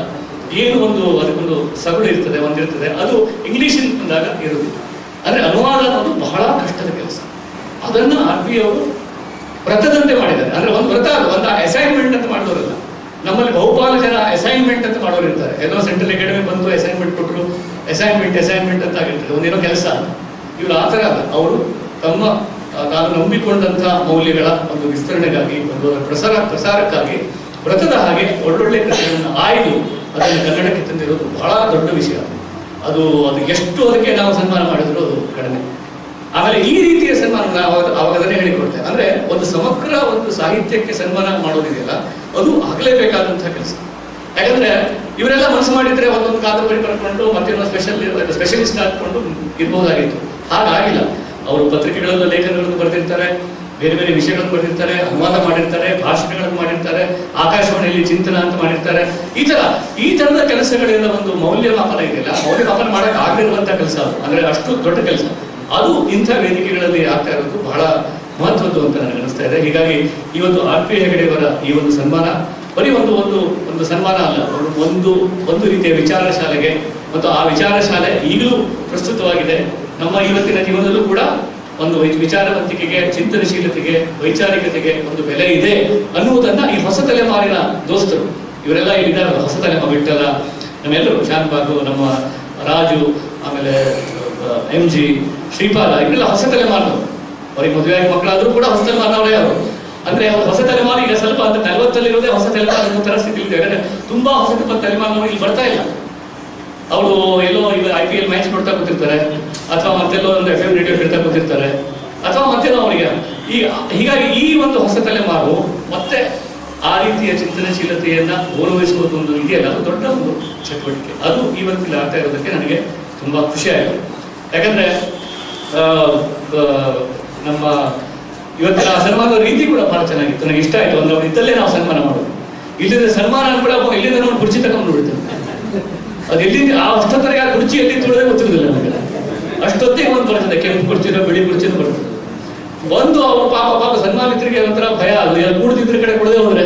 H: ಏನು ಒಂದು ಅದಕ್ಕೊಂದು ಸಗುಳು ಇರ್ತದೆ, ಒಂದಿರ್ತದೆ, ಅದು ಇಂಗ್ಲಿಷಿಂದ ಬಂದಾಗ ಇರುವುದಿಲ್ಲ. ಅಂದ್ರೆ ಅನುವಾದ ಅನ್ನೋದು ಬಹಳ ಕಷ್ಟದ ಕೆಲಸ. ಅದನ್ನು RP ಅವರು ವ್ರತದಂತೆ ಮಾಡಿದ್ದಾರೆ. ಅಂದ್ರೆ ಒಂದು ವ್ರತ, ಒಂದು ಅಸೈನ್ಮೆಂಟ್ ಅಂತ ಮಾಡಿದವರಲ್ಲ. ನಮ್ಮಲ್ಲಿ ಬಹುಪಾಲು ಜನ ಅಸೈನ್ಮೆಂಟ್ ಅಂತ ಮಾಡೋರು ಇರ್ತಾರೆ. ಏನೋ ಸೆಂಟ್ರಲ್ ಅಕಾಡೆಮಿ ಬಂದು ಅಸೈನ್ಮೆಂಟ್ ಕೊಟ್ಟರು, ಅಸೈನ್ಮೆಂಟ್ ಅಂತ ಆಗಿರ್ತದೆ, ಒಂದೇನೋ ಕೆಲಸ. ಇವರು ಆ ಥರ ಅಲ್ಲ. ಅವರು ತಮ್ಮ ತಾನು ನಂಬಿಕೊಂಡಂತಹ ಮೌಲ್ಯಗಳ ಒಂದು ವಿಸ್ತರಣೆಗಾಗಿ, ಒಂದು ಪ್ರಸಾರಕ್ಕಾಗಿ ವ್ರತದ ಹಾಗೆ ಒಳ್ಳೊಳ್ಳೆ ಕೃತಿಗಳನ್ನು ಆಯ್ದು ಅದನ್ನು ಕನ್ನಡಕ್ಕೆ ತಂದಿರೋದು ಬಹಳ ದೊಡ್ಡ ವಿಷಯ. ಅದು ಎಷ್ಟು ಅದಕ್ಕೆ ನಾವು ಸನ್ಮಾನ ಮಾಡಿದ್ರು ಅದು ಕಡಿಮೆ. ಆಮೇಲೆ ಈ ರೀತಿಯ ಸನ್ಮಾನ ಅವಾಗ ಅದನ್ನೇ ಹೇಳಿಕೊಡ್ತೇವೆ. ಅಂದ್ರೆ ಒಂದು ಸಮಗ್ರ ಒಂದು ಸಾಹಿತ್ಯಕ್ಕೆ ಸನ್ಮಾನ ಮಾಡೋದಿದೆಯಲ್ಲ, ಅದು ಆಗಲೇಬೇಕಾದಂತಹ ಕೆಲಸ. ಯಾಕಂದ್ರೆ ಇವರೆಲ್ಲ ಮನಸ್ಸು ಮಾಡಿದ್ರೆ ಒಂದೊಂದು ಕಾದಂಬರಿ ಬರ್ಕೊಂಡು ಮತ್ತೇನೋ ಸ್ಪೆಷಲಿಸ್ಟ್ ಹಾಕೊಂಡು ಇರ್ಬೋದಾಗಿತ್ತು. ಹಾಗಾಗಿಲ್ಲ. ಅವರು ಪತ್ರಿಕೆಗಳಲ್ಲೂ ಲೇಖನಗಳನ್ನು ಬರೆದಿರ್ತಾರೆ, ಬೇರೆ ಬೇರೆ ವಿಷಯಗಳನ್ನು ಬರೆದಿರ್ತಾರೆ, ಅನುವಾದ ಮಾಡಿರ್ತಾರೆ, ಭಾಷಣಗಳನ್ನು ಮಾಡಿರ್ತಾರೆ, ಆಕಾಶವಾಣಿಯಲ್ಲಿ ಚಿಂತನ ಅಂತ ಮಾಡಿರ್ತಾರೆ. ಈ ತರದ ಕೆಲಸಗಳೆಲ್ಲ ಒಂದು ಮೌಲ್ಯಮಾಪನ ಇದೆಯಲ್ಲ, ಮೌಲ್ಯಮಾಪನ ಮಾಡಕ್ ಆಗಿರುವಂತಹ ಕೆಲಸ ಅದು. ಅಂದ್ರೆ ಅಷ್ಟು ದೊಡ್ಡ ಕೆಲಸ ಅದು ಇಂಥ ವೇದಿಕೆಗಳಲ್ಲಿ ಆಗ್ತಾ ಇರೋದು ಬಹಳ ಮಹತ್ವದ್ದು ಅಂತ ನನಗೆ ಅನಿಸ್ತಾ ಇದೆ. ಹೀಗಾಗಿ ಇವತ್ತು RP ಹೆಗಡೆಯವರ ಈ ಒಂದು ಸನ್ಮಾನ ಬರೀ ಒಂದು ಸನ್ಮಾನ ಅಲ್ಲ, ಒಂದು ರೀತಿಯ ವಿಚಾರ ಶಾಲೆಗೆ, ಮತ್ತು ಆ ವಿಚಾರ ಶಾಲೆ ಈಗಲೂ ಪ್ರಸ್ತುತವಾಗಿದೆ. ನಮ್ಮ ಇವತ್ತಿನ ಜೀವನದಲ್ಲೂ ಕೂಡ ಒಂದು ವಿಚಾರವಂತಿಕೆಗೆ, ಚಿಂತನಶೀಲತೆಗೆ, ವೈಚಾರಿಕತೆಗೆ ಒಂದು ಬೆಲೆ ಇದೆ ಅನ್ನುವುದನ್ನ ಈ ಹೊಸ ತಲೆಮಾರಿನ ದೋಸ್ತರು ಇವರೆಲ್ಲ ಇಲ್ಲಿದ್ದಾರೆ. ಹೊಸ ತಲೆಮಾರು ಬಿಟ್ಟಲ್ಲ, ನಮ್ಮೆಲ್ಲರೂ ಶಾನ್ಭಾಗು, ನಮ್ಮ ರಾಜು, ಆಮೇಲೆ MG, ಶ್ರೀಪಾದ, ಇವರೆಲ್ಲ ಹೊಸ ತಲೆಮಾರಿನವರು. ಅವ್ರಿಗೆ ಮದುವೆಯಾಗಿ ಮಕ್ಕಳಾದ್ರೂ ಕೂಡ ಹೊಸ ತಲೆಮಾರಿನವರೇ ಅವರು. ಅಂದ್ರೆ ಅವ್ರು ಹೊಸ ತಲೆಮಾರು ಈಗ ಸ್ವಲ್ಪ ಅಂತ 40 ಹೊಸ ತಲೆಮಾರು ತರ ಸ್ಥಿತಿ ಇದೆ. ಯಾಕಂದ್ರೆ ತುಂಬಾ ಹೊಸ ತಲೆಮಾರಿನವರು ಇಲ್ಲಿ ಬರ್ತಾ ಇಲ್ಲ. ಅವರು ಎಲ್ಲೋ ಈಗ IPL ಮ್ಯಾಚ್ ನೋಡ್ತಾ ಕೂತಿರ್ತಾರೆ, ಅಥವಾ ಮತ್ತೆಲ್ಲೋ ಒಂದು FM ರೇಡಿಯೋ ಕೇಳ್ತಾ ಕೂತಿರ್ತಾರೆ, ಅಥವಾ ಮತ್ತೆಲ್ಲೋ ಅವರಿಗೆ ಹೀಗಾಗಿ ಈ ಒಂದು ಹೊಸ ತಲೆಮಾರು ಮತ್ತೆ ಆ ರೀತಿಯ ಚಿಂತನಶೀಲತೆಯನ್ನ ಗೌರವಿಸುವುದು ಒಂದು ಇದೆಯಲ್ಲ, ಅದು ದೊಡ್ಡ ಒಂದು ಚಟುವಟಿಕೆ. ಅದು ಇವತ್ತಿಲ್ಲಿ ಆಗ್ತಾ ಇರೋದಕ್ಕೆ ನನಗೆ ತುಂಬಾ ಖುಷಿ ಆಯಿತು. ಯಾಕಂದ್ರೆ ನಮ್ಮ ಇವತ್ತಿನ ಸನ್ಮಾನದ ರೀತಿ ಕೂಡ ಬಹಳ ಚೆನ್ನಾಗಿತ್ತು, ನನಗೆ ಇಷ್ಟ ಆಯ್ತು. ಅಂದ್ರೆ ಅವ್ರು ಇದ್ದಲ್ಲೇ ನಾವು ಸನ್ಮಾನ ಮಾಡೋದು. ಇಲ್ಲಿಂದ ಸನ್ಮಾನ ಕೂಡ ಇಲ್ಲಿಂದ ನಾವು ಕುರ್ಚಿ ತಗೊಂಡು ಬಿಡ್ತೇವೆ. ಅದು ಎಲ್ಲಿಂದ ಅಷ್ಟೊತ್ತರೆಗೆ ಆ ಕುರ್ಚಿ ಎಲ್ಲಿ ತುಳಿದೇ ಗೊತ್ತಿರೋದಿಲ್ಲ ನನಗೆ. ಅಷ್ಟೊತ್ತಿಗೆ ಒಂದು ಬರ್ತದೆ, ಕೆಂಪು ಕುರ್ಚಿನೋ ಬಿಳಿ ಕುರ್ಚಿನೋ ಬರ್ತದೆ. ಒಂದು ಅವ್ರು ಪಾಪ ಸನ್ಮಾನಿತರಿಗೆ ಒಂಥರ ಭಯ, ಅದು ಕೂಡ್ತಿದ್ರ ಕಡೆ ಕೊಡದೆ ಹೋದ್ರೆ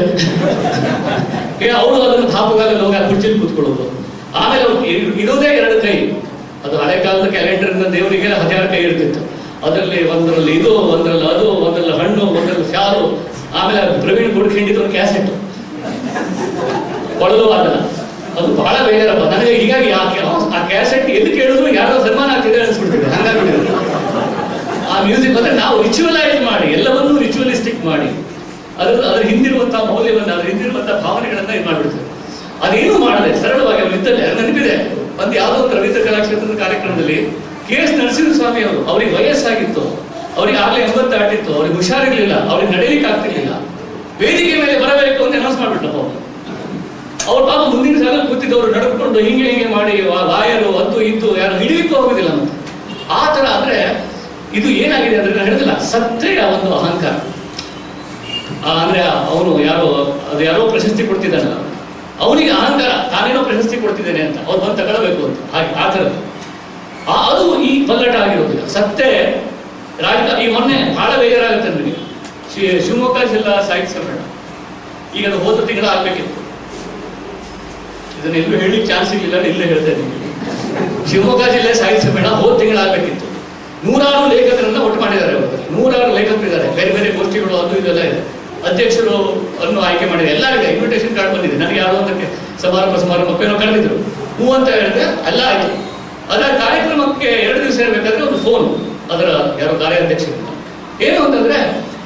H: ಅವರು ಅದನ್ನು ತಾಪುಗಾಲಲ್ಲಿ ಹೋಗಿ ಆ ಕುರ್ಚಿಲಿ ಕೂತ್ಕೊಳ್ಳೋದು. ಆಮೇಲೆ ಅವ್ರು ಇರೋದೇ 2 ಕೈ. ಅದು ಹಳೆ ಕಾಲದ ಕ್ಯಾಲೆಂಡರ್ ದೇವರಿಗೆ 16 ಕೈ ಇರ್ತಿತ್ತು. ಅದರಲ್ಲಿ ಒಂದರಲ್ಲಿ ಇದು, ಒಂದರಲ್ಲಿ ಅದು, ಒಂದರಲ್ಲಿ ಹಣ್ಣು, ಒಂದರಲ್ಲಿ ಫ್ಯಾರು, ಆಮೇಲೆ ಪ್ರವೀಣ್ ಗುಡ್ಖಿಂಡಿದ ಒಂದು ಕ್ಯಾಸೆಟ್ ಕೊಡಲು ಅದಲ್ಲ. ಅದು ಬಹಳ ಬೇಜಾರಪ್ಪ ನನಗೆ. ಹೀಗಾಗಿ ಆ ಕ್ಯಾಸೆಟ್ ಎಲ್ಲಿ ಕೇಳಿದ್ರು ಯಾರೋ ಸನ್ಮಾನ ಆಗ್ತಿದೆ ಅನ್ಸ್ಬಿಡ್ತಿದೆ. ಹಂಗಾಗ್ಬಿಟ್ಟಿದೆ ಆ ಮ್ಯೂಸಿಕ್. ಅಂದ್ರೆ ನಾವು ರಿಚುವಲೈಸ್ ಮಾಡಿ, ಎಲ್ಲವನ್ನೂ ರಿಚುವಲಿಸ್ಟಿಕ್ ಮಾಡಿ, ಅದ್ರ ಹಿಂದಿರುವಂತಹ ಮೌಲ್ಯವನ್ನ, ಅದ್ರ ಹಿಂದಿರುವಂತಹ ಭಾವನೆಗಳನ್ನ ಇದು ಮಾಡ್ಬಿಡ್ತೇವೆ. ಅದೇನು ಮಾಡದೆ ಸರಳವಾಗಿ ಅವ್ರು ಇದ್ದಲ್ಲೇ. ನೆನಪಿದೆ, ಒಂದು ಯಾವುದೋ ಒಂದು ರವೀಂದ್ರ ಕಲಾಕ್ಷೇತ್ರದ ಕಾರ್ಯಕ್ರಮದಲ್ಲಿ KS ನರಸಿಂಹಸ್ವಾಮಿ ಅವರು, ಅವ್ರಿಗೆ ವಯಸ್ಸಾಗಿತ್ತು, ಅವ್ರಿಗೆ ಆಗ್ಲೇ 80 ದಾಟಿತ್ತು, ಅವ್ರಿಗೆ ಹುಷಾರಿರ್ಲಿಲ್ಲ, ಅವ್ರಿಗೆ ನಡೀಲಿಕ್ಕೆ ಆಗ್ತಿರ್ಲಿಲ್ಲ. ವೇದಿಕೆ ಮೇಲೆ ಬರಬೇಕು ಅಂತ ಅನೌನ್ಸ್ ಮಾಡ್ಬಿಟ್ಟ. ಅವ್ರು ಪಾಪ ಮುಂದಿನ ಸಾಲಲ್ಲಿ ಕೂತಿದ್ದವರು ನಡ್ಕೊಂಡು ಹಿಂಗೆ ಮಾಡಿ ವಾಯರು ಅದು ಇದು ಯಾರು ಹಿಡಿಲಿಕ್ಕೂ ಹೋಗುದಿಲ್ಲ. ಮತ್ತೆ ಆ ತರ ಅಂದ್ರೆ ಇದು ಏನಾಗಿದೆ ಅಂದ್ರೆ ನಾನು ಹೇಳಿದಿಲ್ಲ, ಸತ್ತೆಯ ಒಂದು ಅಹಂಕಾರ. ಅಂದ್ರೆ ಅವನು ಯಾರೋ ಪ್ರಶಸ್ತಿ ಕೊಡ್ತಿದ್ದಾನಲ್ಲ, ಅವನಿಗೆ ಅಹಂಕಾರ, ನಾನೇನೋ ಪ್ರಶಸ್ತಿ ಕೊಡ್ತಿದ್ದೇನೆ ಅಂತ, ಅವ್ರು ಬಂದು ತಗೊಳ್ಬೇಕು ಅಂತ. ಹಾಗೆ ಆ ಥರದ್ದು ಅದು ಈ ಪಲ್ಲಟ ಆಗಿರೋದಿಲ್ಲ. ಸತ್ತೆ ಈ ಮೊನ್ನೆ ಬಹಳ ಬೇಜಾರಾಗುತ್ತೆ ನನಗೆ. ಶಿವಮೊಗ್ಗ ಜಿಲ್ಲಾ ಸಾಹಿತ್ಯ ಸಮ್ಮೇಳನ ಈಗ ಅದು ಹೋದ ತಿಂಗಳ ಆಗ್ಬೇಕಿತ್ತು. ಇದನ್ನ ಎಲ್ಲೂ ಹೇಳಲಿಕ್ಕೆ ಚಾನ್ಸ್ ಇರಲಿಲ್ಲ, ಇಲ್ಲೇ ಹೇಳ್ತಾ ಇದ್ದೀನಿ. ಶಿವಮೊಗ್ಗ ಜಿಲ್ಲೆ ಸಾಹಿತ್ಯ ಸಮ್ಮೇಳನ ಹೋದ ತಿಂಗಳ ಆಗ್ಬೇಕಿತ್ತು. 106 ಲೇಖಕರನ್ನ ಒಟ್ಟು ಮಾಡಿದ್ದಾರೆ. ಅವರು 106 ಲೇಖಕರು ಇದ್ದಾರೆ, ಬೇರೆ ಬೇರೆ ಗೋಷ್ಠಿಗಳು ಅದು ಇದೆಲ್ಲ ಇದೆ. ಅಧ್ಯಕ್ಷರು ಅನ್ನು ಆಯ್ಕೆ ಮಾಡಿದ್ದಾರೆ, ಎಲ್ಲ ಇದೆ. ಇನ್ವಿಟೇಷನ್ ಕಾರ್ಡ್ ಬಂದಿದೆ. ನನಗೆ ಯಾವುದೋ ಒಂದಕ್ಕೆ ಸಮಾರಂಭಕ್ಕೆ ಏನೋ ಕರೆದಿದ್ರು, ಹೂ ಅಂತ ಹೇಳಿದ್ರೆ ಎಲ್ಲ ಆಯ್ತು. ಅದರ ಕಾರ್ಯಕ್ರಮಕ್ಕೆ 2 ದಿವಸ ಇರಬೇಕಾದ್ರೆ ಒಂದು ಫೋನ್ ಅದರ ಯಾರೋ ಕಾರ್ಯಾಧ್ಯಕ್ಷರಿಂದ. ಏನು ಅಂತಂದ್ರೆ,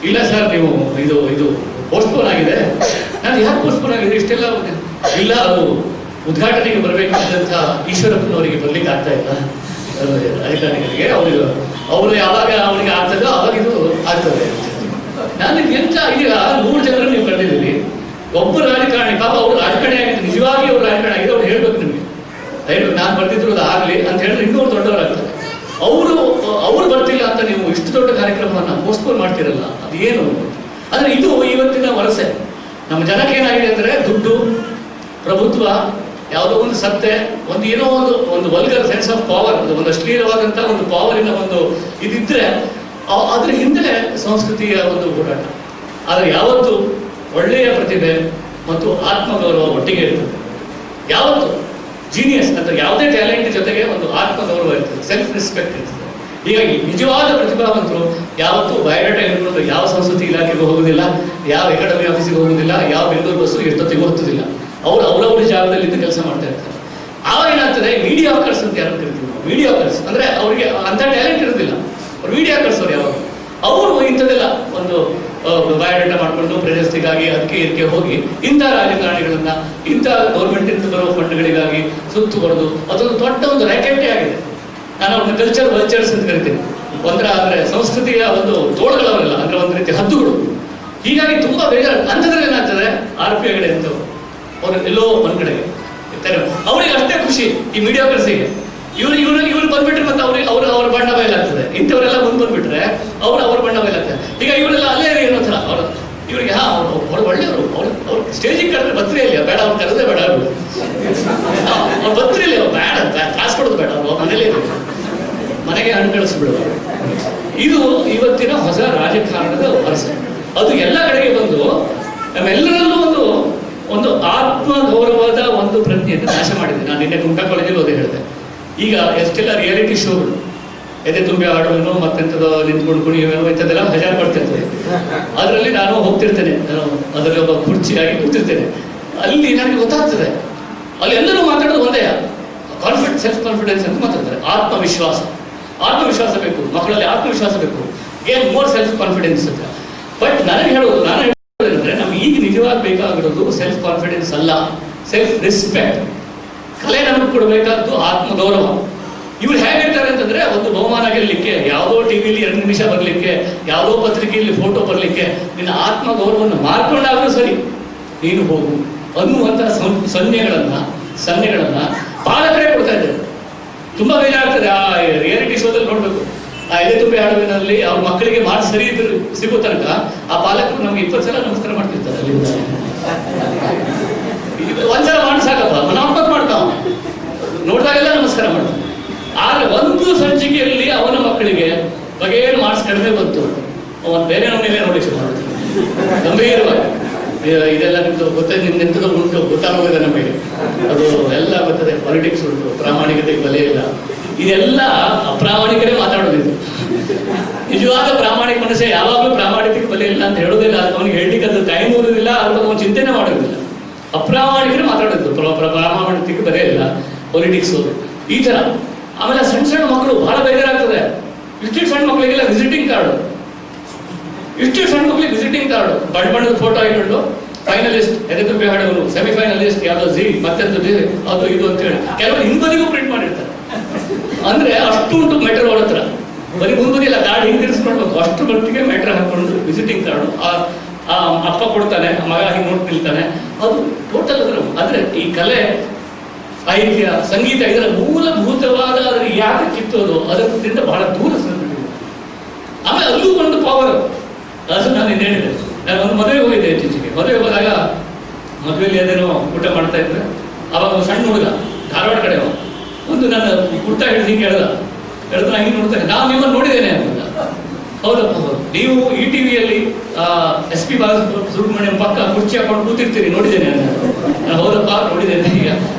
H: ಇಲ್ಲ ಸರ್ ನೀವು ಇದು ಪೋಸ್ಟ್ಪೋನ್ ಆಗಿದೆ. ನಾನು ಯಾಕೆ ಪೋಸ್ಟ್ಪೋನ್ ಆಗಿದೆ ಇಷ್ಟೆಲ್ಲ? ಇಲ್ಲ, ಅದು ಉದ್ಘಾಟನೆಗೆ ಬರಬೇಕಾದಂಥ ಈಶ್ವರಪ್ಪನವರಿಗೆ ಬರ್ಲಿಕ್ಕೆ ಆಗ್ತಾ ಇಲ್ಲ, ಅಧಿಕಾರಿಗಳಿಗೆ. ಅವರು ಯಾವಾಗ ಅವರಿಗೆ ಆಗ್ತದೋ ಅವಾಗ ಇದು ಆಗ್ತದೆ. ನಾನು ಎಂತ ಈಗ 100 ಜನರನ್ನು ನೀವು ಕರೆದಿದ್ದೀರಿ, ಒಬ್ಬರು ರಾಜಕಾರಣಿ, ಪಾಪ ಅವರು ರಾಜಕಾರಣಿ ಆಗಿದ್ದು, ನಿಜವಾಗಿ ಅವರು ರಾಜಕಾರಣಿ ಆಗಿದೆ, ಅವ್ರು ಹೇಳ್ಬೇಕು ನಿಮಗೆ, ದಯವಿಟ್ಟು ನಾನು ಬರ್ತಿದ್ರು ಅದು ಆಗಲಿ ಅಂತ ಹೇಳಿದ್ರೆ ಇನ್ನೂ ದೊಡ್ಡವರಾಗ್ತಾರೆ. ಅವರು ಬರ್ತಿಲ್ಲ ಅಂತ ನೀವು ಇಷ್ಟು ದೊಡ್ಡ ಕಾರ್ಯಕ್ರಮವನ್ನು ಪೋಸ್ಟ್ಪೋನ್ ಮಾಡ್ತಿರಲ್ಲ, ಅದು ಏನು ಅಂದ್ರೆ ಇದು ಇವತ್ತಿನ ವರಸೆ. ನಮ್ಮ ಜನಕ್ಕೆ ಏನಾಗಿದೆ ಅಂದ್ರೆ, ದುಡ್ಡು, ಪ್ರಭುತ್ವ, ಯಾವುದೋ ಒಂದು ಸತ್ತೆ, ಏನೋ ಒಂದು ವಲ್ಗರ್ ಸೆನ್ಸ್ ಆಫ್ ಪವರ್, ಒಂದು ಅಶ್ಲೀಲವಾದಂತಹ ಒಂದು ಪವರಿನ ಒಂದು ಇದಿದ್ರೆ ಅದ್ರ ಹಿಂದೆ ಸಂಸ್ಕೃತಿಯ ಒಂದು ಹೋರಾಟ. ಆದರೆ ಯಾವತ್ತು ಒಳ್ಳೆಯ ಪ್ರತಿಭೆ ಮತ್ತು ಆತ್ಮಗೌರವ ಒಟ್ಟಿಗೆ ಇರ್ತದೆ. ಯಾವತ್ತು ಜೀನಿಯಸ್ ಅಂತ ಯಾವುದೇ ಟ್ಯಾಲೆಂಟ್ ಜೊತೆಗೆ ಒಂದು ಆತ್ಮಗೌರವ ಇರ್ತದೆ, ಸೆಲ್ಫ್ ರೆಸ್ಪೆಕ್ಟ್ ಇರ್ತದೆ. ಹೀಗಾಗಿ ನಿಜವಾದ ಪ್ರತಿಭಾವಂತರು ಯಾವತ್ತೂ ಬಯೋಡಾಟಾ ಇಟ್ಕೊಂಡು ಯಾವ ಸಂಸ್ಕೃತಿ ಇಲಾಖೆಗೂ ಹೋಗುದಿಲ್ಲ, ಯಾವ ಅಕಾಡೆಮಿ ಆಫೀಸಿಗೆ ಹೋಗುದಿಲ್ಲ, ಯಾವ ಬೆಂಗಳೂರು ಬಸ್ಸು ಎಷ್ಟೊತ್ತಿಗೆ ಹೋಗ್ತದಿಲ್ಲ. ಅವರು ಅವರವ್ರ ಜಾಗದಲ್ಲಿ ಇದ್ದು ಕೆಲಸ ಮಾಡ್ತಾ ಇರ್ತಾರೆ. ಆವಾಗ ಏನಾಗ್ತದೆ, ಮೀಡಿಯಾಕರ್ಸ್ ಅಂತ ಯಾರು ಕರಿತೀವಿ ನಾವು. ಮೀಡಿಯಾಕರ್ಸ್ ಅಂದ್ರೆ ಅವರಿಗೆ ಅಂತ ಟ್ಯಾಲೆಂಟ್ ಇರೋದಿಲ್ಲ, ಅವ್ರು ಮೀಡಿಯಾಕರ್ಸ್ ಅವ್ರು ಯಾವಾಗ ಅವರು ಇಂಥದ್ದೆಲ್ಲ ಒಂದು ಬಯೋಡಾಟಾ ಮಾಡಿಕೊಂಡು ಪ್ರಶಸ್ತಿಗಾಗಿ ಅದಕ್ಕೆ ಇದಕ್ಕೆ ಹೋಗಿ ಇಂಥ ರಾಜಕಾರಣಿಗಳನ್ನ ಇಂಥ ಗೌರ್ಮೆಂಟ್ ಇಂದ ಬರೋ ಫಂಡ್ಗಳಿಗಾಗಿ ಸುತ್ತು ಹೊಡೆದು ಅದೊಂದು ದೊಡ್ಡ ಒಂದು ರ್ಯಾಕೆಟೇ ಆಗಿದೆ. ನಾನು ಅವ್ರನ್ನ ಕಲ್ಚರ್ ವಲ್ಚರ್ಸ್ ಅಂತ ಕರಿತೀನಿ. ಒಂಥರ ಅಂದ್ರೆ ಸಂಸ್ಕೃತಿಯ ಒಂದು ತೋಳುಗಳವರೆಲ್ಲ, ಅಂದ್ರೆ ಒಂದು ರೀತಿ ಹದ್ದುಗಳು. ಹೀಗಾಗಿ ತುಂಬಾ ಬೇಜಾರು. ಅಂಥದ್ರಲ್ಲಿ ಏನಾಗ್ತದೆ, RP ಹೆಗಡೆ ಅಂತ ಅವ್ರು ಎಲ್ಲೋ ಒಂದ್ ಕಡೆಗೆ ಇರ್ತಾರೆ. ಅವರಿಗೆ ಅಷ್ಟೇ ಖುಷಿ ಈ ಮೀಡಿಯಾಕರ್ಸಿಗೆ. ಇವ್ರು ಬಂದ್ಬಿಟ್ರೆ ಮತ್ತೆ ಅವ್ರ ಬಣ್ಣ ಬಯಲಾಗ್ತದೆ. ಇಂಥವರೆಲ್ಲ ಮುಂದೆ ಬಂದ್ಬಿಟ್ರೆ ಅವ್ರ ಬಣ್ಣ ಬಯಲಾಗ್ತದೆ. ಈಗ ಇವರೆಲ್ಲ ಅಲ್ಲೇ ಏನೋ ಥರ ಇವರಿಗೆ ಅವ್ರು ಒಳ್ಳೆಯವರು, ಅವ್ರು ಸ್ಟೇಜಿಗೆ ಕರೆದ್ರೆ ಬತ್ರಿಯಲ್ಲಿ ಬೇಡ, ಅವ್ರು ಕರೆದೇ ಬೇಡ, ಅವ್ರು ಬತ್ರಿಯಲ್ಲಿ ಬೇಡ, ಕಾಸು ಕೊಡೋದು ಬೇಡ, ಅವ್ರು ಮನೇಲಿ ಮನೆಗೆ ಹಣ್ಣು ಕಳಿಸ್ಬಿಡುವ. ಇದು ಇವತ್ತಿನ ಹೊಸ ರಾಜಕಾರಣದ ವರಸೆ. ಅದು ಎಲ್ಲ ಕಡೆಗೆ ಬಂದು ನಮ್ಮೆಲ್ಲರಲ್ಲೂ ಒಂದು ಆತ್ಮಗೌರವದ ಒಂದು ಪ್ರಜ್ಞೆಯನ್ನು ನಾಶ ಮಾಡಿದೆ. ನಾನು ನಿನ್ನೆ ಕುಮಟಾ ಕಾಲೇಜಲ್ಲಿ ಓದಿ ಹೇಳಿದೆ. ಈಗ ಎಷ್ಟೆಲ್ಲ ರಿಯಾಲಿಟಿ ಶೋಗಳು, ಎದೆ ತುಂಬಿ ಆಡುವೇನೋ ಮತ್ತೆಂಥದ್ದು ನಿಂತ್ಕೊಂಡು ಕುಣಿಯುವೇನೋ ಇಂಥದ್ದೆಲ್ಲ ಹಜಾರ್ ಮಾಡ್ತಿರ್ತದೆ. ಅದರಲ್ಲಿ ನಾನು ಹೋಗ್ತಿರ್ತೇನೆ, ನಾನು ಅದರಲ್ಲಿ ಒಬ್ಬ ಕುರ್ಚಿಯಾಗಿ ಕೂತಿರ್ತೇನೆ. ಅಲ್ಲಿ ನನಗೆ ಗೊತ್ತಾಗ್ತದೆ, ಅಲ್ಲಿ ಎಲ್ಲರೂ ಮಾತಾಡೋದು ಒಂದೇ, ಸೆಲ್ಫ್ ಕಾನ್ಫಿಡೆನ್ಸ್ ಅಂತ ಮಾತಾಡ್ತಾರೆ. ಆತ್ಮವಿಶ್ವಾಸ ಬೇಕು, ಮಕ್ಕಳಲ್ಲಿ ಆತ್ಮವಿಶ್ವಾಸ ಬೇಕು, ಗೇನ್ ಮೋರ್ ಸೆಲ್ಫ್ ಕಾನ್ಫಿಡೆನ್ಸ್ ಅಂತ. ಬಟ್ ನಾನು ಹೇಳೋದಂದ್ರೆ ನಮ್ಗೆ ಈಗ ನಿಜವಾಗಿ ಬೇಕಾಗಿರೋದು ಸೆಲ್ಫ್ ಕಾನ್ಫಿಡೆನ್ಸ್ ಅಲ್ಲ, ಸೆಲ್ಫ್ ರೆಸ್ಪೆಕ್ಟ್. ಕಲೆ ನಮಗೆ ಕೊಡಬೇಕಾದ್ದು ಆತ್ಮಗೌರವ. ಇವ್ರು ಹೇಗಿರ್ತಾರೆ ಅಂತಂದ್ರೆ, ಒಂದು ಬಹುಮಾನ ಗೆಲ್ಲಲಿಕ್ಕೆ, ಯಾವುದೋ ಟಿವಿಲಿ 2 ನಿಮಿಷ ಬರ್ಲಿಕ್ಕೆ, ಯಾವುದೋ ಪತ್ರಿಕೆಯಲ್ಲಿ ಫೋಟೋ ಬರ್ಲಿಕ್ಕೆ ನಿನ್ನ ಆತ್ಮಗೌರವವನ್ನು ಮಾರ್ಕೊಂಡಾದ್ರೂ ಸರಿ ನೀನು ಹೋಗು ಅನ್ನುವಂತಹ ಸನ್ನೆಗಳನ್ನ ಬಹಳ ಕಡೆ ಕೊಡ್ತಾ ಇದ್ದಾರೆ. ತುಂಬಾ ಬೇಜಾರಾಗ್ತದೆ ಆ ರಿಯಾಲಿಟಿ ಶೋದಲ್ಲಿ ನೋಡ್ಬೇಕು. ಆ ಎದೆ ತುಂಬಿ ಹಾಡುವಿನಲ್ಲಿ ಅವ್ರ ಮಕ್ಕಳಿಗೆ ಮಾರ್ಕ್ಸ್ ಸರಿ ಸಿಗೋ ತನಕ ಆ ಪಾಲಕರು ನಮ್ಗೆ 20 ಸಲ ನಮಸ್ಕಾರ ಮಾಡ್ತಿರ್ತಾರೆ. ಅಲ್ಲಿಂದ ಒಂದ್ಸಲ ಮಾಡಿ ಸಾಕಪ್ಪ, ಮನಾಪತ್ ಮಾಡ್ತಾವ, ನೋಡಿದಾಗೆಲ್ಲ ನಮಸ್ಕಾರ ಮಾಡ್ತಾನೆ. ಆದ್ರೆ ಒಂದು ಸಂಚಿಕೆಯಲ್ಲಿ ಅವನ ಮಕ್ಕಳಿಗೆ ಬಗೆಯನ್ನು ಮಾರ್ಕ್ಸ್ ಕಡಿಮೆ ಬಂತು, ಅವನು ಬೇರೆ ನಮ್ಮನ್ನೇ ನೋಡಿ ಶುರು ಮಾಡ್ತಾನೆ ಗಂಭೀರವಾಗಿ. ಇದೆಲ್ಲ ನಿಮ್ದು ನಿಮ್ದೆಂತದ್ದು ಉಂಟು ಗೊತ್ತಾಗೋಗಿದೆ ನಮಗೆ, ಅದು ಎಲ್ಲ ಗೊತ್ತದೆ. ಪಾಲಿಟಿಕ್ಸ್ ಉಂಟು, ಪ್ರಾಮಾಣಿಕತೆಗೆ ಬೆಲೆ ಇಲ್ಲ, ಇದೆಲ್ಲ ಅಪ್ರಾಮಾಣಿಕರೇ ಮಾತಾಡೋದಿದ್ದು. ನಿಜವಾದ ಪ್ರಾಮಾಣಿಕ ಮನುಷ್ಯ ಯಾವಾಗಲೂ ಪ್ರಾಮಾಣಿಕತೆಗೆ ಬೆಲೆ ಇಲ್ಲ ಅಂತ ಹೇಳೋದಿಲ್ಲ, ಅವನಿಗೆ ಹೇಳಲಿಕ್ಕೆ ಅದು ಟೈಮ್ ಓದೋದಿಲ್ಲ, ಅವ್ರಿಗೆ ಅವನು ಚಿಂತನೆ ಮಾಡೋದಿಲ್ಲ. ಅಪ್ರಾಮಾಣಿಕರೇ ಮಾತಾಡೋದು, ಪ್ರಾಮಾಣಿಕತೆಗೆ ಬೆಲೆ ಇಲ್ಲ, ಪೊಲಿಟಿಕ್ಸ್ ಈ ತರ. ಆಮೇಲೆ ಸಣ್ಣ ಮಕ್ಕಳು ಬಹಳ ಬೇಜಾರಾಗ್ತದೆ. ಇಷ್ಟು ಸಣ್ಣ ಮಕ್ಕಳಿಗೆಲ್ಲ ವಿಸಿಟಿಂಗ್ ಕಾರ್ಡು, ಬಣ್ಣದ ಫೋಟೋ ಇಟ್ಕೊಂಡು ಫೈನಲಿಸ್ಟ್, ಎದೆ ತುಂಬಿ ಹಾಡೋರು, ಸೆಮಿಫೈನಲಿಸ್ಟ್, ಯಾವ್ದೋ ಜಿ ಮತ್ತೆಂದು ಅದು ಇದು ಅಂತ ಹೇಳಿ ಕೆಲವರು ಹಿಂಬದಿಗೂ ಪ್ರಿಂಟ್ ಮಾಡಿರ್ತಾರೆ. ಅಂದ್ರೆ ಅಷ್ಟು ಉಂಟು ಮೆಟ್ರೋ ಅವ್ರ ಹತ್ರ. ಬರೀ ಮುಂಬದಿಲ್ಲ, ಕಾರ್ಡ್ ಹಿಂದಿರಿಸ್ಕೊಳ್ಬೇಕು, ಅಷ್ಟು ಮಟ್ಟಿಗೆ ಮೆಟ್ರೋ ಹಾಕೊಂಡು ವಿಸಿಟಿಂಗ್ ಕಾರ್ಡು ಆ ಅಪ್ಪ ಕೊಡ್ತಾನೆ, ಮಗ ಹಿಂಗೆ ನೋಡಿ ನಿಲ್ತಾನೆ. ಅದು ಟೋಟಲ್ ಅಂದ್ರೆ ಈ ಕಲೆ, ಸಾಹಿತ್ಯ, ಸಂಗೀತ ಇದರ ಮೂಲಭೂತವಾದ ಅದ್ರ ಯಾಕೆ ಕಿತ್ತೋದು ಅದರಿಂದ ಬಹಳ ದೂರ ಸರಿಬಿಟ್ಟಿದೆ. ಆಮೇಲೆ ಅಲ್ಲೂ ಒಂದು ಪವರ್, ಅದು ನಾನು ಏನು ಹೇಳಿದೆ. ನಾನು ಒಂದು ಮದುವೆಗೆ ಹೋಗಿದ್ದೆ ಇತ್ತೀಚೆಗೆ. ಮದುವೆಗೆ ಹೋದಾಗ ಮದುವೆಯಲ್ಲಿ ಅದೇನೋ ಊಟ ಮಾಡ್ತಾ ಇದ್ರೆ ಅವಾಗ ಒಂದು ಸಣ್ಣ ಹುಡುಗ, ಧಾರವಾಡ ಕಡೆ ಒಂದು ನನ್ನ ಕುರ್ತಾ ಹಿಡಿದು ಹಿಂಗೆ ಹೇಳಿದ ನಾನು ಹಿಂಗೆ ನೋಡ್ತೇನೆ, ನಾನು ನಿಮ್ಮನ್ನು ನೋಡಿದ್ದೇನೆ ಅಂತ. ಹೌದಪ್ಪ ಹೌದು, ನೀವು ಈ ಟಿವಿಯಲ್ಲಿ SP ಬಾಲಸುಬ್ರಹ್ಮಣ್ಯಂ ಪಕ್ಕ ಕುರ್ಚಿ ಹಾಕೊಂಡು ಕೂತಿರ್ತೀರಿ, ನೋಡಿದ್ದೇನೆ ಅಂತ. ನಾನು ಹೌದಪ್ಪ ನೋಡಿದ್ದೇನೆ. ಈಗ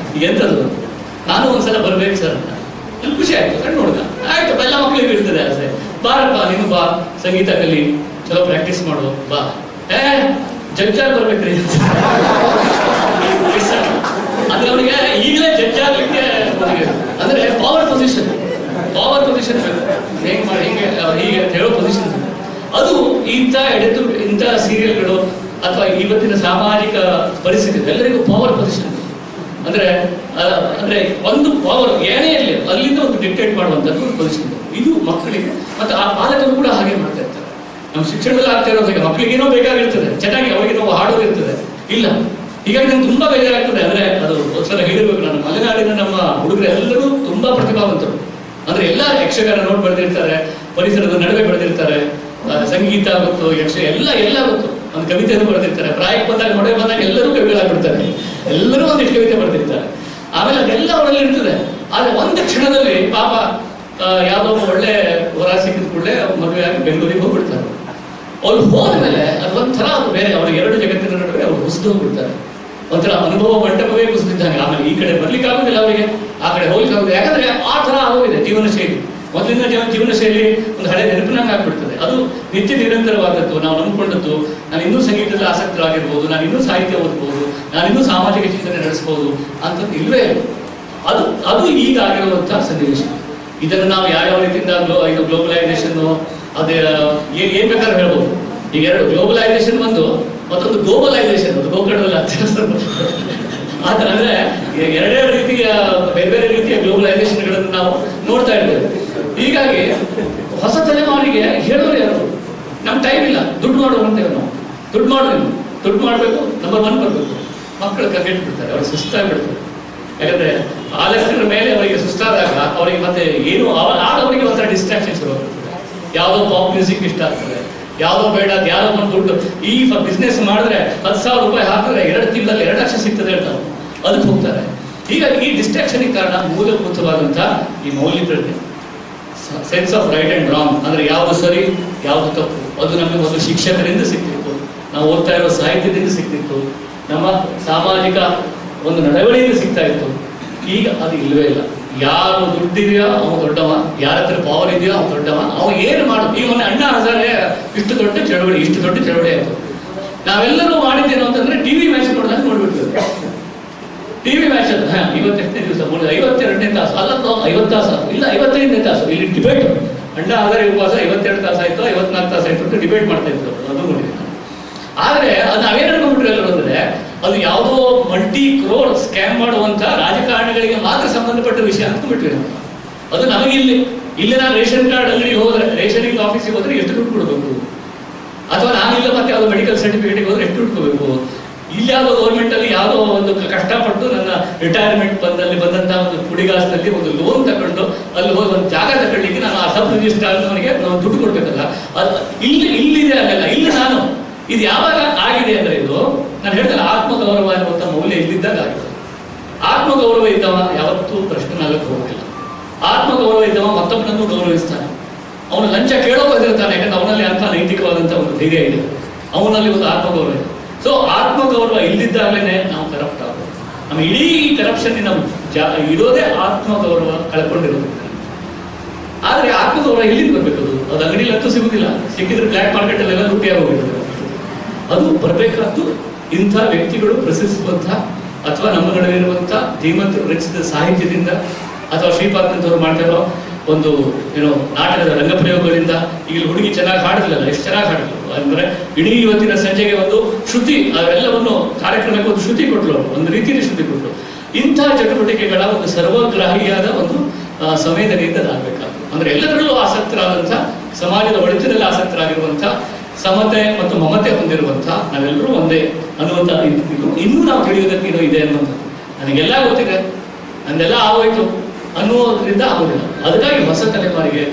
H: ಎಂಥದ್ದು, ನಾನು ಒಂದ್ಸಲ ಬರ್ಬೇಕು ಸರ್ ಅಂತ. ನನ್ಗೆ ಖುಷಿ ಆಯ್ತು, ಸಣ್ಣ ಹುಡುಗ. ಆಯ್ತಪ್ಪ, ಎಲ್ಲ ಮಕ್ಕಳಿಗೆ ಇರ್ತದೆ ಆಸೆ, ಬಾರಪ್ಪ ನೀನು ಬಾ, ಸಂಗೀತ ಕಲಿ, ಚಲೋ ಪ್ರಾಕ್ಟೀಸ್ ಮಾಡು ಬಾ. ಜಡ್ಜಾಗಿ ಬರ್ಬೇಕ್ರಿ ಅಂದ್ರೆ ಅವನಿಗೆ ಈಗಲೇ ಜಡ್ಜ್ ಆಗ್ಲಿಕ್ಕೆ ಅಂದ್ರೆ ಪವರ್ ಪೊಸಿಷನ್ ಬೇಕು. ಹೆಂಗ್ ಮಾಡಿ ಹೀಗೆ ಹೇಳೋ ಪೊಸಿಷನ್. ಅದು ಇಂಥ ಸೀರಿಯಲ್ಗಳು ಅಥವಾ ಇವತ್ತಿನ ಸಾಮಾಜಿಕ ಪರಿಸ್ಥಿತಿ ಎಲ್ಲರಿಗೂ ಪವರ್ ಪೊಸಿಷನ್. ಅಂದ್ರೆ ಒಂದು ಪವರ್ ಏನೇ ಇರಲಿ ಅಲ್ಲಿಂದ ಒಂದು ಡಿಕ್ಟೇಟ್ ಮಾಡುವಂಥದ್ದು ಒಂದು ಪೊಸಿಷನ್. ಇದು ಮಕ್ಕಳಿಗೆ ಮತ್ತು ಆ ಪಾಲಕರು ಕೂಡ ಹಾಗೆ ಮಾಡ್ತಾ ಇರ್ತಾರೆ. ನಮ್ಮ ಶಿಕ್ಷಣದಲ್ಲಿ ಆಗ್ತಾ ಇರೋದಾಗ ಮಕ್ಕಳಿಗೇನೋ ಬೇಕಾಗಿರ್ತದೆ, ಚೆನ್ನಾಗಿ ಅವರಿಗೇನೋ ಹಾಡೋದು ಇರ್ತದೆ, ಇಲ್ಲ. ಹೀಗಾಗಿ ನಂಗೆ ತುಂಬಾ ಬೇಜಾರಾಗ್ತದೆ. ಅಂದ್ರೆ ಅದು ಒಂದ್ಸಲ ಹೇಳಿರ್ಬೇಕು, ನಾನು ಮಲೆನಾಡಿನ ನಮ್ಮ ಹುಡುಗರು ಎಲ್ಲರೂ ತುಂಬಾ ಪ್ರತಿಭಾವಂತರು. ಅಂದ್ರೆ ಎಲ್ಲ ಯಕ್ಷಗಾನ ನೋಡಿ ಬೆಳೆದಿರ್ತಾರೆ, ಪರಿಸರದ ನಡುವೆ ಬೆಳೆದಿರ್ತಾರೆ, ಸಂಗೀತ ಗೊತ್ತು, ಎಲ್ಲ ಗೊತ್ತು, ಒಂದು ಕವಿತೆಯನ್ನು ಬರೆದಿರ್ತಾರೆ. ಪ್ರಾಯಕ್ಕೆ ಬಂದಾಗ ಮದುವೆ ಬಂದಾಗ ಎಲ್ಲರೂ ಕವಿಗಳಾಗ್ಬಿಡ್ತಾರೆ, ಎಲ್ಲರೂ ಒಂದಿಷ್ಟು ಕವಿತೆ ಬರೆದಿರ್ತಾರೆ. ಆಮೇಲೆ ಅದೆಲ್ಲ ಅವರಲ್ಲಿ ಇರ್ತದೆ. ಆದ್ರೆ ಒಂದು ಕ್ಷಣದಲ್ಲಿ ಪಾಪ ಯಾವುದೋ ಒಳ್ಳೆ ಹೊರ ಸಿಕ್ಕಿದ ಕೂಡಲೇ ಮದುವೆ ಆಗಿ ಬೆಂಗಳೂರಿಗೆ ಹೋಗ್ಬಿಡ್ತಾರೆ. ಅವ್ರು ಹೋದ್ಮೇಲೆ ಅದೊಂಥರ ಅದು ಬೇರೆ, ಅವ್ರಿಗೆ 2 ಜಗತ್ತಿನ ನಡುವೆ ಅವ್ರು ಕುಸಿದು ಹೋಗ್ಬಿಡ್ತಾರೆ. ಒಂಥರ ಅನುಭವ ಮಂಟಪವೇ ಕುಸಿದಿದ್ದಂಗೆ. ಆಮೇಲೆ ಈ ಕಡೆ ಬರ್ಲಿಕ್ಕೆ ಆಗೋದಿಲ್ಲ ಅವರಿಗೆ, ಆ ಕಡೆ ಹೋಗ್ಲಿಕ್ಕೆ ಆಗೋದಿಲ್ಲ. ಯಾಕಂದ್ರೆ ಆ ಥರ ಆಗೋಗಿದೆ ಜೀವನ ಶೈಲಿ. ಮೊದಲಿನ ಜೀವನ ಶೈಲಿ ಒಂದು ಹಳೆ ನೆನಪಿನಂಗೆ ಆಗ್ಬಿಡ್ತದೆ. ಅದು ನಿತ್ಯ ನಿರಂತರವಾದದ್ದು, ನಾವು ನಂಬಿಕೊಂಡದ್ದು. ನಾನು ಇನ್ನೂ ಸಂಗೀತದಲ್ಲಿ ಆಸಕ್ತರಾಗಿರ್ಬೋದು, ನಾನು ಇನ್ನೂ ಸಾಹಿತ್ಯ ಓದ್ಬೋದು, ನಾನು ಇನ್ನೂ ಸಾಮಾಜಿಕ ಚಿಂತನೆ ನಡೆಸ್ಬೋದು ಅಂತದ್ದು ಇಲ್ವೇ ಇಲ್ಲ. ಅದು ಈಗ ಆಗಿರುವಂತಹ ಸನ್ನಿವೇಶ. ಇದನ್ನು ನಾವು ಯಾವ ರೀತಿಯಿಂದ ಇದು ಗ್ಲೋಬಲೈಸೇಷನ್ ಅದೇ ಏನ್ ಬೇಕಾದ್ರೂ ಹೇಳ್ಬೋದು. ಈಗ ಎರಡು ಗ್ಲೋಬಲೈಸೇಷನ್ ಒಂದು, ಮತ್ತೊಂದು ಗ್ಲೋಬಲೈಸೇಷನ್, ಅದು ಗೋಕರ್ಣದಲ್ಲಿ ಆತರ. ಅಂದ್ರೆ ಎರಡೆರಡು ರೀತಿಯ ಬೇರೆ ಬೇರೆ ರೀತಿಯ ಗ್ಲೋಬಲೈಸೇಷನ್ಗಳನ್ನು ನಾವು ನೋಡ್ತಾ ಇರ್ತೇವೆ. ಹೀಗಾಗಿ ಹೊಸ ತಲೆಮಾರಿಗೆ ಹೇಳೋರು ಯಾರು? ನಮ್ಗೆ ಟೈಮ್ ಇಲ್ಲ, ದುಡ್ಡು ಮಾಡುವ ಅಂತೇವೆ ನಾವು. ದುಡ್ಡು ಮಾಡಬೇಕು, ನಂಬರ್ 1 ಬರಬೇಕು. ಮಕ್ಕಳು ಕಗ್ಗೆಟ್ಟು ಬಿಡ್ತಾರೆ, ಅವ್ರಿಗೆ ಸುಸ್ತಾಗ್ಬಿಡ್ತಾರೆ. ಯಾಕಂದ್ರೆ ಆಲಸ್ಯದ ಮೇಲೆ ಅವರಿಗೆ ಸುಸ್ತಾದಾಗ ಅವರಿಗೆ ಮತ್ತೆ ಏನು ಅವರಿಗೆ ಒಂಥರ ಡಿಸ್ಟ್ರಾಕ್ಷನ್ ಶುರು ಆಗ್ತದೆ. ಯಾವುದೋ ಪಾಪ್ ಮ್ಯೂಸಿಕ್ ಇಷ್ಟ ಆಗ್ತದೆ, ಯಾವುದೋ ಬೇಡ, ಯಾವುದೋ ಒಂದು ದುಡ್ಡು. ಈ ಬಿಸ್ನೆಸ್ ಮಾಡಿದ್ರೆ 10,000 ರೂಪಾಯಿ ಹಾಕಿದ್ರೆ 2 ತಿಂಗಳಲ್ಲಿ 2 ಲಕ್ಷ ಸಿಗ್ತದೆ ಹೇಳ್ತಾರೆ, ಅದಕ್ಕೆ ಹೋಗ್ತಾರೆ. ಹೀಗಾಗಿ ಈ ಡಿಸ್ಟ್ರಾಕ್ಷನ್ ಕಾರಣ ಮೂಲಭೂತವಾದಂತಹ ಈ ಮೌಲ್ಯ ಪ್ರಜ್ಞೆ, sense of right and wrong, ಅಂದ್ರೆ ಯಾವುದು ಸರಿ ಯಾವುದು ತಪ್ಪು, ಅದು ನಮಗೆ ಒಂದು ಶಿಕ್ಷಕರಿಂದ ಸಿಕ್ತಿತ್ತು, ನಾವು ಓದ್ತಾ ಇರೋ ಸಾಹಿತ್ಯದಿಂದ ಸಿಕ್ತಿತ್ತು, ನಮ್ಮ ಸಾಮಾಜಿಕ ಒಂದು ನಡವಳಿಕೆಯಿಂದ ಸಿಗ್ತಾ ಇತ್ತು. ಈಗ ಅದು ಇಲ್ಲವೇ ಇಲ್ಲ. ಯಾರು ದುಡ್ಡಿದೆಯೋ ಅವನು ದೊಡ್ಡವ, ಯಾರ ಹತ್ರ ಪವರ್ ಇದೆಯೋ ಅವನು ದೊಡ್ಡವ, ಅವನು ಏನು ಮಾಡು. ಈ ಮೊನ್ನೆ ಅಣ್ಣಾ ಹಜಾರೆ ಇಷ್ಟು ದೊಡ್ಡ ಚಳವಳಿ ಆಯಿತು. ನಾವೆಲ್ಲರೂ ಮಾಡಿದ್ದೇನು ಅಂತಂದ್ರೆ ಟಿವಿ ಮ್ಯಾಚ್ ನೋಡಿದಾಗ ನೋಡ್ಬಿಡ್ತೇವೆ. ಟಿವಿ ಮ್ಯಾಚ್ ಅಂತ 58ನೇ ದಿವಸ 52ನೇ ತಾಸು ಅಲ್ಲ, 50 ತಾಸು ಇಲ್ಲ 55ನೇ ತಾಸು ಇಲ್ಲಿ ಡಿಬೇಟ್. ಅಣ್ಣಾ ಹಜಾರೆ ಉಪವಾಸ 52 ತಾಸು ಆಯ್ತು, 54 ತಾಸು ಆಯ್ತು ಅಂತ ಡಿಬೇಟ್ ಮಾಡ್ತಾ ಇದ್ರು. ಅದು ನೋಡಿದ್ದೆ. ಆದ್ರೆ ಅದು ನಾವೇನು ಅನ್ಕೊಂಡ್ಬಿಟ್ರೆ ಎಲ್ಲರೂ ಅಂದ್ರೆ ಅದು ಯಾವುದೋ ಮಲ್ಟಿ ಕ್ರೋರ್ ಸ್ಕ್ಯಾಮ್ ಮಾಡುವಂತ ರಾಜಕಾರಣಿಗಳಿಗೆ ಮಾತ್ರ ಸಂಬಂಧಪಟ್ಟ ವಿಷಯ ಅಂದ್ಕೊಂಡ್ಬಿಟ್ವಿ ನಾವು. ಅದು ನಮಗೆ ಇಲ್ಲಿ ನಾನು ರೇಷನ್ ಕಾರ್ಡ್ ಅಂಗಡಿಗೆ ಹೋದ್ರೆ, ರೇಷನಿಂಗ್ ಆಫೀಸಿಗೆ ಹೋದ್ರೆ ಎಷ್ಟು ದುಡ್ಡು ಕೊಡಬೇಕು, ಅಥವಾ ನಾನಿಲ್ಲ ಮತ್ತೆ ಯಾವುದೋ ಮೆಡಿಕಲ್ ಸರ್ಟಿಫಿಕೇಟ್ಗೆ ಹೋದ್ರೆ ಎಷ್ಟು ದುಡ್ಡು ಕೊಡಬೇಕು, ಇಲ್ಲಿ ಯಾವುದೋ ಗೌರ್ಮೆಂಟ್ ಅಲ್ಲಿ ಯಾವುದೋ ಒಂದು ಕಷ್ಟಪಟ್ಟು ನನ್ನ ರಿಟೈರ್ಮೆಂಟ್ ಬಂದಂತಹ ಒಂದು ಪುಡಿಗಾಸದಲ್ಲಿ ಒಂದು ಲೋನ್ ತಗೊಂಡು ಅಲ್ಲಿ ಹೋಗಿ ಒಂದು ಜಾಗ ತಗೊಳ್ಳಿಕ್ಕೆ ನಾನು ಆ ಸಬ್ ರಿಜಿಸ್ಟ್ರಾರ್ ಅವನಿಗೆ ನಾವು ದುಡ್ಡು ಕೊಡ್ಬೇಕಲ್ಲ. ಅದು ಇಲ್ಲಿದೆ ಅಲ್ಲ. ಇಲ್ಲಿ ನಾನು ಇದು ಯಾವಾಗ ಆಗಿದೆ ಅಂದ್ರೆ, ಇದು ನಾನು ಹೇಳ್ತೇನೆ, ಆತ್ಮಗೌರವ ಎನ್ನುವಂಥ ಮೌಲ್ಯ ಇಲ್ಲಿದ್ದಾಗ ಆಗಿದೆ. ಆತ್ಮಗೌರವ ಇದ್ದವ ಯಾವತ್ತೂ ಪ್ರಶ್ನೆ ನಾಗಕ್ಕೆ ಹೋಗಿಲ್ಲ. ಆತ್ಮಗೌರವ ಇದ್ದವ ಮತ್ತೊಬ್ಬನನ್ನು ಗೌರವಿಸ್ತಾನೆ. ಅವನು ಲಂಚ ಕೇಳೋಕೆ ಹೆದರ್ತಾನೆ, ಯಾಕಂದ್ರೆ ಅವನಲ್ಲಿ ಅಂತ ನೈತಿಕವಾದಂಥ ಒಂದು ಧೈರ್ಯ ಇದೆ, ಅವನಲ್ಲಿ ಒಂದು ಆತ್ಮಗೌರವ ಇದೆ. ಸೊ ಆತ್ಮಗೌರವ ಇಲ್ಲಿದ್ದಾಗಲೇ ನಾವು ಕರಪ್ಟ್ ಆಗೋದು. ನಮ್ಮ ಇಡೀ ಕರಪ್ಷನ್ ಇರೋದೇ ಆತ್ಮಗೌರವ ಕಳ್ಕೊಂಡಿರೋದು. ಆದ್ರೆ ಆತ್ಮಗೌರವ ಎಲ್ಲಿಂದ ಬರ್ಬೇಕು? ಅದು ಅಂಗಡಿಲಂತೂ ಸಿಗುದಿಲ್ಲ, ಸಿಕ್ಕಿದ್ರೆ ಬ್ಲ್ಯಾಕ್ ಮಾರ್ಕೆಟ್ ಅಲ್ಲೆಲ್ಲ ಲೂಟಿಯಾಗಿ ಹೋಗಿರ್ತದೆ. ಅದು ಬರಬೇಕಾದ್ದು ಇಂಥ ವ್ಯಕ್ತಿಗಳು ಪ್ರಶ್ನಿಸುವಂತಹ ಅಥವಾ ನಮ್ಮ ನಡುವೆ ಇರುವಂತಹ ಧೀಮಂತರು ರಚಿಸಿದ ಸಾಹಿತ್ಯದಿಂದ, ಅಥವಾ ಶ್ರೀಪಾದಂತವರು ಮಾಡ್ತಿರೋ ಒಂದು ನಾಟಕದ ರಂಗಪ್ರಯೋಗಗಳಿಂದ. ಈಗ ಹುಡುಗಿ ಚೆನ್ನಾಗಿ ಹಾಡಿದ್ಲಲ್ಲ, ಎಷ್ಟು ಚೆನ್ನಾಗಿ ಹಾಡಿದ್ರು ಅಂದ್ರೆ ಇಡೀ ಇವತ್ತಿನ ಸಂಜೆಗೆ ಒಂದು ಶ್ರುತಿ, ಅವೆಲ್ಲವನ್ನು ಕಾರ್ಯಕ್ರಮಕ್ಕೆ ಒಂದು ಶ್ರುತಿ ಕೊಟ್ಟರು, ಒಂದು ರೀತಿಯಲ್ಲಿ ಶ್ರುತಿ ಕೊಟ್ಟರು. ಇಂಥ ಚಟುವಟಿಕೆಗಳ ಒಂದು ಸರ್ವಗ್ರಾಹಿಯಾದ ಒಂದು ಸಂವೇದನೆಯಿಂದ ಆಗಬೇಕಾಗ್ತದೆ. ಅಂದ್ರೆ ಎಲ್ಲದರಲ್ಲೂ ಆಸಕ್ತರಾದಂಥ, ಸಮಾಜದ ಒಳಿತಿನಲ್ಲಿ ಆಸಕ್ತರಾಗಿರುವಂಥ, ಸಮತೆ ಮತ್ತು ಮಮತೆ ಹೊಂದಿರುವಂಥ ನಾವೆಲ್ಲರೂ ಒಂದೇ ಅನ್ನುವಂಥ ಇನ್ನೂ ನಾವು ತಿಳಿಯೋದಕ್ಕೆ ಇದೆ ಅನ್ನುವಂಥದ್ದು ನನಗೆಲ್ಲ ಗೊತ್ತಿದೆ, ನಂದೆಲ್ಲ ಆಗೋಯ್ತು ಅನ್ನುವುದರಿಂದ ಆಗೋದಿಲ್ಲ. ಅದಕ್ಕಾಗಿ ಹೊಸ ತಲೆಮಾರಿಗೆ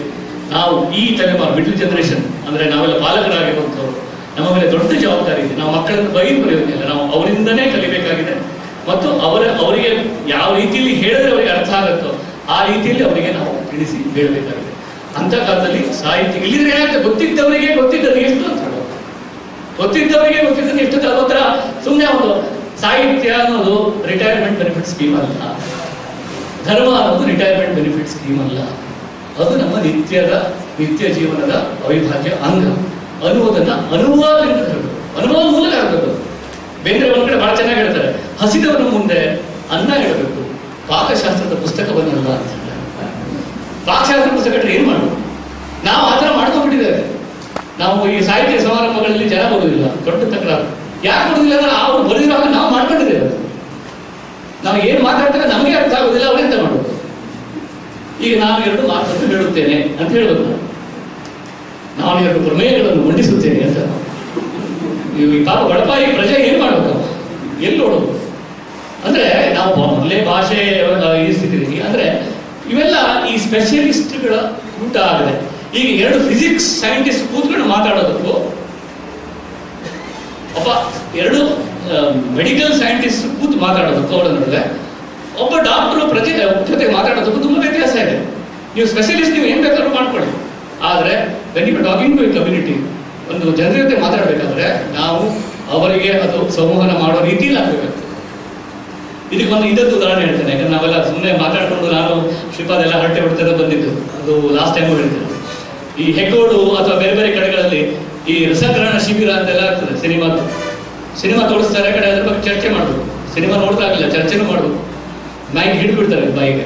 H: ನಾವು, ಈ ತಲೆಮಾರು ಮಿಡ್ಲ್ ಜನರೇಷನ್ ಅಂದ್ರೆ ನಾವೆಲ್ಲ ಪಾಲಕರಾಗಿರುವಂಥವ್ರು, ನಮ್ಮ ಮೇಲೆ ದೊಡ್ಡ ಜವಾಬ್ದಾರಿ ಇದೆ. ನಾವು ಮಕ್ಕಳನ್ನು ಬರೆಯೋದಿಲ್ಲ, ನಾವು ಅವರಿಂದನೇ ಕಲಿಬೇಕಾಗಿದೆ. ಮತ್ತು ಅವರಿಗೆ ಯಾವ ರೀತಿಯಲ್ಲಿ ಹೇಳಿದ್ರೆ ಅವರಿಗೆ ಅರ್ಥ ಆಗುತ್ತೋ ಆ ರೀತಿಯಲ್ಲಿ ಅವರಿಗೆ ನಾವು ತಿಳಿಸಿ ಹೇಳಬೇಕಾಗಿದೆ. ಅಂತ ಕಾಲದಲ್ಲಿ ಸಾಹಿತ್ಯ ಇಲ್ಲಿದ್ರೆ ಏನಾಗ್ತದೆ, ಗೊತ್ತಿದ್ದವರಿಗೆ ಎಷ್ಟು ಅಂತ ಹೇಳೋದು, ಗೊತ್ತಿದ್ದವರಿಗೆ ಎಷ್ಟು ಅದೊಂಥರ ಸುಮ್ಮನೆ ಒಂದು ಸಾಹಿತ್ಯ ಅನ್ನೋದು ರಿಟೈರ್ಮೆಂಟ್ ಬೆನಿಫಿಟ್ ಸ್ಕೀಮ್ ಅಲ್ಲ, ಧರ್ಮ ಅನ್ನೋದು ರಿಟೈರ್ಮೆಂಟ್ ಬೆನಿಫಿಟ್ ಸ್ಕೀಮ್ ಅಲ್ಲ, ಅದು ನಮ್ಮ ನಿತ್ಯ ಜೀವನದ ಅವಿಭಾಜ್ಯ ಅಂಗ ಅನ್ನುವುದನ್ನ ಅನುಭವದಿಂದ ಹೇಳಬೇಕು, ಅನುಭವ ಮೂಲಕ ಆಗಬೇಕು. ಬೇಂದ್ರೆ ಒಂದ್ ಕಡೆ ಬಹಳ ಚೆನ್ನಾಗಿ ಹೇಳ್ತಾರೆ, ಹಸಿದವನ ಮುಂದೆ ಅನ್ನ ಇಡಬೇಕು, ಪಾಕಶಾಸ್ತ್ರದ ಪುಸ್ತಕವನ್ನಲ್ಲ ಅಂತ ಹೇಳಿ. ಪಾಕಶಾಸ್ತ್ರ ಪುಸ್ತಕ ಏನ್ ಮಾಡೋದು? ನಾವು ಆ ಥರ ಮಾಡ್ಕೊಂಡ್ಬಿಟ್ಟಿದ್ದೇವೆ. ನಾವು ಈ ಸಾಹಿತ್ಯ ಸಮಾರಂಭಗಳಲ್ಲಿ ಜನ ಬರುವುದಿಲ್ಲ, ದೊಡ್ಡ ತಕರಾರು. ಯಾಕೆ ಬರುವುದಿಲ್ಲ ಅಂದ್ರೆ ಅವ್ರು ಬರೆದಿರುವಾಗ ನಾವು ಮಾಡ್ಕೊಂಡಿದ್ದೇವೆ. ನಾವು ಏನು ಮಾತಾಡ್ತೇವೆ ನಮಗೆ ಅರ್ಥ ಆಗುದಿಲ್ಲ, ಅವರೆಂತ ಮಾಡೋದು? ಈಗ ನಾನು 2 ಮಾತನ್ನು ಹೇಳುತ್ತೇನೆ ಅಂತ ಹೇಳ್ಬೇಕು, ನಾನು 2 ಪ್ರಮೇಯಗಳನ್ನು ಮಂಡಿಸುತ್ತೇನೆ ಅಂತ. ಈ ಪಾಪ ಬಡಪಾಯಿ ಪ್ರಜೆ ಏನ್ ಮಾಡ್ಬೇಕು, ಎಲ್ಲಿ ನೋಡೋದು? ಅಂದ್ರೆ ನಾವು ಮೊದಲೇ ಭಾಷೆ ಈ ಸ್ಥಿತಿ ಅಂದ್ರೆ ಇವೆಲ್ಲ ಈ ಸ್ಪೆಷಲಿಸ್ಟ್ಗಳ ಊಟ ಆಗಿದೆ. ಈಗ 2 ಫಿಸಿಕ್ಸ್ ಸೈಂಟಿಸ್ಟ್ ಕೂತ್ಕೊಂಡು ಮಾತಾಡೋದಕ್ಕೂ, 2 ಮೆಡಿಕಲ್ ಸೈಂಟಿಸ್ಟ್ ಕೂತು ಮಾತಾಡೋದಕ್ಕೂ ಅವರ ನಡುವೆ ಒಬ್ಬ ಡಾಕ್ಟರ್ ಜೊತೆ ಮಾತಾಡೋದಕ್ಕೂ ತುಂಬಾ ವ್ಯತ್ಯಾಸ ಇದೆ. ನೀವು ಸ್ಪೆಷಲಿಸ್ಟ್, ನೀವು ಏನ್ ಬೇಕಾದ್ರೂ ಮಾಡ್ಕೊಳ್ಳಿ. ಆದ್ರೆ when you talking to a community, ಒಂದು ಜನರ ಜೊತೆ ಮಾತಾಡಬೇಕಾದ್ರೆ ನಾವು ಅವರಿಗೆ ಅದು ಸಂವಹನ ಮಾಡೋ ರೀತಿಯಲ್ಲಿ ಆಗಬೇಕಾಗ್ತದೆ. ಇದಕ್ಕೆ ಒಂದು ಇದೊಂದು ಉದಾಹರಣೆ ಹೇಳ್ತೇನೆ. ಯಾಕಂದ್ರೆ ನಾವೆಲ್ಲ ಸುಮ್ಮನೆ ಮಾತಾಡ್ಕೊಂಡು ನಾನು ಶ್ರೀಪಾದ ಎಲ್ಲ ಹರಟೆ ಹೊಡ್ತಾ ಬಂದಿದ್ದು, ಅದು ಲಾಸ್ಟ್ ಟೈಮ್ ಹೇಳಿದ್ದೆ. ಈ ಹೆಗ್ಗೋಡು ಅಥವಾ ಬೇರೆ ಬೇರೆ ಕಡೆಗಳಲ್ಲಿ ಈ ರಸಗ್ರಹಣ ಶಿಬಿರ ಅಂತೆಲ್ಲ ಆಗ್ತದೆ. ಸಿನಿಮಾ ತೋರಿಸ್ತಾರೆ, ಕಡೆ ಅದ್ರ ಬಗ್ಗೆ ಚರ್ಚೆ ಮಾಡ್ಬೇಕು. ಸಿನಿಮಾ ನೋಡ್ದಾಗಿಲ್ಲ, ಚರ್ಚೆನೂ ಮಾಡ್ಬೇಕು. ಮೈಕ್ ಹಿಡಿದ್ಬಿಡ್ತಾರೆ ಬಾಯಿಗೆ,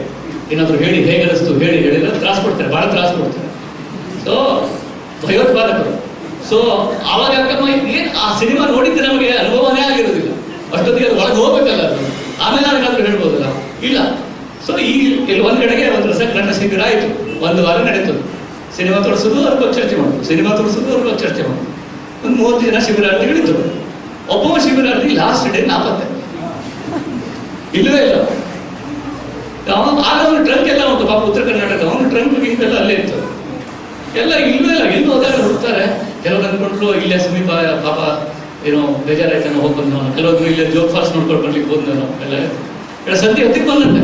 H: ಏನಾದ್ರು ಹೇಳಿ ಹೇಗೆ ಅನಿಸ್ತು ಹೇಳಿದ್ರೆ ತ್ರಾಸ ಕೊಡ್ತಾರೆ, ಭಾಳ ತ್ರಾಸ ಕೊಡ್ತಾರೆ. ಸೊ ಭಯೋತ್ಪಾದಕರು. ಸೊ ಆವಾಗ ಏನು ಆ ಸಿನಿಮಾ ನೋಡಿದ್ರೆ ನಮಗೆ ಅನುಭವನೇ ಆಗಿರೋದಿಲ್ಲ. ಅಷ್ಟೊತ್ತಿಗೆ ಅದು ಒಳಗೆ ಹೋಗ್ಬೇಕಲ್ಲ, ಅದು ಆಮೇಲೆ ನಾವೇನಾದ್ರೂ ಹೇಳ್ಬೋದಲ್ಲ, ಇಲ್ಲ. ಸೊ ಇಲ್ಲಿ ಒಂದ್ ಕಡೆಗೆ ಒಂದು ರಸಗ್ರಹಣ ಶಿಬಿರ ಆಯಿತು, 1 ವಾರ ನಡೀತು. ಸಿನಿಮಾ ತೋರಿಸೋದು ಅವ್ರ ಬಗ್ಗೆ ಚರ್ಚೆ ಮಾಡೋದು, ಸಿನಿಮಾ ತೋರಿಸೋದು ಅವ್ರ ಬಗ್ಗೆ ಚರ್ಚೆ ಮಾಡೋದು. ಒಂದು 30 ಜನ ಶಿಬಿರಾರ್ಥಿಗಳಿದ್ದರು. ಒಬ್ಬ ಶಿಬಿರಾರ್ಥಿ ಲಾಸ್ಟ್ ಡೇ ನಾಪತ್ತೆ, ಇಲ್ಲವೇ ಇಲ್ಲ. ಆಗ ಅವನು ಟ್ರಂಕ್ ಎಲ್ಲ ಉಂಟು, ಪಾಪ ಉತ್ತರ ಕರ್ನಾಟಕ, ಅವನು ಟ್ರಂಕ್ ಎಲ್ಲ ಅಲ್ಲೇ ಇತ್ತು. ಎಲ್ಲ ಇಲ್ಲವೇ ಇಲ್ಲ, ಎಲ್ಲೂ ಹೋದಾಗ ಹುಡ್ತಾರೆ. ಕೆಲವರು ಅಂದ್ಕೊಂಡ್ರು ಇಲ್ಲೇ ಸಮೀಪ ಪಾಪ ಏನೋ ಬೇಜಾರಾಯ್ತಾನೋ ಹೋಗಿ ಬಂದವನು, ಕೆಲವೊಬ್ರು ಇಲ್ಲೇ ಜೋಗ್ ಫಾಲ್ಸ್ ನೋಡ್ಕೊಂಡು ಬರ್ಲಿಕ್ಕೆ ಹೋದ್ನವನು. ಎಲ್ಲ ಸಂಜೆ ಹೊತ್ತಿಗೆ ಬಂದಂತೆ.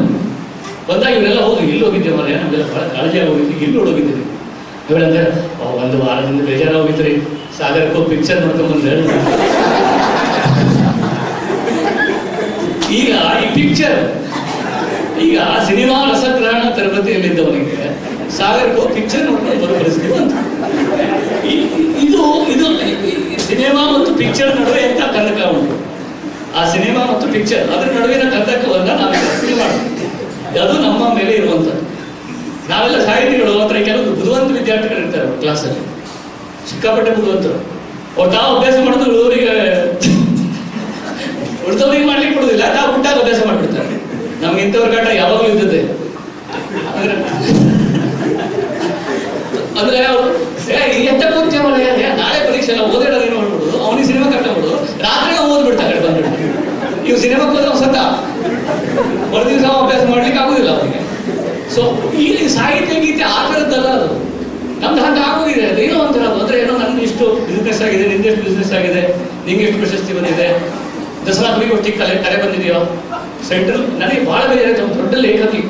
H: ಬಂದಾಗ ಇವರೆಲ್ಲ ಹೋಗಿ ಇಲ್ಲಿ ಹೋಗಿದ್ದೇವೆ ಮನೆ, ನಮಗೆಲ್ಲ ಭಾಳ ಕಾಳಜಿಯಾಗಿ ಹೋಗಿದ್ವಿ, ಇಲ್ಲಿ ಹೋಗಿದ್ದೀವಿ. ಇವಳಂದ್ರೆ 1 ವಾರದಿಂದ ಬೇಜಾರು ಹೋಗಿದ್ರಿ, ಸಾಗರಕ್ಕೆ ಹೋಗಿ ಪಿಕ್ಚರ್ ನೋಡ್ಕೊಂಡ್ ಬಂದ್ರೆ. ಈಗ ಈ ಪಿಕ್ಚರ್, ಈಗ ಸಿನಿಮಾ ರಸಗ್ರಹಣ ತರಬೇತಿಯಲ್ಲಿದ್ದವನಿಗೆ ಸಾಗರಕ್ಕೆ ಹೋಗಿ ಪಿಕ್ಚರ್ ನೋಡ್ಕೊಂಡು ಬರೋ ಪರಿಸ್ಥಿತಿ ಬಂತು. ಇದು ಸಿನಿಮಾ ಮತ್ತು ಪಿಕ್ಚರ್ ನಡುವೆ ಎಂತ ಕಂದಕ ಉಂಟು. ಆ ಸಿನಿಮಾ ಮತ್ತು ಪಿಕ್ಚರ್ ಅದ್ರ ನಡುವಿನ ಕಂದಕವನ್ನ ನಾವು ಫೀಲ್ ಮಾಡ್ತೀವಿ. ಅದು ನಮ್ಮ ಮೇಲೆ ಇರುವಂಥದ್ದು. ನಾವೆಲ್ಲ ಸಾಹಿತಿಗಳು ಹತ್ರ ಕೆಲವು ಬುದ್ಧಿವಂತ ವಿದ್ಯಾರ್ಥಿಗಳು ಇರ್ತಾರೆ ಕ್ಲಾಸಲ್ಲಿ, ಸಿಕ್ಕಾಪಟ್ಟೆ ಬುದ್ಧಿವಂತರು. ಅವ್ರು ತಾವು ಅಭ್ಯಾಸ ಮಾಡಿದ್ರು ಉಳಿದವ್ರಿಗೆ ಮಾಡ್ಲಿಕ್ಕೆ ಕೊಡುದಿಲ್ಲ, ತಾವು ಹುಟ್ಟಾಗ ಅಭ್ಯಾಸ ಮಾಡ್ಬಿಡ್ತಾರೆ. ನಮ್ಗೆ ಇಂಥವ್ರ ಕಾಟ ಯಾವಾಗಲೂ ಇದ್ದದೆ. ಅಂದ್ರೆ ಅವರು ಎಂತ ಕೂತ್ಯವಲ್ಲ, ನಾಳೆ ಪರೀಕ್ಷೆ ಎಲ್ಲ ಓದಿಡೋದು ಏನು ಮಾಡ್ಬಿಡುದು, ಅವನಿಗೆ ಸಿನಿಮಾ ಕರ್ಕೊಂಡ್ಬಿಡುದು, ರಾತ್ರಿ ಓದ್ಬಿಡ್ತಾ ಕಡೆ ಬಂದ್ಬಿಡ್ತಾರೆ. ಇವು ಸಿನಿಮಾಕ್ಕೆ ಹೋದ್ರೆ ಸತ ಒಂದು ದಿವಸ ಅಭ್ಯಾಸ ಮಾಡ್ಲಿಕ್ಕೆ ಆಗುದಿಲ್ಲ ಅವನಿಗೆ. ಸೊ ಈ ಸಾಹಿತ್ಯ ಗೀತೆ ಆ ಥರದ್ದಲ್ಲ ಅದು. ನಮ್ದು ಹಾಗೆ ಆಗೋಗಿದೆ. ಅದು ಏನೋ ಒಂಥರ ಅಂದ್ರೆ ಏನೋ ನನ್ಗೆ ಇಷ್ಟು ಬಿಸ್ನೆಸ್ ಆಗಿದೆ, ನಿಂದೆಷ್ಟು ಬಿಸ್ನೆಸ್ ಆಗಿದೆ, ನಿಂಗೆ ಎಷ್ಟು ಪ್ರಶಸ್ತಿ ಬಂದಿದೆ, ದಸರಾ ಹುಡುಗಿ ಕಲೆ ಬಂದಿದೆಯೋ, ಸೆಂಟ್ರಲ್. ನನಗೆ ಭಾಳ ಬೇರೆ ದೊಡ್ಡ ಲೇಖಕಿ,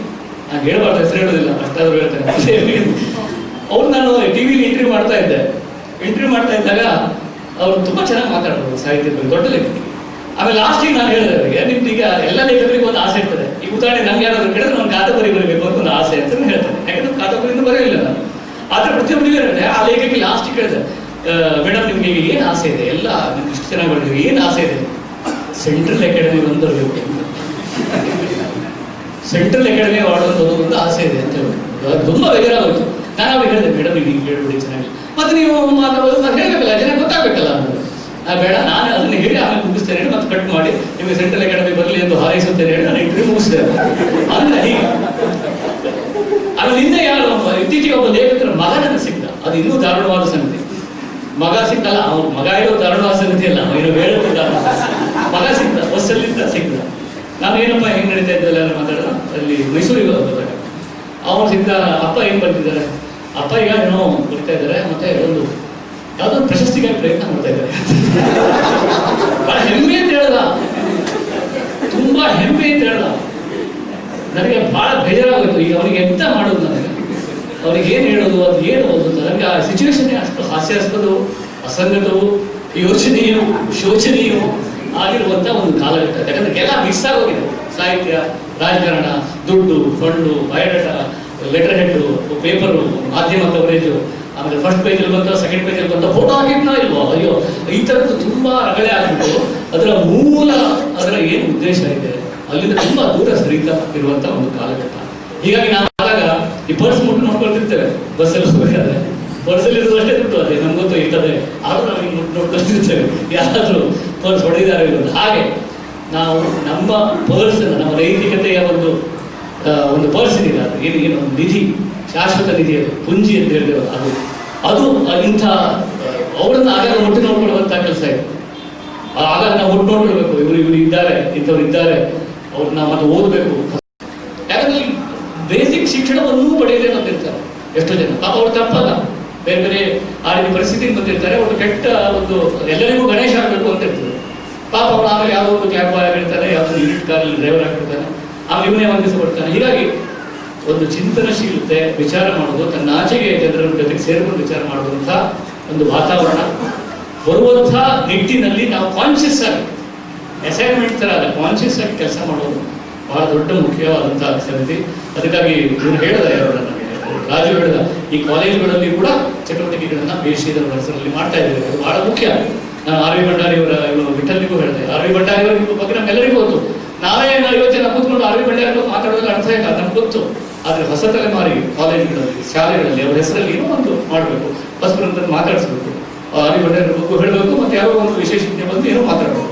H: ನಾನು ಹೇಳ್ಬಾರ್ದು, ಹೆಸರು ಹೇಳೋದಿಲ್ಲ, ಅಷ್ಟಾದ್ರೂ ಹೇಳ್ತೇನೆ. ಅವ್ರು ನಾನು ಟಿವಿಲಿ ಇಂಟರ್ವ್ಯೂ ಮಾಡ್ತಾ ಇದ್ದಾಗ ಅವ್ರು ತುಂಬಾ ಚೆನ್ನಾಗಿ ಮಾತಾಡೋದು ಸಾಹಿತ್ಯದ ಬಗ್ಗೆ, ದೊಡ್ಡ ಲೇಖಕಿ. ಆಮೇಲೆ ಲಾಸ್ಟಿಗೆ ನಾನು ಹೇಳಿದೆ ಅವರಿಗೆ, ನಿಮ್ದು ಈಗ ಎಲ್ಲ ಲೇಖಕರಿಗೆ ಒಂದು ಆಸೆ ಇರ್ತದೆ. ಈ ಉದಾಹರಣೆ ನಮ್ಗೆ ಯಾರಾದ್ರು ಕೇಳಿದ್ರೆ ನಾನು ಕಾದಂಬರಿ ಬರೀಬೇಕು ಅಂತ ಒಂದು ಆಸೆ ಅಂತ ಹೇಳ್ತೇನೆ. ಯಾಕಂದ್ರೆ ಕಾದಂಬರಿಯಿಂದ ಬರೆಯಲಿಲ್ಲ ನಾನು. ಆದ್ರೆ ಪ್ರತಿಯೊಬ್ಬರಿಗೂ ಹೇಳಿದೆ, ಆ ಲೇಖಕಿ ಲಾಸ್ಟಿಗೆ ಹೇಳಿದೆ, ಮೇಡಮ್ ನಿಮ್ಗೆ ಏನು ಆಸೆ ಇದೆ, ಎಲ್ಲ ನಿಮ್ಗೆ ಇಷ್ಟು ಚೆನ್ನಾಗಿ ಬರೆದಿರಿ, ಏನು ಆಸೆ ಇದೆ? ಸೆಂಟ್ರಲ್ ಅಕಾಡೆಮಿ ಒಂದು ಬರಬೇಕು, ಸೆಂಟ್ರಲ್ ಅಕಾಡೆಮಿ ಅವಾರ್ಡ್ ಒಂದು ಆಸೆ ಇದೆ ಅಂತ ಹೇಳಿ ತುಂಬಾ ಬೇಜಾರಾಗೋಯ್ತು. ನಾನು ಅವ್ರಿಗೆ ಹೇಳಿದೆ, ಮೇಡಮ್ ಈಗ ಹೇಳ್ಬಿಡಿ ಚೆನ್ನಾಗಿ, ಮತ್ತೆ ನೀವು ಹೇಳ್ಬೇಕಲ್ಲ, ಜನ ಗೊತ್ತಾಗಬೇಕಲ್ಲ. ಬೇಡ, ನಾನು ಅದನ್ನ ಹೇಳಿ ಆಮೇಲೆ ಮುಗಿಸ್ತೇನೆ, ಮತ್ತೆ ಕಟ್ ಮಾಡಿ ನಿಮಗೆ ಸೆಂಟ್ರಲ್ ಅಕಾಡೆಮಿ ಬರಲಿ ಎಂದು ಹಾರೈಸುತ್ತೇನೆ ಹೇಳಿ ನಾನು ಇಂಟರ್ವ್ಯೂ ಮುಗಿಸ್ತೇನೆ ಅಂದ್ರೆ ಹೀಗೆ. ಆಮೇಲೆ ಹಿಂದೆ ಯಾರು ಇತ್ತೀಚೆಗೆ ಒಬ್ಬ ಲೇಖಕರ ಮಗ ನನಗೆ ಸಿಕ್ತ, ಅದು ಇನ್ನೂ ದಾರುಣವಾದ ಸಂಗತಿ. ಮಗ ಸಿಕ್ಕಲ್ಲ, ಅವ್ರ ಮಗ ಇರೋ ದಾರುಣವಾದ ಸಂಗತಿ ಅಲ್ಲ, ಏನೋ ಹೇಳೋದು ಮಗ ಸಿಕ್ತ, ಬಸ್ಸಲ್ಲಿಂದ ಸಿಕ್ತ. ನಾನು ಏನಪ್ಪ ಹೆಂಗ್ ನಡೀತಾ ಇದ್ದಲ್ಲ ಮಾತಾಡೋಣ, ಅಲ್ಲಿ ಮೈಸೂರಿಗೆ ಹೋದಾಗ ಅವನು ಸಿಕ್ತ. ಅಪ್ಪ ಏನ್ ಬರ್ತಿದ್ದಾರೆ, ಅಪ್ಪ ಈಗ ಏನೋ ಬರ್ತಾ ಇದ್ದಾರೆ, ಮತ್ತೆ ಒಂದು ಯಾವ್ದೊಂದು ಪ್ರಶಸ್ತಿಗಾಗಿ ಪ್ರಯತ್ನ ಮಾಡ್ತಾ ಇದ್ದಾರೆ. ಬಹಳ ಹೆಮ್ಮೆ ಅಂತ ಹೇಳ್ದ, ತುಂಬಾ ಹೆಮ್ಮೆ ಅಂತ ಹೇಳ್ದ. ನನಗೆ ಬಹಳ ಬೇಜಾರಾಗೋಯ್ತು. ಈಗ ಅವನಿಗೆ ಎಂತ ಮಾಡೋದು, ನನಗೆ ಅವ್ರಿಗೆ ಏನ್ ಹೇಳೋದು, ಅದು ಏನು ಓದೋದು. ನನಗೆ ಆ ಸಿಚುವೇಶನ್ ಅಷ್ಟು ಹಾಸ್ಯಾಸ್ಪದವು, ಅಸಂಗತವು, ಯೋಚನೆಯು, ಶೋಚನೀಯು ಆಗಿರುವಂತ ಒಂದು ಕಾಲಘಟ್ಟ. ಯಾಕಂದ್ರೆ ಎಲ್ಲ ಮಿಕ್ಸ್ ಆಗೋಗಿದೆ. ಸಾಹಿತ್ಯ, ರಾಜಕಾರಣ, ದುಡ್ಡು, fund, biodata, letter head, paper, ಮಾಧ್ಯಮ ಕವರೇಜು, ಆಮೇಲೆ ಫಸ್ಟ್ ಪೇಜಲ್ಲಿ ಬಂತ, ಸೆಕೆಂಡ್ ಪೇಜಲ್ಲಿ ಬಂತ, ಫೋಟೋ ಹಾಕಿದ್ನೋ ಇಲ್ವೋ, ಅಯ್ಯೋ, ಈ ಥರದ್ದು ತುಂಬಾ ರಗಳೆ ಆಗ್ಬಿಟ್ಟು ಅದರ ಮೂಲ, ಅದರ ಏನು ಉದ್ದೇಶ ಇದೆ ಅಲ್ಲಿಂದ ತುಂಬಾ ದೂರ ಸರಿತಾ ಇರುವಂತ ಒಂದು ಕಾಲಘಟ್ಟ. ಹೀಗಾಗಿ ನಾವು ಆದಾಗ ಈ ಪರ್ಸ್ ಮುಟ್ಟು ನೋಡ್ಕೊಳ್ತಿರ್ತೇವೆ, ಬಸ್ಸಲ್ಲಿ ಹೋಗ್ಬೇಕಾದ್ರೆ ಪರ್ಸಲ್ಲಿ ಇರೋದು ಅಷ್ಟೇ ದುಡ್ಡು, ಅದೇ ನಮ್ಗೆ ಗೊತ್ತು ಇರ್ತದೆ, ಆದ್ರೂ ನಾವು ಹಿಂಗೆ ಮುಟ್ಟು ನೋಡ್ಕೊಳ್ತಿರ್ತೇವೆ, ಯಾರಾದ್ರೂ ಪರ್ಸ್ ಹೊಡೆದಿದ್ದಾರೆ ಇರೋದು. ಹಾಗೆ ನಾವು ನಮ್ಮ ಪರ್ಸ್, ನಮ್ಮ ನೈತಿಕತೆಯ ಒಂದು ಪರ್ಸ್ ಇದೆ, ಅದು ಏನು ಒಂದು ನಿಧಿ, ಶಾಶ್ವತ ನಿಧಿ, ಅದು ಪುಂಜಿ ಅಂತ ಹೇಳಿದೆವು, ಅದು ಇಂಥ ಅವರನ್ನ ಆಗಾಗ ಒಟ್ಟು ನೋಡ್ಕೊಳ್ಳುವಂತ ಕೆಲಸ ಇದೆ. ಆಗಾಗ ನಾವು ಒಟ್ಟು ನೋಡ್ಕೊಳ್ಬೇಕು, ಇವರು ಇದ್ದಾರೆ, ಇಂಥವ್ರು ಇದ್ದಾರೆ, ಅವ್ರನ್ನ ಮತ್ತೆ ಓದಬೇಕು. ಯಾಕಂದ್ರೆ ಬೇಸಿಕ್ ಶಿಕ್ಷಣವನ್ನೂ ಪಡೆಯದೇ ಬಂದಿರ್ತಾರೆ ಎಷ್ಟೋ ಜನ. ಪಾಪ ಅವ್ರು ತಪ್ಪಲ್ಲ, ಬೇರೆ ಬೇರೆ ಆ ರೀತಿ ಪರಿಸ್ಥಿತಿಗೆ ಬಂದಿರ್ತಾರೆ. ಅವ್ರು ಕೆಟ್ಟ ಒಂದು ಎಲ್ಲರಿಗೂ ಗಣೇಶ ಆಗಬೇಕು ಅಂತ ಇರ್ತದೆ. ಪಾಪ ಅವ್ರು ಆಮೇಲೆ ಯಾವುದೋ ಒಂದು ಕ್ಯಾಬ್ ಬಾಯ್ ಆಗಿರ್ತಾರೆ, ಯಾವುದೋ ಯೂನಿಟ್ ಕಾರಲ್ಲಿ ಡ್ರೈವರ್ ಆಗಿರ್ತಾನೆ, ಆಮೇಲೆ ಇವನೇ ವಂದಿಸಿಕೊಡ್ತಾನೆ. ಹೀಗಾಗಿ ಒಂದು ಚಿಂತನಶೀಲತೆ, ವಿಚಾರ ಮಾಡೋದು, ತನ್ನ ಆಚೆಗೆ ಜನರ ಜೊತೆಗೆ ಸೇರಿಕೊಂಡು ವಿಚಾರ ಮಾಡುವಂಥ ಒಂದು ವಾತಾವರಣ ಬರುವಂಥ ನಿಟ್ಟಿನಲ್ಲಿ ನಾವು ಕಾನ್ಷಿಯಸ್ ಆಗಿ, ಅಸೈನ್ಮೆಂಟ್ ಥರ ಅಲ್ಲ, ಕಾನ್ಷಿಯಸ್ ಆಗಿ ಕೆಲಸ ಮಾಡೋದು ಬಹಳ ದೊಡ್ಡ ಮುಖ್ಯವಾದಂತಹ ಸಂಗತಿ. ಅದಕ್ಕಾಗಿ ಇವ್ರು ಹೇಳಿದ ನನಗೆ ರಾಜು ಹೇಳಿದ ಈ ಕಾಲೇಜುಗಳಲ್ಲಿ ಕೂಡ ಚಟುವಟಿಕೆಗಳನ್ನ ಬೇಸಿದ ಪರಿಸರದಲ್ಲಿ ಮಾಡ್ತಾ ಇದ್ದಾರೆ. ಅದು ಬಹಳ ಮುಖ್ಯ. ನಾನು ಆರ್ ವಿ ಭಂಡಾರಿ ಅವರ ಇವರು ವಿಠಲ್ನಿಗೂ ಹೇಳಿದೆ. ಆರ್ ವಿ ಭಂಡಾರಿ ಅವರ ಬಗ್ಗೆ ನಮ್ಮೆಲ್ಲರಿಗೂ ಗೊತ್ತು. ನಾವೇ 50 ಜನ ಕೂತ್ಕೊಂಡು ಆರ್ ವಿ ಭಂಡಾರಿ ಮಾತಾಡೋದ್ರಲ್ಲಿ ಅರ್ಥ ಇಲ್ಲ, ನಮ್ಗೆ ಗೊತ್ತು. ಆದ್ರೆ ಹೊಸ ತಲೆಮಾರಿ ಕಾಲೇಜುಗಳಲ್ಲಿ ಶಾಲೆಗಳಲ್ಲಿ ಅವರ ಹೆಸರಲ್ಲಿ ಏನೋ ಒಂದು ಮಾಡಬೇಕು, ಹೊಸಬರನ್ನು ಮಾತಾಡಿಸ್ಬೇಕು, ಆರ್ ವಿ ಭಂಡಾರಿ ಬಗ್ಗೆ ಹೇಳಬೇಕು, ಮತ್ತೆ ಯಾರೋ ಒಂದು ವಿಶೇಷಜ್ಞ ಬಂದು ಏನೋ ಮಾತಾಡಬೇಕು.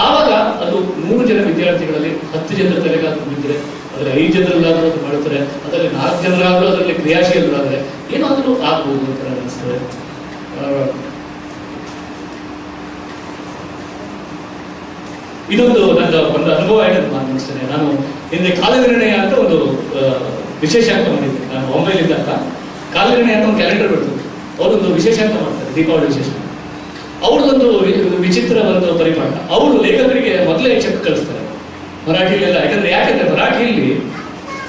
H: ಆವಾಗ ಅದು 100 ಜನ ವಿದ್ಯಾರ್ಥಿಗಳಲ್ಲಿ 10 ಜನರ ತಲೆಗಾಲು ತುಂಬಿದ್ರೆ, ಅದರಲ್ಲಿ 5 ಜನರಲ್ಲಾದರೂ ಅದು ಮಾಡುತ್ತಾರೆ, ಅದರಲ್ಲಿ 4 ಜನರಾದರೂ ಅದರಲ್ಲಿ ಕ್ರಿಯಾಶೀಲರಾದರೆ ಏನಾದರೂ ಆಗ್ಬೋದು ಅಂತ ಅನಿಸ್ತದೆ. ಇದೊಂದು ನನ್ನ ಒಂದು ಅನುಭವ ಹೇಳೋದು ನಾನು ಮುಗಿಸ್ತೇನೆ. ನಾನು ಹಿಂದೆ ಕಾಲನಿರ್ಣಯ ಅಂತ ಒಂದು ವಿಶೇಷಾಂಕ ಮಾಡಿದ್ದೆ. ನಾನು ಬಾಂಬೆಲಿದ್ದಾಗ ಕಾಲನಿರ್ಣಯ ಅಂತ ಒಂದು ಕ್ಯಾಲೆಂಡರ್ ಬರ್ತದೆ. ಅವರೊಂದು ವಿಶೇಷಾಂಕ ಮಾಡ್ತಾರೆ, ದೀಪಾವಳಿ ವಿಶೇಷ. ಅವ್ರದ್ದೊಂದು ವಿಚಿತ್ರ ಒಂದು ಪರಿಪಾಠ. ಅವರು ಲೇಖಕರಿಗೆ ಮೊದಲೇ ಚೆಕ್ ಕಳಿಸ್ತಾರೆ ಮರಾಠಿಯಲ್ಲೆಲ್ಲ. ಯಾಕಂದ್ರೆ ಮರಾಠಿಯಲ್ಲಿ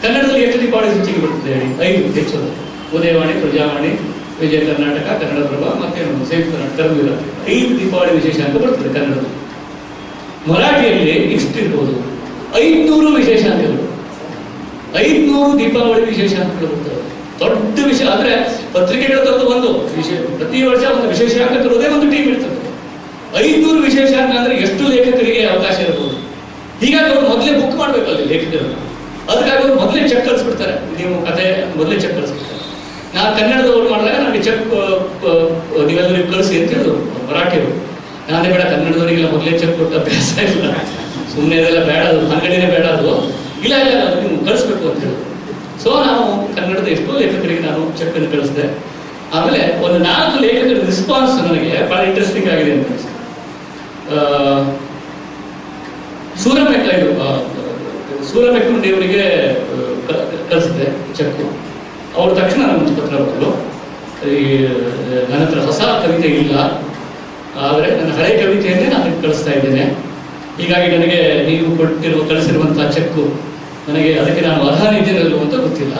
H: ಕನ್ನಡದಲ್ಲಿ ಎಷ್ಟು ದೀಪಾವಳಿ ಸೂಚಿಗೆ ಬರ್ತದೆ ಹೇಳಿ? 5 ಹೆಚ್ಚೋದು. ಉದಯವಾಣಿ, ಪ್ರಜಾವಾಣಿ, ವಿಜಯ ಕರ್ನಾಟಕ, ಕನ್ನಡಪ್ರಭ, ಮತ್ತೆ ಸಂಯುಕ್ತ ಕರ್ನಾಟಕ 5 ದೀಪಾವಳಿ ವಿಶೇಷಾಂಕ ಬರ್ತದೆ ಕನ್ನಡದಲ್ಲಿ. ಮರಾಠಿಯಲ್ಲಿ ಇಷ್ಟಿರ್ಬೋದು 500 ವಿಶೇಷಾಂಕಗಳು, 500 ದೀಪಾವಳಿ ವಿಶೇಷಾಂಕಗಳು ಬರ್ತವೆ. ದೊಡ್ಡ ವಿಷಯ. ಆದ್ರೆ ಪತ್ರಿಕೆಗಳದ್ದು ಒಂದು ವಿಷಯ, ಪ್ರತಿ ವರ್ಷ ಒಂದು ವಿಶೇಷಾಂಕ ತರುವುದೇ ಒಂದು ಟೀಮ್ ಇರ್ತದೆ. 500 ವಿಶೇಷಾಂಕ ಅಂದ್ರೆ ಎಷ್ಟು ಲೇಖಕರಿಗೆ ಅವಕಾಶ ಇರಬಹುದು. ಹೀಗಾಗಿ ಅವ್ರು ಮೊದಲೇ ಬುಕ್ ಮಾಡ್ಬೇಕು ಅಲ್ಲಿ ಲೇಖಕರು. ಅದಕ್ಕಾಗಿ ಅವ್ರು ಮೊದಲೇ ಚೆಕ್ ಕಳಿಸ್ಬಿಡ್ತಾರೆ. ನೀವು ಕತೆ ಮೊದಲೇ ಚೆಕ್ ಕಳಿಸ್ಬಿಡ್ತಾರೆ. ನಾನು ಕನ್ನಡದವ್ರು ಮಾಡಿದಾಗ ನನಗೆ ಚೆಕ್ ನೀವೆಲ್ಲರಿಗೂ ಕಳಿಸಿ ಅಂತ ಹೇಳಿದ್ರು ಮರಾಠಿಯವರು. ನಾನೇ ಬೇಡ, ಕನ್ನಡದವರಿಗೆಲ್ಲ ಮೊದಲೇ ಚೆಕ್ ಕೊಟ್ಟು ಅಭ್ಯಾಸ ಇಲ್ಲ, ಸುಮ್ಮನೆ ಇದೆಲ್ಲ ಬೇಡ, ಅದು ಅಂಗಡಿನೇ ಬೇಡ, ಅದು ಇಲ್ಲ ನೀವು ಕಳಿಸ್ಬೇಕು ಅಂತ ಹೇಳಿದ್ರು. ಸೊ ನಾವು ಕನ್ನಡದ ಎಷ್ಟೋ ಲೇಖಕರಿಗೆ ನಾನು ಚೆಕ್ ಅನ್ನು ಕಳಿಸಿದೆ. ಆಮೇಲೆ ಒಂದು 4 ಲೇಖಕರ ರೆಸ್ಪಾನ್ಸ್ ನನಗೆ ಬಹಳ ಇಂಟ್ರೆಸ್ಟಿಂಗ್ ಆಗಿದೆ ಅಂತ ಅನಿಸ್ತು. ಸೂರಮೆಕ್ಕುಂಡಿಯವರಿಗೆ ಕಳಿಸಿದೆ ಚೆಕ್. ಅವರು ತಕ್ಷಣ ನನ್ನ ಪತ್ರ ಬರಲು, ನನ್ನ ಹತ್ರ ಹೊಸ ಕವಿತೆ ಇಲ್ಲ, ಆದರೆ ನನ್ನ ಹಳೆಯ ಕವಿತೆಯನ್ನೇ ನಾನು ಕಳಿಸ್ತಾ ಇದ್ದೇನೆ. ಹೀಗಾಗಿ ನನಗೆ ನೀವು ಕಳಿಸಿರುವಂತಹ ಚೆಕ್ಕು ನನಗೆ ಅದಕ್ಕೆ ನಾನು ಅರ್ಹನಿದ್ದೇನಲ್ಲೋ ಅಂತ ಗೊತ್ತಿಲ್ಲ.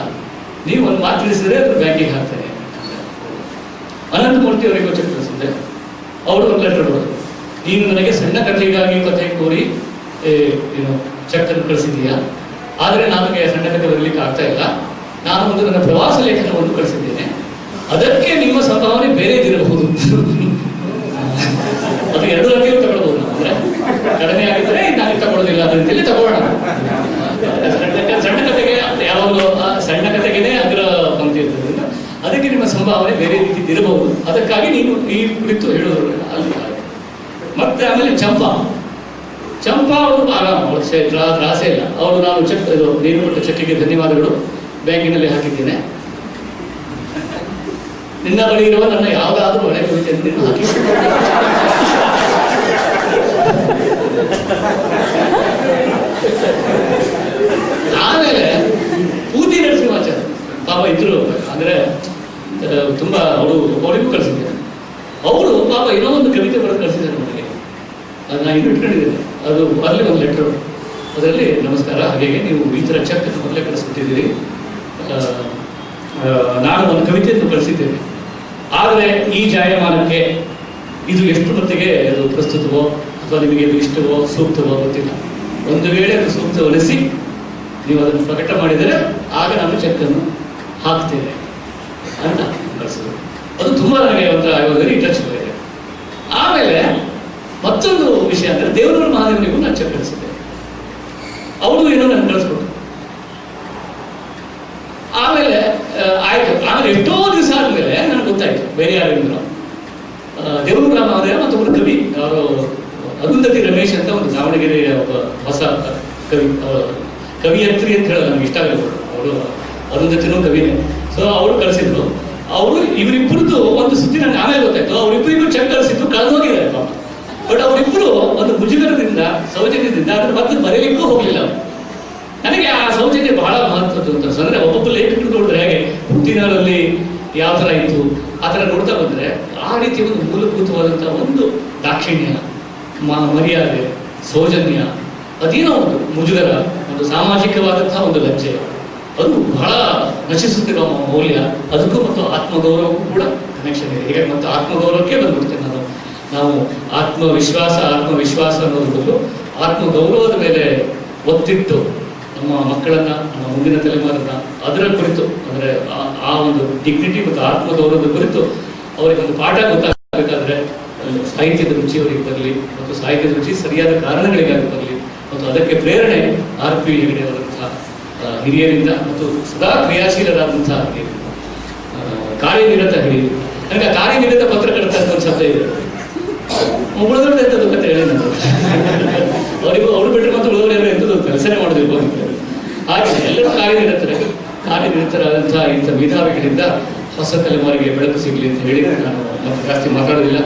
H: ನೀವು ಒಂದು ಮಾತು ತಿಳಿಸಿದ್ರೆ ಅದ್ರ ಬ್ಯಾಂಕಿಗೆ ಹಾಕ್ತೇನೆ. ಅನಂತಮೂರ್ತಿ ಅವರಿಗೂ ಚೆಕ್ ಕಳಿಸಿದ್ದೆ. ಅವರು ಒಂದು ಲೆಟರ್ ಬರೋದು, ನೀನು ನನಗೆ ಸಣ್ಣ ಕಥೆಗಾಗಿ ಕಥೆ ಕೋರಿ ಚೆಕ್ ಅನ್ನು ಕಳಿಸಿದೀಯಾ, ಆದರೆ ನನಗೆ ಸಣ್ಣ ಕಥೆ ಬರಲಿಕ್ಕೆ ಆಗ್ತಾ ಇಲ್ಲ. ನಾನು ಒಂದು ನನ್ನ ಪ್ರವಾಸ ಲೇಖನವನ್ನು ಕಳಿಸಿದ್ದೇನೆ, ಅದಕ್ಕೆ ನಿಮ್ಮ ಸಂಭಾವನೆ ಬೇರೆದಿರಬಹುದು. ಅದು 2 ಲಕ್ಷ ತಗೊಳ್ಬಹುದು. ನಾವು ಅಂದ್ರೆ ಕಡಿಮೆ ಆಗಿದ್ರೆ ನಾನು ತಗೊಳ್ಳೋದಿಲ್ಲ ಅಂತೇಳಿ ತಗೊಳ್ಳೋಣ. ಸಣ್ಣ ಕಥೆಗೆ ಯಾವಾಗಲೂ ಸಣ್ಣ ಕಥೆಗೆನೇ ಅಗ್ರ ಪಂಕ್ತಿ ಇರ್ತದೆ. ಅದಕ್ಕೆ ನಿಮ್ಮ ಸಂಭಾವನೆ ಬೇರೆ ರೀತಿ ಇರಬಹುದು. ಅದಕ್ಕಾಗಿ ನೀನು ಈ ಕುರಿತು ಹೇಳೋದು ಅಲ್ಲಿ. ಮತ್ತೆ ಆಮೇಲೆ ಚಂಪಾ ಅವರು ಆರಾಮ, ತ್ರಾಸೆ ಇಲ್ಲ. ಅವರು ನಾನು ಚೆಕ್ ನೀನು ಕೊಟ್ಟ ಚೆಕ್ಕಿಗೆ ಧನ್ಯವಾದಗಳು, ಬ್ಯಾಂಕಿನಲ್ಲಿ ಹಾಕಿದ್ದೇನೆ. ನಿನ್ನ ಬಳಿ ಇರುವ ನನ್ನ ಯಾವುದಾದ್ರೂ ಒಳ್ಳೆ ಕವಿತೆಯನ್ನು ಹಾಕಿ. ಆಮೇಲೆ ಪೂತಿ ನರಸಿಂಹಾಚಾರ್ಯ ಪಾಪ ಇದ್ರು, ಅಂದ್ರೆ ತುಂಬಾ ಅವರಿಗೂ ಕಳಿಸಿದ್ದಾರೆ. ಅವರು ಪಾಪ ಏನೋ ಒಂದು ಕವಿತೆ ಬರೆದು ಕಳಿಸಿದ್ದಾರೆ ನನಗೆ. ಅದು ನಾನು ಇನ್ನೂ ಇಟ್ಕೊಂಡಿದ್ದೇನೆ. ಅದು ಅಲ್ಲಿ ಒಂದು ಲೆಟರ್, ಅದರಲ್ಲಿ ನಮಸ್ಕಾರ, ಹಾಗೆ ನೀವು ಈ ಥರ ಚೆಕ್ ಮೊದಲೇ ಕಳಿಸ್ಬಿಟ್ಟಿದ್ದೀರಿ, ನಾನು ಒಂದು ಕವಿತೆಯನ್ನು ಕಳಿಸಿದ್ದೇನೆ, ಆದರೆ ಈ ಜಾಯಮಾನಕ್ಕೆ ಇದು ಎಷ್ಟು ಮಟ್ಟಿಗೆ ಅದು ಪ್ರಸ್ತುತವೋ ಅಥವಾ ನಿಮಗೆ ಅದು ಇಷ್ಟವೋ ಸೂಕ್ತವೋ ಗೊತ್ತಿಲ್ಲ. ಒಂದು ವೇಳೆ ಅದು ಸೂಕ್ತವನಿಸಿ ನೀವು ಅದನ್ನು ಪ್ರಕಟ ಮಾಡಿದರೆ ಆಗ ನಾನು ಚೆಕ್ಕನ್ನು ಹಾಕ್ತೇನೆ ಅಂತ ಕಳಿಸಿದ್ರು. ಅದು ತುಂಬ ನನಗೆ ಒಂದು ಆಯೋಗದಲ್ಲಿ ಟಚ್ ಇದೆ. ಆಮೇಲೆ ಮತ್ತೊಂದು ವಿಷಯ ಅಂದರೆ ದೇವರೂರು ಮಹಾದೇವನಿಗೂ ನಾನು ಚೆಕ್ ಕಳಿಸಿದ್ದೆ. ಅವರು ಏನೋ ನಾನು ಕಳಿಸ್ಕೊಟ್ಟು ಆಮೇಲೆ ಆಯ್ತು. ಆಮೇಲೆ ಎಷ್ಟೋ ದಿವಸ ಆದ್ಮೇಲೆ ನನಗೆ ಗೊತ್ತಾಯ್ತು ಬೇರೆ ಯಾರು ದೇವರೂರು ಮಹಾದೇವ ಮತ್ತು ಒಬ್ಬರು ಕವಿ, ಅವರು ಅರುಂಧತಿ ರಮೇಶ್ ಅಂತ ಒಂದು ದಾವಣಗೆರೆಯ ಒಬ್ಬ ಹೊಸ ಕವಿಯತ್ರಿ ಅಂತ ಹೇಳೋದು ನನಗೆ ಇಷ್ಟ ಆಗಲ್ಲ. ಅವರು ಅರುಂಧತಿನೂ ಕವಿನೇ. ಸೊ ಅವರು ಕಳಿಸಿದ್ರು. ಅವರು ಇವರಿಬ್ಬರದ್ದು ಒಂದು ಸುದ್ದಿ ನನಗೆ ಆಮೇಲೆ ಗೊತ್ತಾಯ್ತು. ಅವರಿಬ್ಬರಿಗೂ ಚೆಕ್ ಕಳಿಸಿದ್ದು ಕಳೆದೋಗಿದ್ದಾರೆ ಪಾಪ. ಬಟ್ ಅವರಿಬ್ಬರು ಒಂದು ಮುಜುಗರದಿಂದ, ಸೌಜನ್ಯದಿಂದ ಅದನ್ನು ಮತ್ತೆ ಬರೀಲಿಕ್ಕೂ ಹೋಗಲಿಲ್ಲ. ನನಗೆ ಆ ಸೌಜನ್ಯ ಬಹಳ ಮಹತ್ವದ್ದು ಅಂತ ಅಂದ್ರೆ ಒಬ್ಬೊಬ್ಬ ಲೇಖಕರು ನೋಡಿದ್ರೆ ಹೇಗೆ ಹುಟ್ಟಿನಲ್ಲಿ ಯಾವ ಥರ ಇತ್ತು ಆ ಥರ ನೋಡ್ತಾ ಬಂದರೆ ಆ ರೀತಿ ಒಂದು ಮೂಲಭೂತವಾದಂಥ ಒಂದು ದಾಕ್ಷಿಣ್ಯ, ಮರ್ಯಾದೆ, ಸೌಜನ್ಯ, ಅದೇನೋ ಒಂದು ಮುಜುಗರ, ಒಂದು ಸಾಮಾಜಿಕವಾದಂತಹ ಒಂದು ಲಜ್ಜೆ, ಅದು ಬಹಳ ನಶಿಸುತ್ತಿರುವ ಮೌಲ್ಯ. ಅದಕ್ಕೂ ಮತ್ತು ಆತ್ಮಗೌರವಕ್ಕೂ ಕೂಡ ಕನೆಕ್ಷನ್ ಇದೆ. ಹೀಗಾಗಿ ಮತ್ತು ಆತ್ಮಗೌರವಕ್ಕೆ ಬಂದ್ಬಿಡ್ತೇನೆ ನಾನು. ನಾವು ಆತ್ಮವಿಶ್ವಾಸ ಅನ್ನೋದ್ರ ಬದಲು ಆತ್ಮಗೌರವದ ಮೇಲೆ ಒತ್ತಿಟ್ಟು ನಮ್ಮ ಮಕ್ಕಳನ್ನ, ನಮ್ಮ ಮುಂದಿನ ತಲೆಮಾರನ್ನ ಅದರ ಕುರಿತು, ಅಂದರೆ ಆ ಒಂದು ಡಿಗ್ನಿಟಿ ಮತ್ತು ಆತ್ಮಗೌರವದ ಕುರಿತು ಅವರಿಗೆ ಒಂದು ಪಾಠ ಗೊತ್ತಾಗಬೇಕಾದ್ರೆ ಸಾಹಿತ್ಯದ ರುಚಿ ಅವರಿಗೆ ಬರಲಿ, ಮತ್ತು ಸಾಹಿತ್ಯದ ರುಚಿ ಸರಿಯಾದ ಕಾರಣಗಳಿಗಾಗಿ ಬರಲಿ, ಮತ್ತು ಅದಕ್ಕೆ ಪ್ರೇರಣೆ RP ಹೆಗಡೆ ಅವರಂತಹ ಹಿರಿಯರಿಂದ ಮತ್ತು ಸದಾ ಕ್ರಿಯಾಶೀಲರಾದಂತಹ ಕಾರ್ಯನಿರತ ಹಿರಿಯರು. ನನಗೆ ಕಾರ್ಯನಿರತ ಪತ್ರಕರ್ತ ಅಂತ ಒಂದು ಶಬ್ದ ಇದೆ. ಉಳಿದವ್ರದ್ದು ಎಂಥದ್ದು ಅಂತ ಹೇಳಿ ನಾನು ಅವರಿಗೂ ಅವರು ಬಿಟ್ಟರೆ ಮತ್ತು ಉಳಿದವರು ಎಂಥದ್ದು ಕೆಲಸನೇ ಮಾಡೋದಿರ್ಬೋದು. ಹಾಗೆ ಎಲ್ಲರೂ ಕಾರ್ಯನಿರತರಾದಂತಹ ಇಂಥ ಮೇಧಾವಿಗಳಿಂದ ಹೊಸ ತಲೆಮಾರಿಗೆ ಬೆಳಕು ಸಿಗಲಿ ಅಂತ ಹೇಳಿ ನಾನು ಮತ್ತೆ ಜಾಸ್ತಿ ಮಾತಾಡೋದಿಲ್ಲ.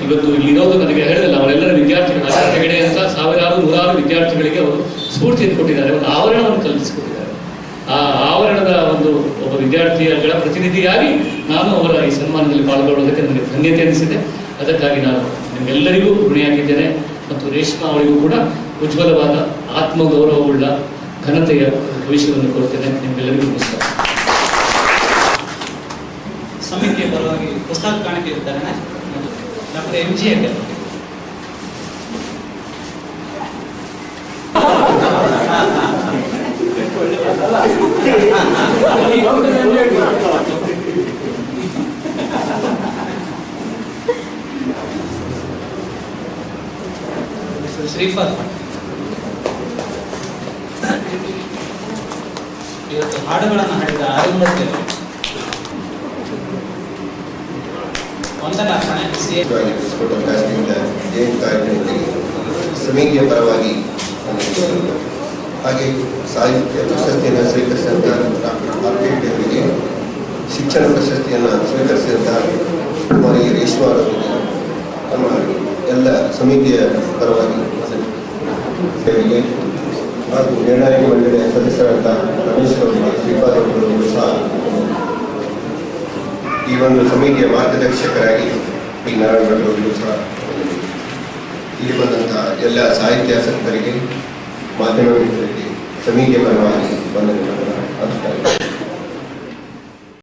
H: ಇವತ್ತು ಇಲ್ಲಿರೋದು ನನಗೆ ಹೇಳಿದಲ್ಲ, ಅವರೆಲ್ಲರ ವಿದ್ಯಾರ್ಥಿಗಳು ಆಚಾರ್ಯ ಹೆಗಡೆ ಅಂತ ನೂರಾರು ವಿದ್ಯಾರ್ಥಿಗಳಿಗೆ ಅವರು ಸ್ಫೂರ್ತಿಯನ್ನು ಕೊಟ್ಟಿದ್ದಾರೆ, ಒಂದು ಆವರಣವನ್ನು ಕಲ್ಪಿಸಿಕೊಟ್ಟಿದ್ದಾರೆ. ಆ ಆವರಣದ ಒಬ್ಬ ವಿದ್ಯಾರ್ಥಿಗಳ ಪ್ರತಿನಿಧಿಯಾಗಿ ನಾನು ಅವರ ಈ ಸನ್ಮಾನದಲ್ಲಿ ಪಾಲ್ಗೊಳ್ಳೋದಕ್ಕೆ ನನಗೆ ಧನ್ಯತೆ ಅನಿಸಿದೆ. ಅದಕ್ಕಾಗಿ ನಾನು ನಿಮ್ಮೆಲ್ಲರಿಗೂ ಋಣಿಯಾಗಿದ್ದೇನೆ. ಮತ್ತು ರೇಷ್ಮಾ ಅವರಿಗೂ ಕೂಡ ಉಜ್ವಲವಾದ ಆತ್ಮಗೌರವವುಳ್ಳ ಘನತೆಯ ಭವಿಷ್ಯವನ್ನು ಕೊಡ್ತೇನೆ. ನಿಮ್ಮೆಲ್ಲರಿಗೂ ನಮಸ್ಕಾರ.
B: ಸಮಿತಿಯ ಪರವಾಗಿ ಪುಸ್ತಕ ಕಾಣಿಕೆ ವಿತರಣೆ ಡಾಕ್ಟರ್ MG ಹೆಗಡೆ. ಶ್ರೀಫಲ್ ಇವತ್ತು ಹಾಡುಗಳನ್ನು ಹಾಡಿದ ಅರುಂಧತಿ
I: ಸಮಿತಿಯ ಪರವಾಗಿ ಹಾಗೆ ಸಾಹಿತ್ಯ ಪ್ರಶಸ್ತಿಯನ್ನು ಸ್ವೀಕರಿಸಿದಂಥ ಡಾಕ್ಟರ್ RP ಅವರಿಗೆ, ಶಿಕ್ಷಣ ಪ್ರಶಸ್ತಿಯನ್ನು ಸ್ವೀಕರಿಸಿದಂಥ ಕುಮಾರಿ ರೇಷ್ಮಾ ಅವರಿಗೆ, ನಮ್ಮ ಎಲ್ಲ ಸಮಿತಿಯ ಪರವಾಗಿ ಹಾಗೂ ನಿರ್ಣಾಯಕ ಮಂಡಳಿಯ ಸದಸ್ಯರಾದ ರಮೇಶ್ ಅವರಿಗೆ, ಶ್ರೀಪಾದ್ ಅವರುಗಳು ಸಹ ಈ ಒಂದು ಸಮಿತಿಯ ಮಾರ್ಗದರ್ಶಕರಾಗಿ ಪಿ ನಾರಾಯಣ ಅವರಿಗೂ ಸಹ, ಇಲ್ಲಿ ಬಂದಂತಹ ಎಲ್ಲ ಸಾಹಿತ್ಯಾಸಕ್ತರಿಗೆ, ಮಾಧ್ಯಮ ಮಿತ್ರರಿಗೆ ಸಮಿತಿಯ ಪರವಾಗಿ ವಂದನೆಗಳನ್ನು ಅರ್ಪಿಸುತ್ತೇನೆ.